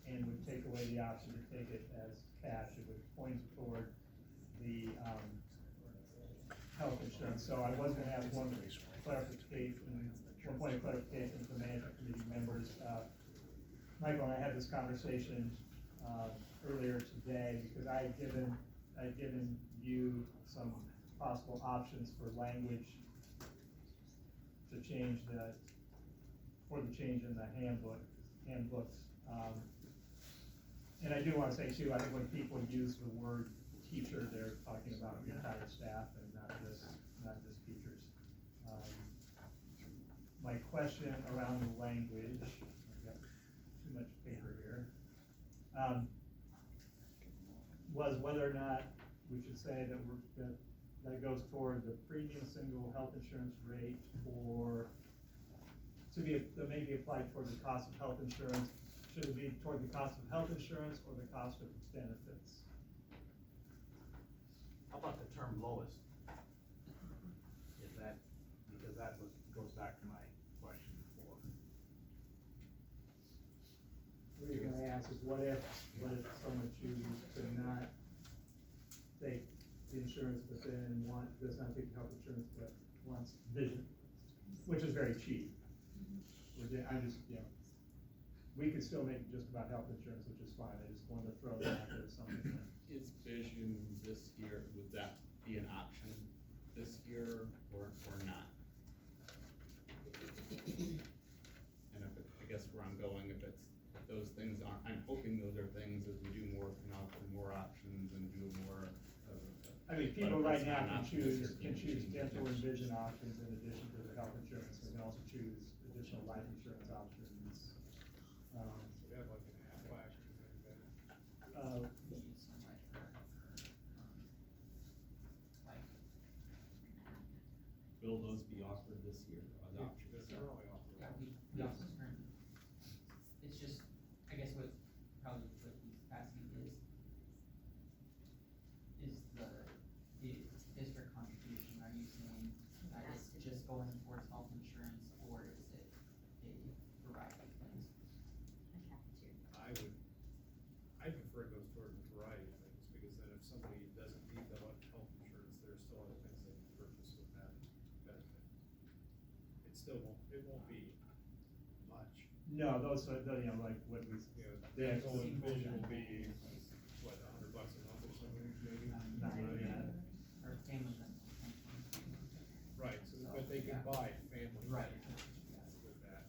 and would take away the option to take it as cash. It would point toward the, health insurance. So I was gonna have one point of clarification for management committee members. Michael and I had this conversation, earlier today, because I had given you some possible options for language to change for the change in the handbooks. And I do want to say too, I think when people use the word teacher, they're talking about the entire staff and not just teachers. My question around the language, I've got too much paper here, was whether or not we should say that that goes toward the premium single health insurance rate, or that may be applied toward the cost of health insurance. Should it be toward the cost of health insurance or the cost of benefits? How about the term lowest? Because that goes back to my question before. What you're gonna ask is what if someone chooses to not take the insurance, but then does not take health insurance, but wants vision, which is very cheap. We could still make it just about health insurance, which is fine. I just wanted to throw that out there as something. Is vision this year, would that be an option this year or not? And I guess where I'm going, if those things aren't, I'm hoping those are things as we do more, can offer more options and do more of. I mean, people right now can choose dental and vision options in addition to the health insurance. They can also choose additional life insurance options. We have like an Aflac. Will those be offered this year as options? They're only offered. Yeah, it's just, I guess what he's asking is the district contribution, are you saying that it's just going towards health insurance, or is it a variety of things? I prefer it goes toward a variety of things, because then if somebody doesn't need the health insurance, there's still other things they can purchase with that benefit. It won't be much. No, those are, like what we. Dental and vision will be, what, $100 a month or something, maybe? Not really, yeah. Or family members. Right, but they can buy family. Right. With that,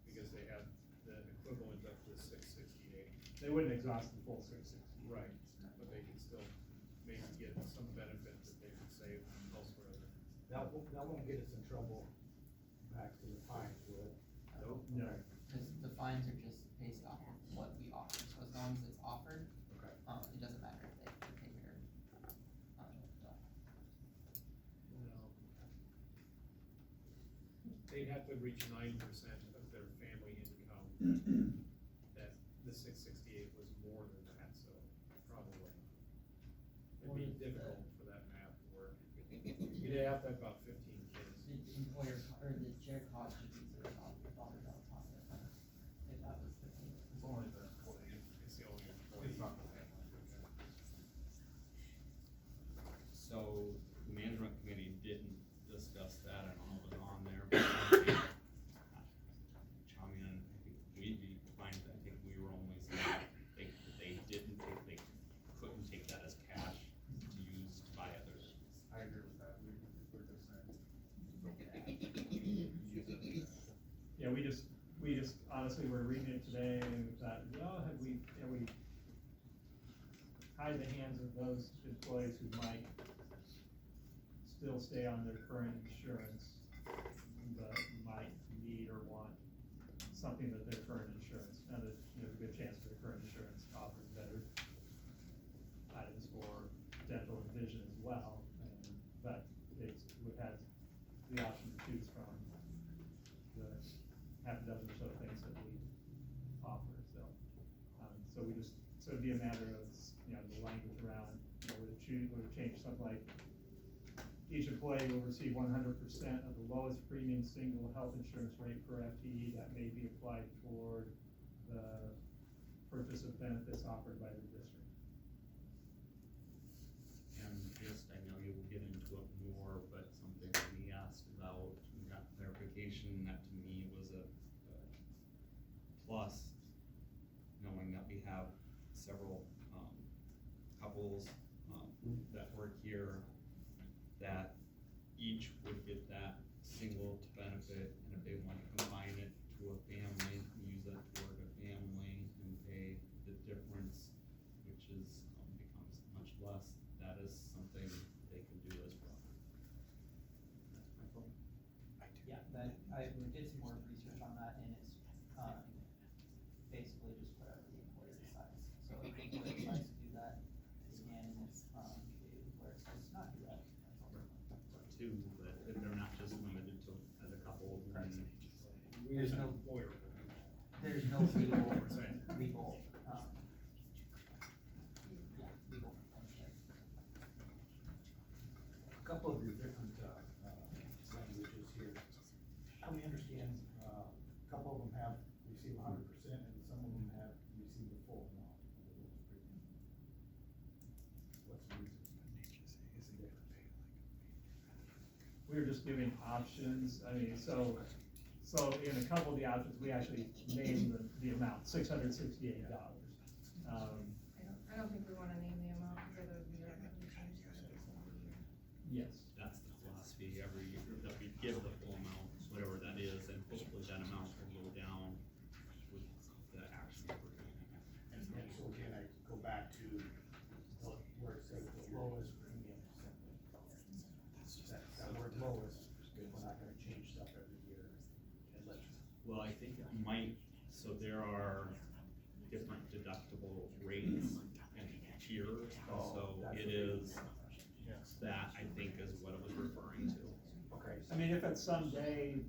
because they have the equivalent up to $668. They wouldn't exhaust the full 660. Right, but they can still maybe get some benefit that they can save elsewhere. That won't get us in trouble back to the fines, will it? No. Because the fines are just based off of what we offer, so as long as it's offered, Okay. it doesn't matter if they pay or don't. They'd have to reach 9% of their family income. That the 668 was more than that, so probably not. It'd be difficult for that math to work. You'd have to have about 15 kids. The employer, or the shared cost should be $0 out of pocket, if that was the case. It's only the employee, it's the only employee. It's not the family. tie the hands of those employees who might still stay on their current insurance, but might need or want something that their current insurance, now that, there's a good chance their current insurance offers better items for dental and vision as well, but it would have the option to choose from the half a dozen or so things that we offer, so. So it'd be a matter of, the language around, would it change something like, each employee will receive 100% of the lowest premium single health insurance rate per FTE that may be applied toward the purchase of benefits offered by the district. And just, I know you will get into it more, but something that we asked about, we got clarification, that to me was a plus, knowing that we have several couples that work here, that each would get that single benefit, and if they want to combine it to a family, use that toward a family and pay the difference, which is, becomes much less, that is something they can do as well. That's my phone. Yeah, we did some more research on that, and it's, basically just whatever the employer decides. So if the employer decides to do that, again, it's, the employer says not do that. Too, but they're not just limited to as a couple. There's no employer. There's no legal, legal, legal. A couple of your different, languages here. Help me understand, a couple of them have received 100% and some of them have received the full amount of the lowest premium. What's the reason? It's a different pay. We were just giving options, so in a couple of the options, we actually named the amount, $668. I don't think we wanna name the amount, because otherwise we are having to change that. Yes. That's the philosophy every year, that we give the full amount, whatever that is, and hopefully that amount will go down with the action. And so can I go back to where it says the lowest premium simply? That word lowest, we're not gonna change stuff every year and let you. Well, I think it might, so there are different deductible rates and tiers, so it is, that I think is what it was referring to. Okay. If at some day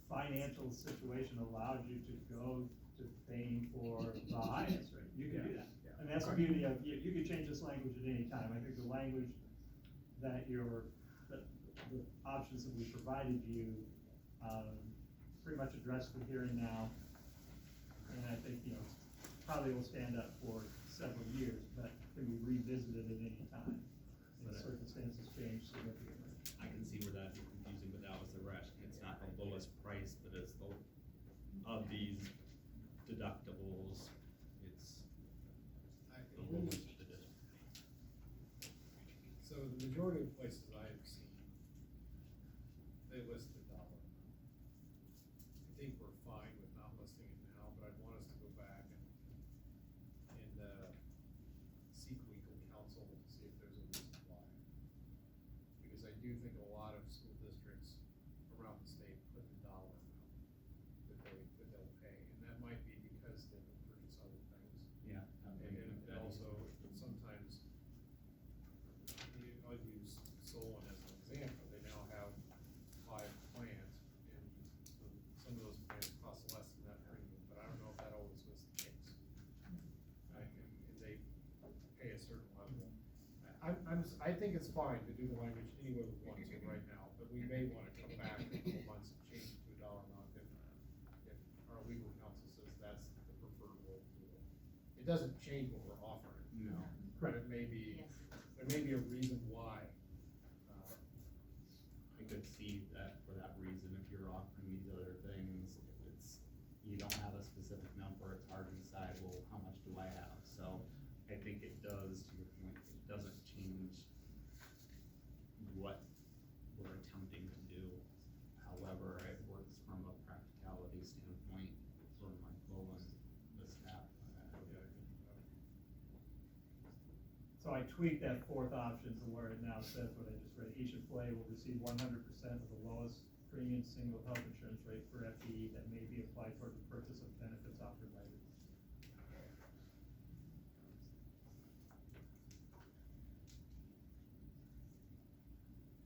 financial situation allowed you to go to paying for the highest rate, you could do that. And that's the beauty of, you could change this language at any time. I think the language that the options that we provided you, pretty much address the here and now. And I think, probably will stand up for several years, but can be revisited at any time. If circumstances change significantly. I can see where that'd be confusing, but that was the rationale. It's not the lowest price, but it's the, of these deductibles, it's the lowest to do. So the majority of places I've seen, they list the dollar amount. I think we're fine with not listing it now, but I'd want us to go back and seek legal counsel to see if there's a reason why. Because I do think a lot of school districts around the state put the dollar amount that they'll pay, and that might be because they can purchase other things. Yeah. And also, sometimes, I'll use Solon as an example, they now have 5 plans, and some of those plans cost less than that premium, but I don't know if that always was the case. Right, and they pay a certain level. I think it's fine to do the language any way we want to right now, but we may wanna come back in a couple months and change it to a dollar amount if our legal counsel says that's the preferred way to do it. It doesn't change what we're offering. No. But it may be, there may be a reason why. I could see that for that reason, if you're offering these other things, if it's, you don't have a specific number, it's hard to decide, well, how much do I have? So I think it does, to your point, it doesn't change what we're attempting to do. However, it works from a practicality standpoint for Michael and the staff. So I tweaked that fourth option to where it now says what I just read. Each employee will receive 100% of the lowest premium single health insurance rate per FTE that may be applied toward the purchase of benefits offered by the.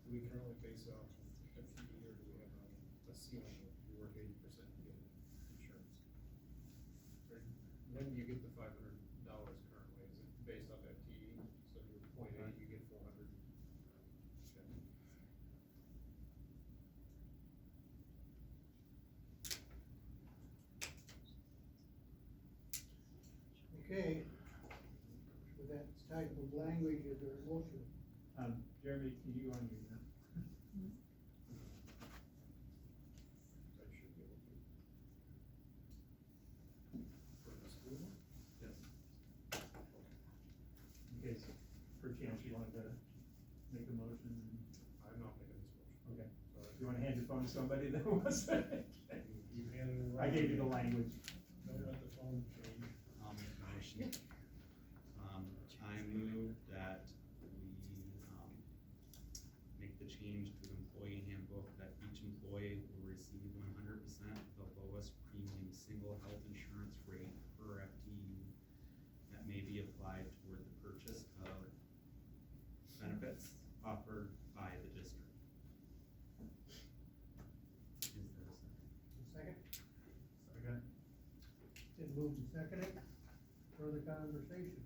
Do we currently base it off of FTE, or do we have a ceiling if you work 80% you get insurance? Or when do you get the $500 currently? Is it based off FTE? So if you're 0.8, you get 400. Okay, with that type of language, is there a motion? Jeremy, can you go on mute now? I should be able to. For the school? Yes. In case, perchance you wanted to make a motion. I'm not making this motion. Okay. You wanna hand your phone to somebody that wants to? You handed it I gave you the language. Don't let the phone change. I'll make a motion. I move that we, make the change to the employee handbook that each employee will receive 100% the lowest premium single health insurance rate per FTE that may be applied toward the purchase of benefits offered by the district. Is there a second? Second? Been moved and seconded. Further conversation?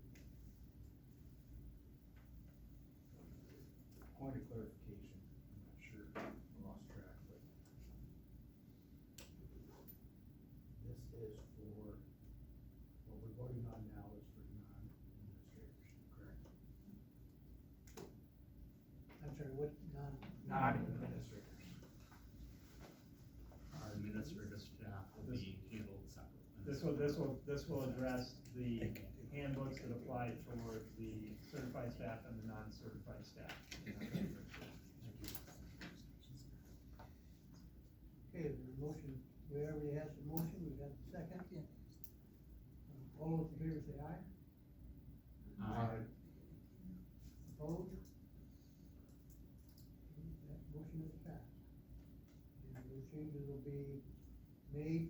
Point of clarification, I'm not sure, I lost track, but this is for, what we're voting on now is for non-administrators, correct? I'm sorry, what, Non-administrators. Our administrative staff will be handled separately. This will address the handbooks that apply toward the certified staff and the non-certified staff. Okay, the motion, we already had the motion, we got the second. All those in favor say aye. Aye. Opposed? That motion is passed. And those changes will be made.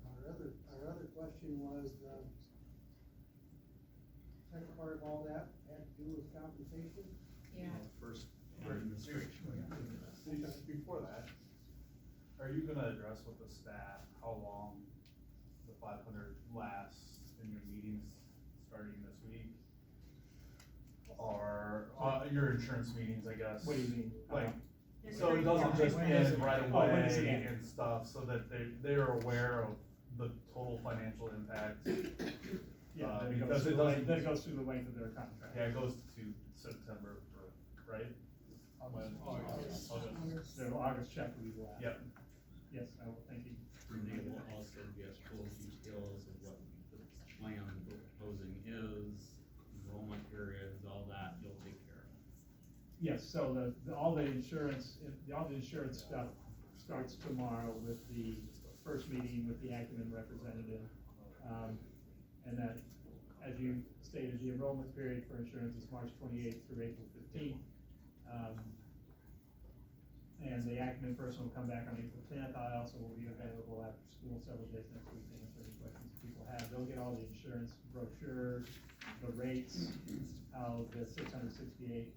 Our other question was, second part of all that had to do with compensation? Yeah. First, our administration. Before that, are you gonna address with the staff how long the 500 lasts in your meetings starting this week? Or, your insurance meetings, I guess? What do you mean? Like, so it doesn't just end right when does it away end? and stuff, so that they're aware of the total financial impact. Yeah, then because it then it doesn't. goes through the length of their contract. Yeah, it goes to September, right? August. Their August check will be the last. Yep. Yes, I will, thank you. And they will also get full details of what the plan we're proposing is, enrollment periods, all that, you'll take care of. Yes, so all the insurance stuff starts tomorrow with the first meeting with the Acumen representative. And that, as you stated, the enrollment period for insurance is March 28th through April 15th. And the Acumen person will come back on April 10th. I also will be available after school several days next week to answer any questions people have. They'll get all the insurance brochure, the rates, how the 668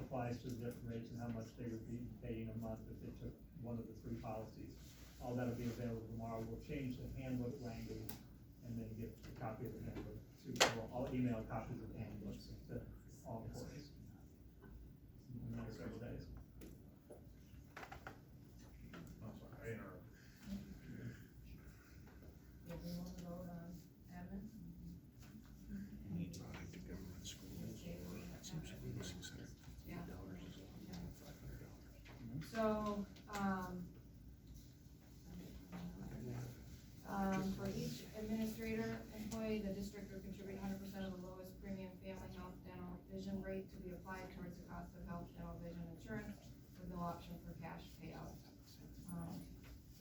applies to the different rates and how much they would be paying a month if they took one of the three policies. All that'll be available tomorrow. We'll change the handbook language and then get a copy of the handbook I'll email copies of the handbooks to all employees in the next several days. I'm sorry, I interrupted. Yeah, we want to vote on admin? So, for each administrator employee, the district will contribute 100% of the lowest premium family health, dental, vision rate to be applied towards the cost of health, dental, vision insurance with no option for cash payout.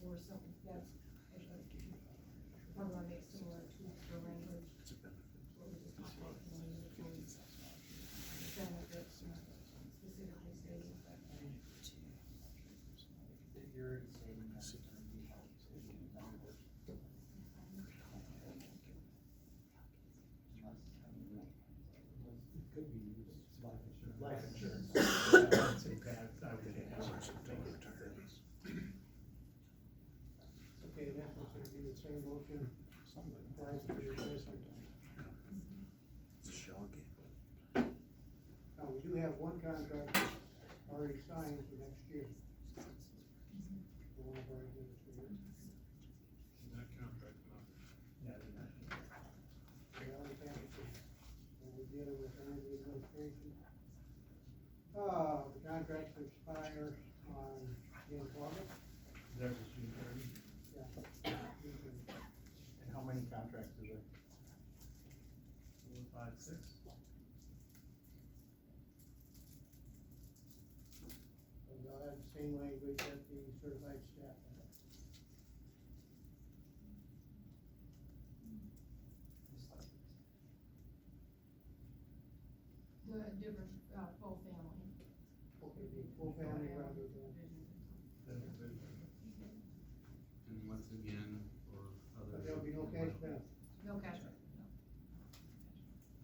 Or something that's, probably want to make similar to the language. What we just talked about, life insurance. Okay, next one's gonna be the same motion. Applies to your district. Now, we do have one contract already signed for next year. For one of our administrators. That contract, Reality campuses. And we're dealing with under the administration. The contract expires on the end of August. There's a June 30. Yeah. And how many contracts is there? 4, 5, 6. And they'll have the same language that the certified staff have. The different, full family. Okay, the full family rather than. And once again, for other. But there'll be no cash benefit. No cash, no.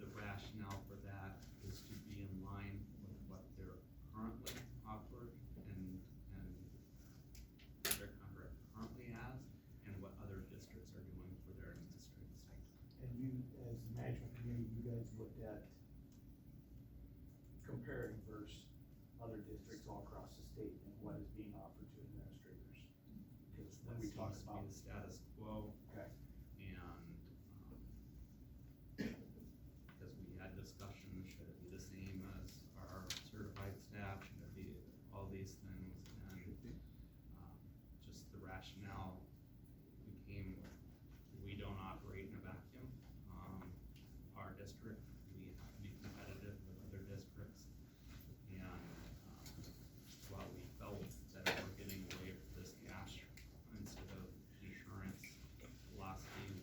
The rationale for that is to be in line with what they're currently offered and their contract currently has, and what other districts are doing for their districts. And you, as the management committee, you guys looked at comparing versus other districts all across the state and what is being offered to administrators. Because when we talk Seems to about. be the status quo. Okay. And, because we had discussion, should it be the same as our certified staff, should it be all these things, and, just the rationale became, we don't operate in a vacuum. Our district, we have to be competitive with other districts, and, while we felt that we're getting away from this cash instead of insurance, philosophy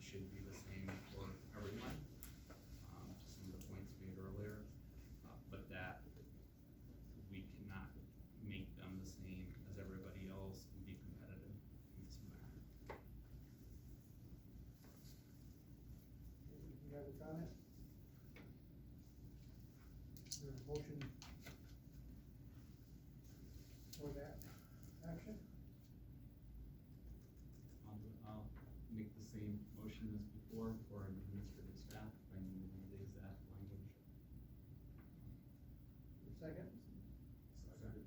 should be the same for everyone. To some of the points made earlier, but that we cannot make them the same as everybody else and be competitive in this matter. You have a comment? Is there a motion for that action? I'll make the same motion as before for an administrative staff by moving the exact language. Second? Okay,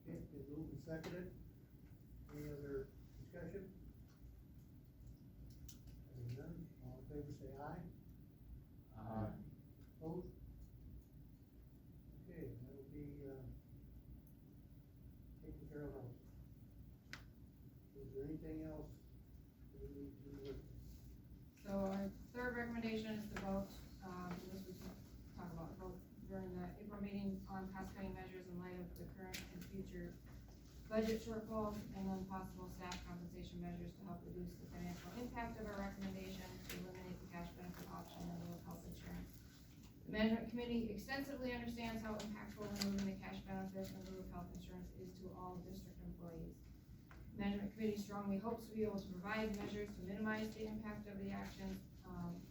it's moved and seconded. Any other discussion? Hearing none, all in favor say aye. Opposed? Okay, that'll be, taken care of also. Is there anything else that we need to do with? So our third recommendation is to vote, this we can talk about, vote during the April meeting on cost cutting measures in light of the current and future budget shortfalls, and then possible staff compensation measures to help reduce the financial impact of our recommendation to eliminate the cash benefit option in lieu of health insurance. The management committee extensively understands how impactful removing the cash benefit in lieu of health insurance is to all district employees. Management committee strongly hopes to be able to provide measures to minimize the impact of the actions.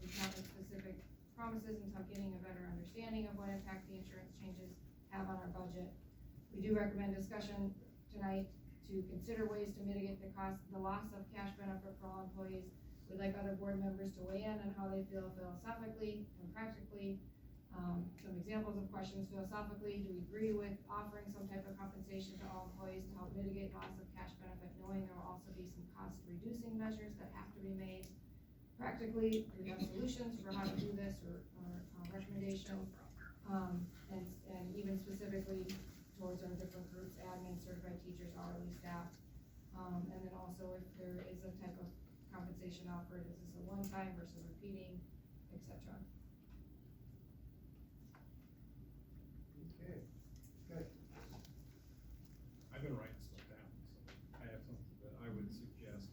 We cannot make specific promises until getting a better understanding of what impact the insurance changes have on our budget. We do recommend discussion tonight to consider ways to mitigate the loss of cash benefit for all employees. We'd like other board members to weigh in on how they feel philosophically and practically. Some examples of questions: philosophically, do we agree with offering some type of compensation to all employees to help mitigate loss of cash benefit, knowing there will also be some cost reducing measures that have to be made? Practically, do we have solutions for how to do this, or recommendations, and even specifically towards our different groups, admin, certified teachers, hourly staff, and then also if there is a type of compensation offered, is this a one-time versus repeating, etc. Okay, discussion. I've been writing stuff down, so I have something that I would suggest,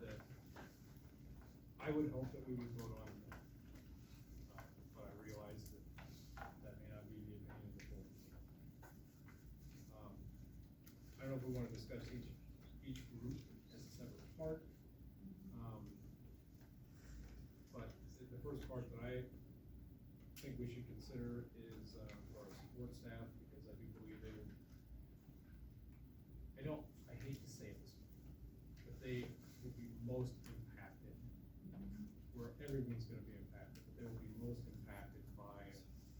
that I would hope that we would vote on, but I realize that that may not be the opinion of the board. I don't know if we wanna discuss each group as a separate part. But the first part that I think we should consider is, for our support staff, because I do believe they will, I hate to say it this way, but they will be most impacted, where everyone's gonna be impacted, but they will be most impacted by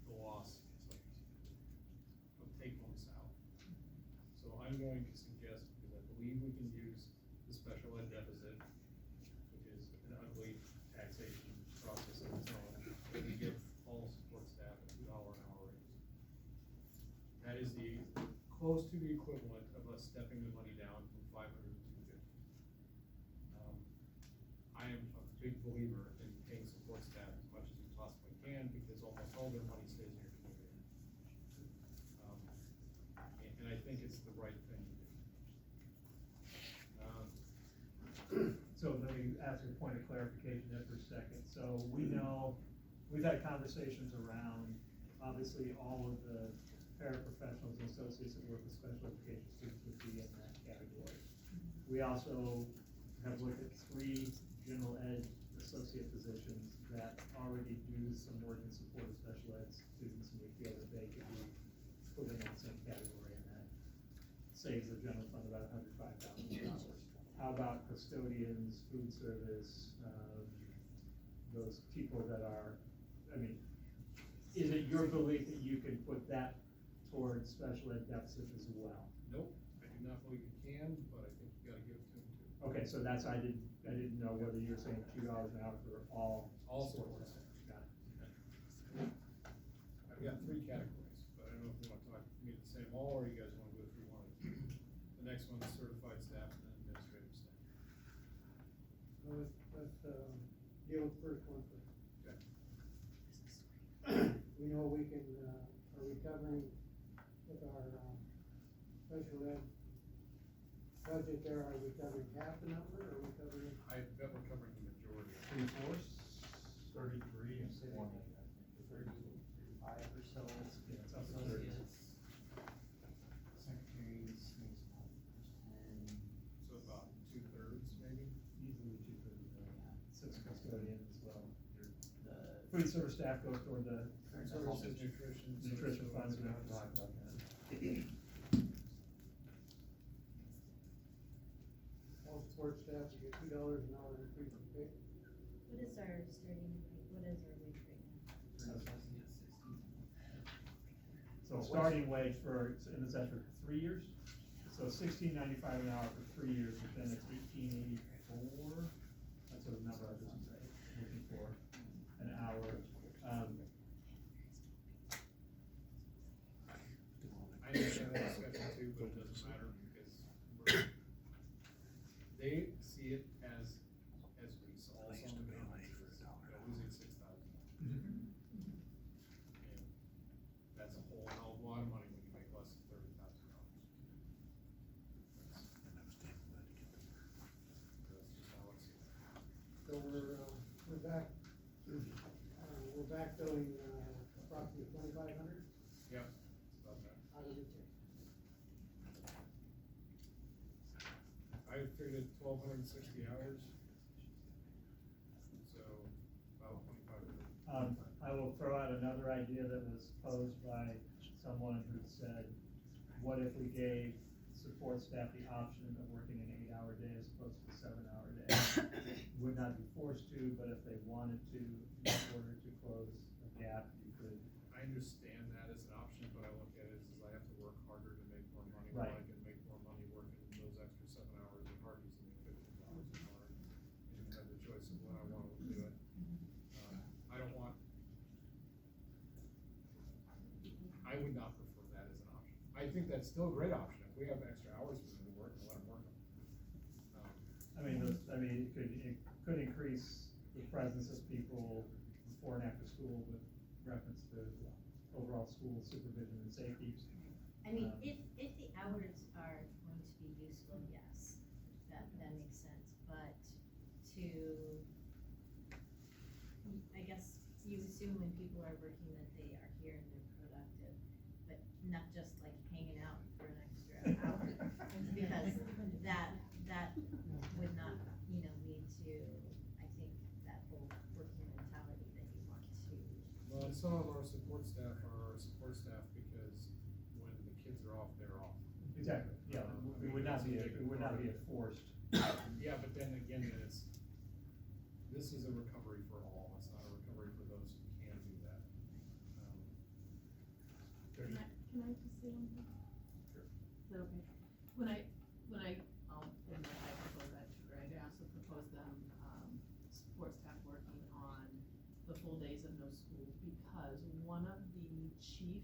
the loss of take-home salary. So I'm going to suggest, because I believe we can use the special ed deficit, which is an ugly taxation process of its own, that we give all support staff a $2 an hour raise. That is close to the equivalent of us stepping the money down from 500 to 250. I am a big believer in paying support staff as much as we possibly can, because almost all their money stays in your community. And I think it's the right thing to do. So let me ask a point of clarification there for a second. So we know, we've had conversations around, obviously, all of the paraprofessionals and associates that work with special education students would be in that category. We also have looked at 3 general ed associate positions that already do some work in support of special ed students, and we feel that they could be put in that same category, and that saves the general fund about $105,000. How about custodians, food service, those people that are, I mean, is it your belief that you can put that towards special ed deficit as well? Nope, I do not believe you can, but I think you gotta give it to them too. Okay, so that's, I didn't know whether you're saying $2 an hour for all support staff. staff. Got it. I've got 3 categories, but I don't know if you wanna talk to me the same all, or you guys wanna go through one. The next one is certified staff and then administrative staff. Let's deal with the first one first. Okay. We know we can, are we covering with our, special ed budget there, are we covering half the number, or are we covering? I bet we're covering the majority. 33 and 20. 35 or so. Yeah, it's up to 30. Associates, secretaries, and So about 2/3 maybe? Easily 2/3, since custodian as well. the Food service staff goes toward the Services, nutrition. funds, we don't have to talk about that. All support staff, we get $2 an hour increase in pay. What is our starting, what is our wage right now? So starting wage for, and is that for 3 years? So $16.95 an hour for 3 years, but then it's $18.84. That's what the number I was looking for, an hour. I understand that discussion too, but it doesn't matter, because they see it as we saw some of them, losing $6,000. And that's a whole hell of a lot of money when you make less than $30,000. That's just how I see it. So we're back, we're backfilling, approximately 2,500 Yep, it's about that. out of the. I figured 1,260 hours. So about 2,500. I will throw out another idea that was posed by someone who said, what if we gave support staff the option of working an 8-hour day as opposed to a 7-hour day? Would not be forced to, but if they wanted to, in order to close a gap, you could. I understand that as an option, but I look at it as I have to work harder to make more money. Right. Well, I can make more money working those extra 7 hours at Hardee's and make $15 an hour. And have the choice of when I want to do it. I don't want, I would not prefer that as an option. I think that's still a great option. If we have extra hours for them to work, let them work them. It could increase the presence of people before and after school with reference to overall school supervision and safety. I mean, if the hours are going to be useful, yes, that makes sense, but I guess you assume when people are working that they are here and they're productive, but not just like hanging out for an extra hour, because that would not, lead to, I think, that whole working mentality that you want to. Well, and some of our support staff are our support staff because when the kids are off, they're off. Exactly, yeah, it would not be a forced. Yeah, but then again, this is a recovery for all, it's not a recovery for those who can do that. Can I just say one thing? Sure. Is that okay? When I propose that to Greg, I also propose them, support staff working on the full days of no school, because one of the chief,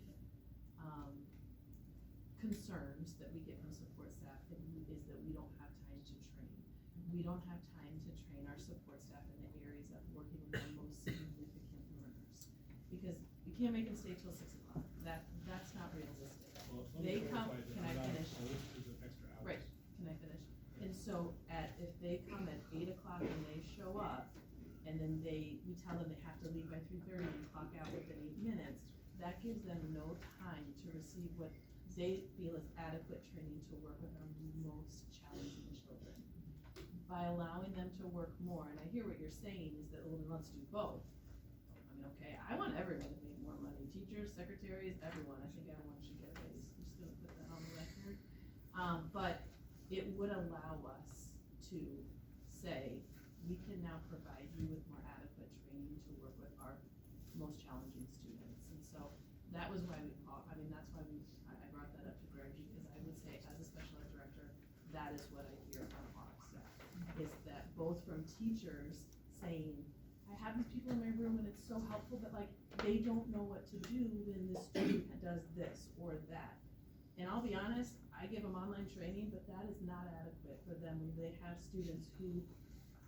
concerns that we get from support staff is that we don't have time to train. We don't have time to train our support staff in the areas of working with the most significant learners. Because you can't make them stay till 6 o'clock, that's not realistic. Well, let They me come, clarify that can I I'm not finish? opposed to the extra hours. Right, can I finish? And so if they come at 8 o'clock and they show up, and then we tell them they have to leave by 3:30 and clock out within 8 minutes, that gives them no time to receive what they feel is adequate training to work with our most challenging children. By allowing them to work more, and I hear what you're saying is that, well, then let's do both. I mean, okay, I want everyone to make more money, teachers, secretaries, everyone, I think everyone should get a raise, I'm just gonna put that on the record. But it would allow us to say, we can now provide you with more adequate training to work with our most challenging students. And so that was why that's why I brought that up to Greg, because I would say as a special ed director, that is what I hear from our staff, is that both from teachers saying, I have these people in my room and it's so helpful, but like, they don't know what to do when the student does this or that. And I'll be honest, I give them online training, but that is not adequate for them when they have students who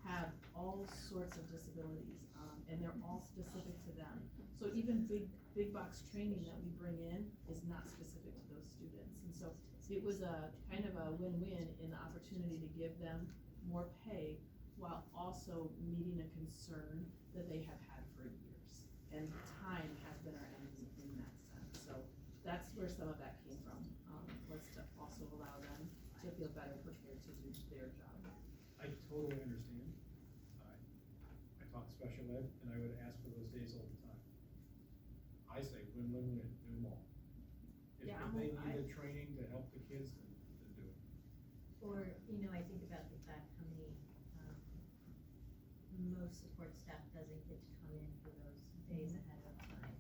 have all sorts of disabilities, and they're all specific to them. So even big box training that we bring in is not specific to those students. And so it was a kind of a win-win in the opportunity to give them more pay while also meeting a concern that they have had for years. And time has been our enemy in that sense. So that's where some of that came from, was to also allow them to feel better prepared to do their job. I totally understand. I taught special ed, and I would ask for those days all the time. I say win-win-win, do them all. If they need the training to help the kids, then do it. Or, I think about the fact how many, most support staff doesn't get to come in for those days ahead of time.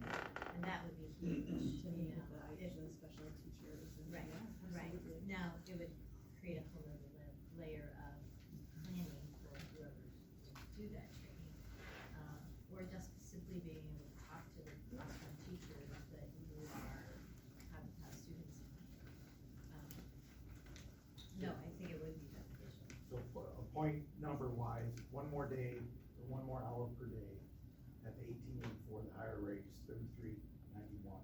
And that would be huge, To meet with the special ed teachers. And Right, yeah, right. absolutely. Now, it would create a whole other layer of planning for whoever would do that training. Or just simply being able to talk to the classroom teachers that you have students. No, I think it would be beneficial. So point number wise, one more day, or one more hour per day at the 1884, the higher rate is $33.91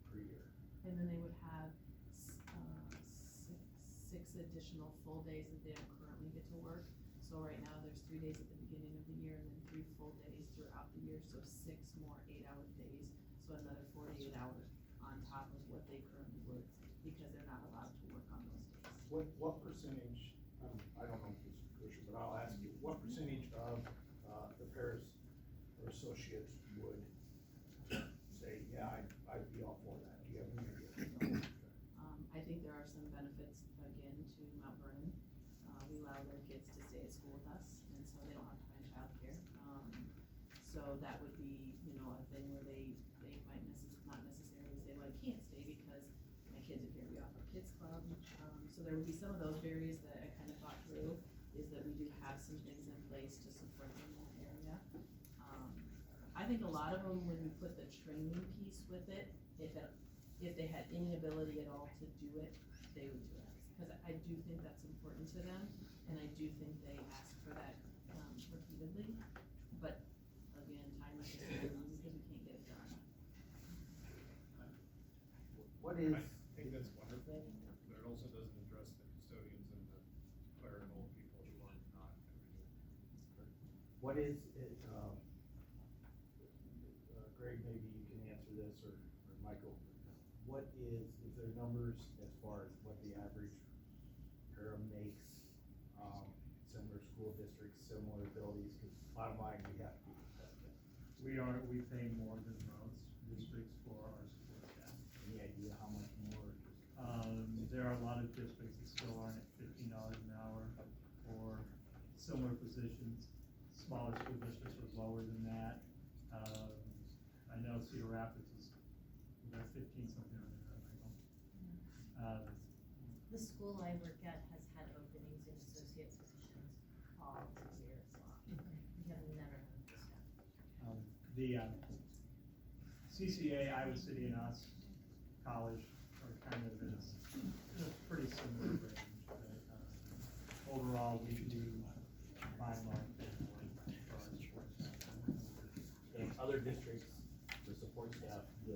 per year. And then they would have six additional full days that they don't currently get to work. So right now, there's 3 days at the beginning of the year and then 3 full days throughout the year, so 6 more 8-hour days. So another 48 hours on top of what they currently work, because they're not allowed to work on those days. What percentage, I don't know if this is crucial, but I'll ask you, what percentage of the pairs or associates would say, yeah, I'd be all for that? Do you have any idea? I think there are some benefits, again, to Mount Vernon. We allow their kids to stay at school with us, and so they don't have to find childcare. So that would be, a thing where they might not necessarily say, well, I can't stay because my kids are here, we offer kids club. So there would be some of those barriers that I kind of thought through, is that we do have some things in place to support them in that area. I think a lot of them, when we put the training piece with it, if they had any ability at all to do it, they would do it. Because I do think that's important to them, and I do think they ask for that repeatedly. But again, time is just because we can't get it done. What is? I think that's wonderful, but it also doesn't address the custodians and the clerical people who are not gonna be doing it. What is it, Greg, maybe you can answer this, or Michael, what is there numbers as far as what the average para makes, similar school districts, similar abilities, because bottom line, we have to be competitive. We pay more than most. positions. Smaller school districts were lower than that. I know Cedar Rapids is, about 15 something on there, The school I work at has had openings in associate positions all year long. We have never had this stuff. The CCA, Iowa City and us, college, are kind of in a pretty similar range. But, overall, we do by and large pay more for our support staff. And other districts, the support staff, the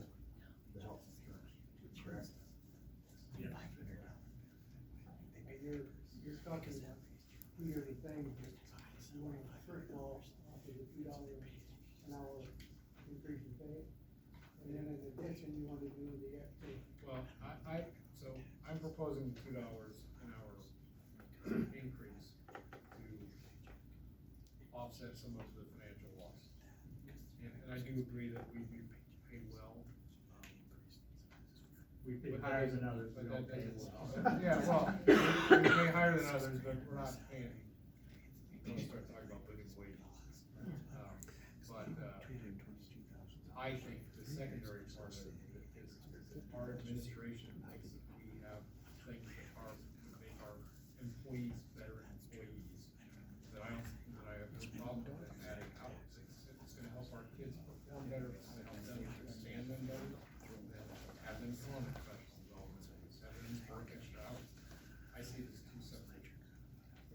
health insurance, correct? Yeah. You're talking about two yearly things, but you want to, first of all, offer the $2 an hour increase in pay. And then in addition, you want to do the extra. Well, so I'm proposing $2 an hour increase to offset some of the financial loss. And I do agree that we do pay well. We pay higher than others, we don't pay as well. Yeah, well, we pay higher than others, but we're not paying, don't start talking about living wages. I think the secondary part of it is that our administration thinks that we have things that make our employees better employees. That I have no problem with adding hours. It's gonna help our kids perform better, it's gonna help them understand them better, have them go on professional development, have them work extra hours. I see it as two separate,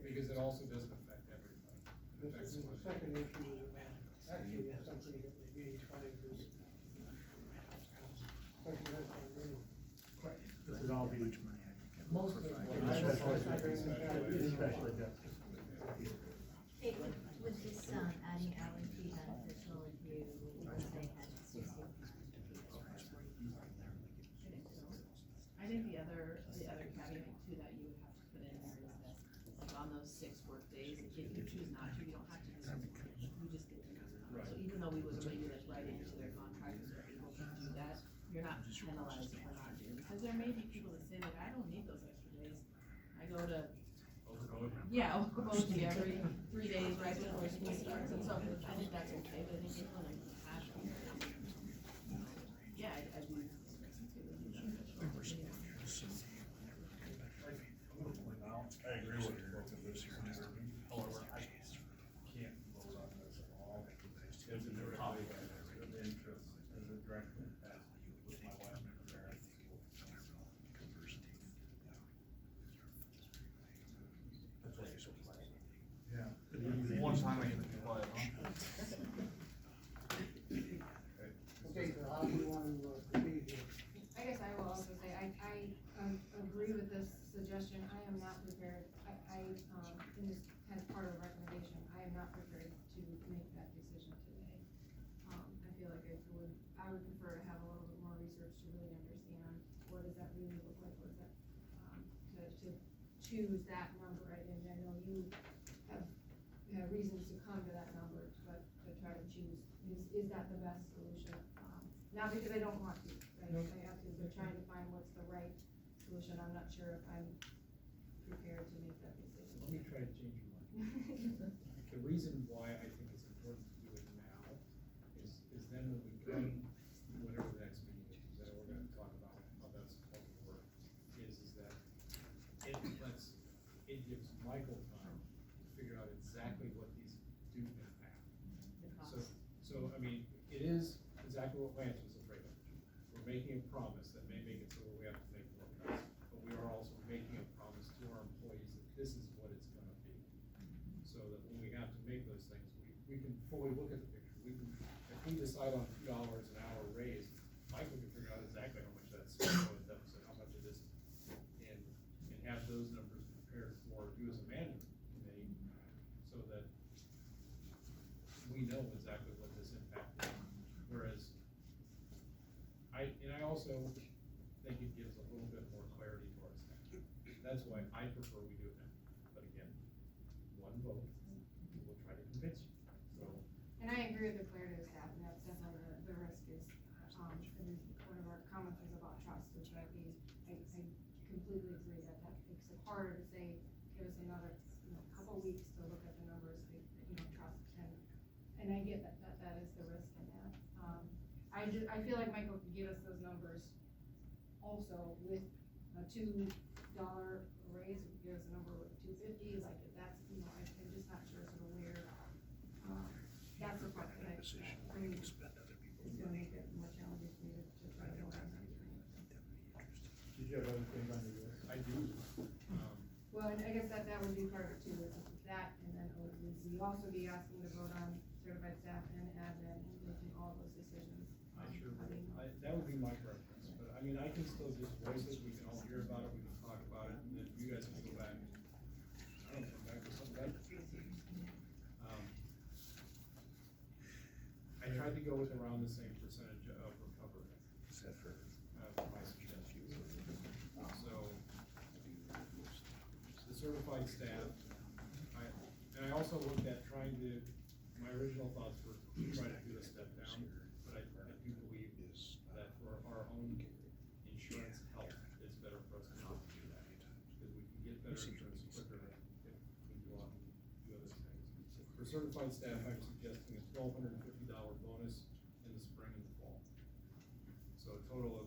because it also doesn't affect everybody. It affects The one. second issue is actually something that we really try to do. This would all be. Most of it. Especially justice. Hey, with this, adding hours be beneficial if you, let's say, had 60? I think the other caveat too that you would have to put in there is that, like on those 6 work days, if you choose not to, you don't have to do something, you just get to do it. So even though we would maybe like write into their contract that they're able to do that, you're not penalized for not doing it. Because there may be people that say like, I don't need those extra days. I go to, Okoboji every 3 days right before school starts, and so I think that's okay, but I think anyone that has, yeah, I do. I agree with both of this here, however, I can't vote on this at all. It's a direct conflict of interest, as a direct impact with my wife and her parents. That's why you're so quiet. Yeah. One time I get to be quiet, huh? Okay, so how do you want to proceed here? I guess I will also say, I agree with this suggestion. I am not prepared, in this kind of part of the recommendation, I am not prepared to make that decision today. I feel like I would prefer to have a little bit more research to really understand what does that really look like, what is that, to choose that number. And I know you have reasons to come to that number, but to try to choose, is that the best solution? Not because I don't want to, right? I absolutely trying to find what's the right solution. I'm not sure if I'm prepared to make that decision. Let me try to change your mind. The reason why I think it's important to do it now is then when we come, whatever the next meeting is, that we're gonna talk about how that's supposed to work, is that it gives Michael time to figure out exactly what these do impact. So, I mean, it is exactly what Lance was afraid of. We're making a promise that may make it so we have to make more cuts, but we are also making a promise to our employees that this is what it's gonna be. So that when we have to make those things, we can fully look at the picture. If we decide on $2 an hour raise, Michael can figure out exactly how much that's going to deficit, how much it is, and have those numbers prepared for you as a management committee, so that we know exactly what this impact is. Whereas, I also think it gives a little bit more clarity to our staff. That's why I prefer we do it now. But again, one vote, we'll try to convince you, so. And I agree with the clarity of staff, and that's definitely the risk is, and one of our comments was about trust, which I completely agree that makes it harder to say, give us another, couple weeks to look at the numbers, and I get that is the risk in that. I feel like Michael could get us those numbers also with a $2 raise, if he gives a number with $2.50, like if that's, you know, I'm just not sure sort of where, that's the part that I think is gonna make it more challenging for me to try to go on that. Did you have other things on your list? I do. Well, and I guess that would be part of it too, is that, and then would we also be asking to vote on certified staff and admin and making all those decisions? I sure would. That would be my preference, but I mean, I can still just voice it, we can all hear about it, we can talk about it, and then you guys can go back. I don't know, come back with something better. I tried to go with around the same percentage of recovery. My suggestions. So, the certified staff, and I also looked at trying to, my original thoughts were to try to do a step down, but I do believe that for our own insurance health, it's better for us to not do that. Because we can get better insurance quicker if we go out and do other things. For certified staff, I'm suggesting a $1,250 bonus in the spring and the fall. So a total of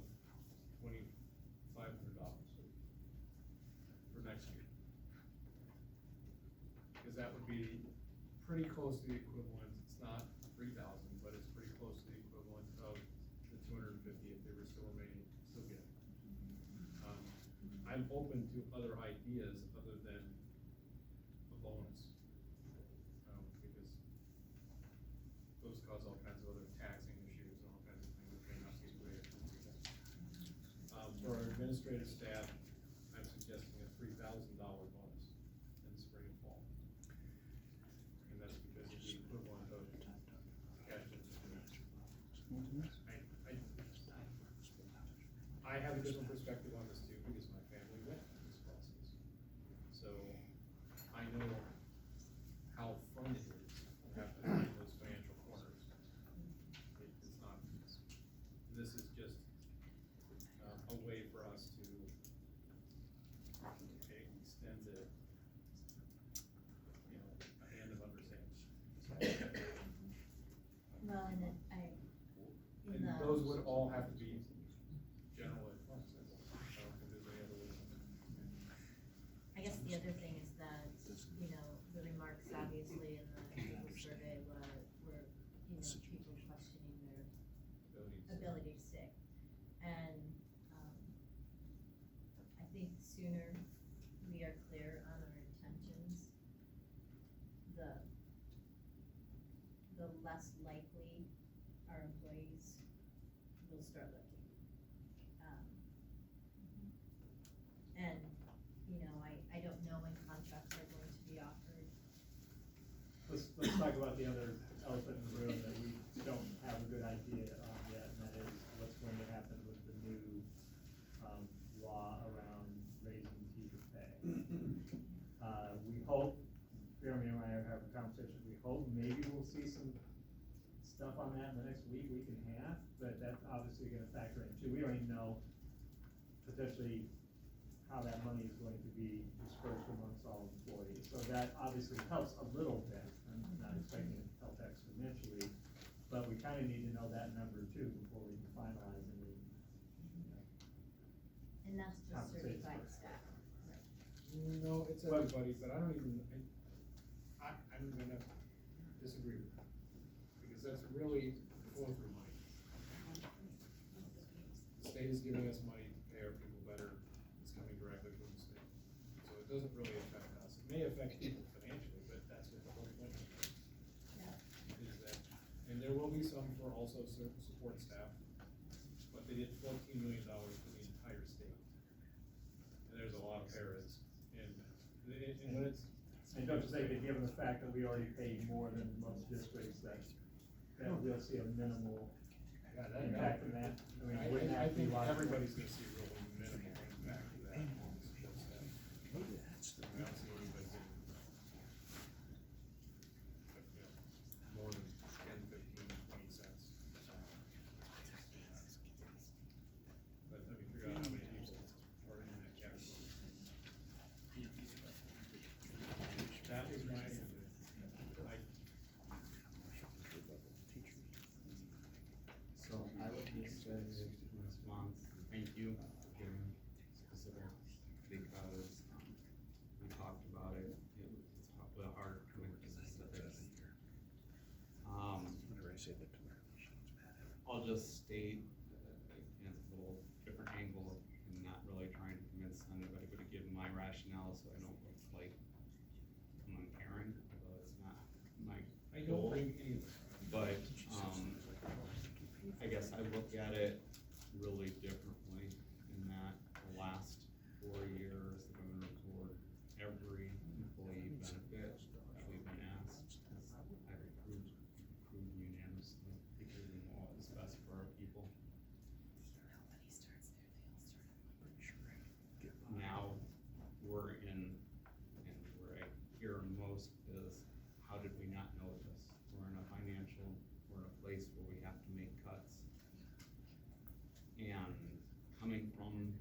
$2,500 for next year. Because that would be pretty close to the equivalent, it's not 3,000, but it's pretty close to the equivalent of the 250 if they were still remaining, still getting. I'm open to other ideas other than a bonus. Because those cause all kinds of other taxing issues and all kinds of things that may not be great. For our administrative staff, I'm suggesting a $3,000 bonus in the spring and fall. And that's because of the equivalent of cash distribution. I have a different perspective on this too, because my family went through this process. So I know how fun it is to have to be in those financial corners. It's not, this is just a way for us to extend the, you know, a hand of understanding. Well, and then And those would all have to be general ed funds. I don't think there's any other way. I guess the other thing is that, you know, the remarks obviously in the Google survey were, you know, people questioning their ability to stick. And, I think the sooner we are clear on our intentions, the less likely our employees will start looking. And, you know, I don't know when contracts are going to be offered. Let's talk about the other elephant in the room that we don't have a good idea on yet, and that is what's going to happen with the new, law around raising teacher pay. We hope, Jeremy and I have a conversation, we hope maybe we'll see some stuff on that in the next week and a half, but that's obviously gonna factor in too. We don't even know potentially how that money is going to be dispersed amongst all employees. So that obviously helps a little bit. I'm not expecting it to help exponentially, but we kinda need to know that number too before we can finalize any, And that's just compensation certified for it. staff. No, it's everybody, but I don't even, I'm gonna disagree with that. Because that's really flow through money. The state is giving us money to pay our people better, it's coming directly from the state. So it doesn't really affect us. It may affect people financially, but that's what the whole point is. Is that, and there will be some for also certain support staff, but they did $14 million for the entire state. And there's a lot of paras, and when it's. And don't you say that given the fact that we already pay more than most districts, that we'll see a minimal impact from that? I mean, wouldn't I that be think logical? everybody's gonna see real minimal impact of that. Support staff. I don't see anybody getting, you know, more than 10, 15, 20 cents. But let me figure out how many people are in that category. That is my, response, thank you for giving specific, because, we talked about it, it's probably hard to make specifics. I'll just state, again, it's a little different angle, and not really trying to convince anybody, but to give my rationale so I don't look like I'm uncaring, although it's not my goal. But, I guess I look at it really differently in that the last 4 years, the governor report, every employee benefit that we've been asked, I've approved unanimously, because we know what is best for our people. Now, we're in, and where I hear most is, how did we not know this? We're in a place where we have to make cuts. And coming from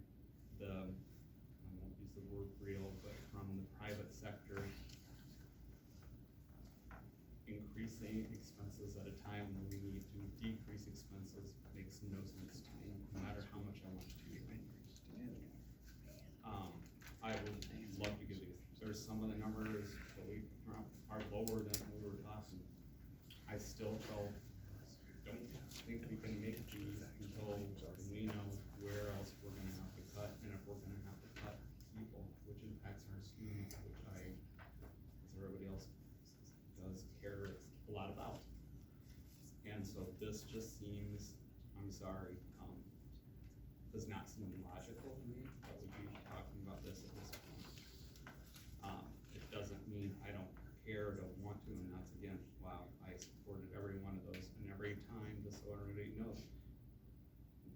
the, I won't use the word real, but from the private sector, increasing expenses at a time when we need to decrease expenses makes no sense to me, no matter how much I want to do. I would love to give these, there's some of the numbers that we are lower than we were talking. I still don't think we can make these until we know where else we're gonna have to cut, and if we're gonna have to cut people, which impacts our students, which I, as everybody else does care a lot about. And so this just seems, I'm sorry, does not seem logical to me that we be talking about this at this point. It doesn't mean I don't care, don't want to, and that's again, wow, I supported every one of those, and every time, just so everybody knows,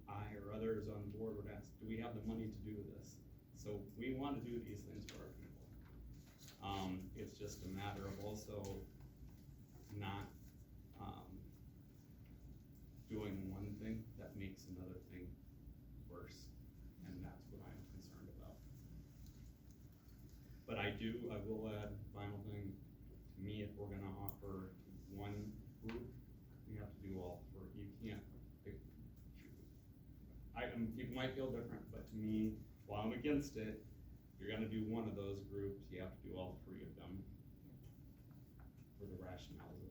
I or others on the board would ask, do we have the money to do this? So we want to do these things for our people. It's just a matter of also not, doing one thing that makes another thing worse, and that's what I'm concerned about. But I will add final thing, to me, if we're gonna offer one group, we have to do all three. You can't pick, people might feel different, but to me, while I'm against it, if you're gonna do one of those groups, you have to do all three of them for the rationales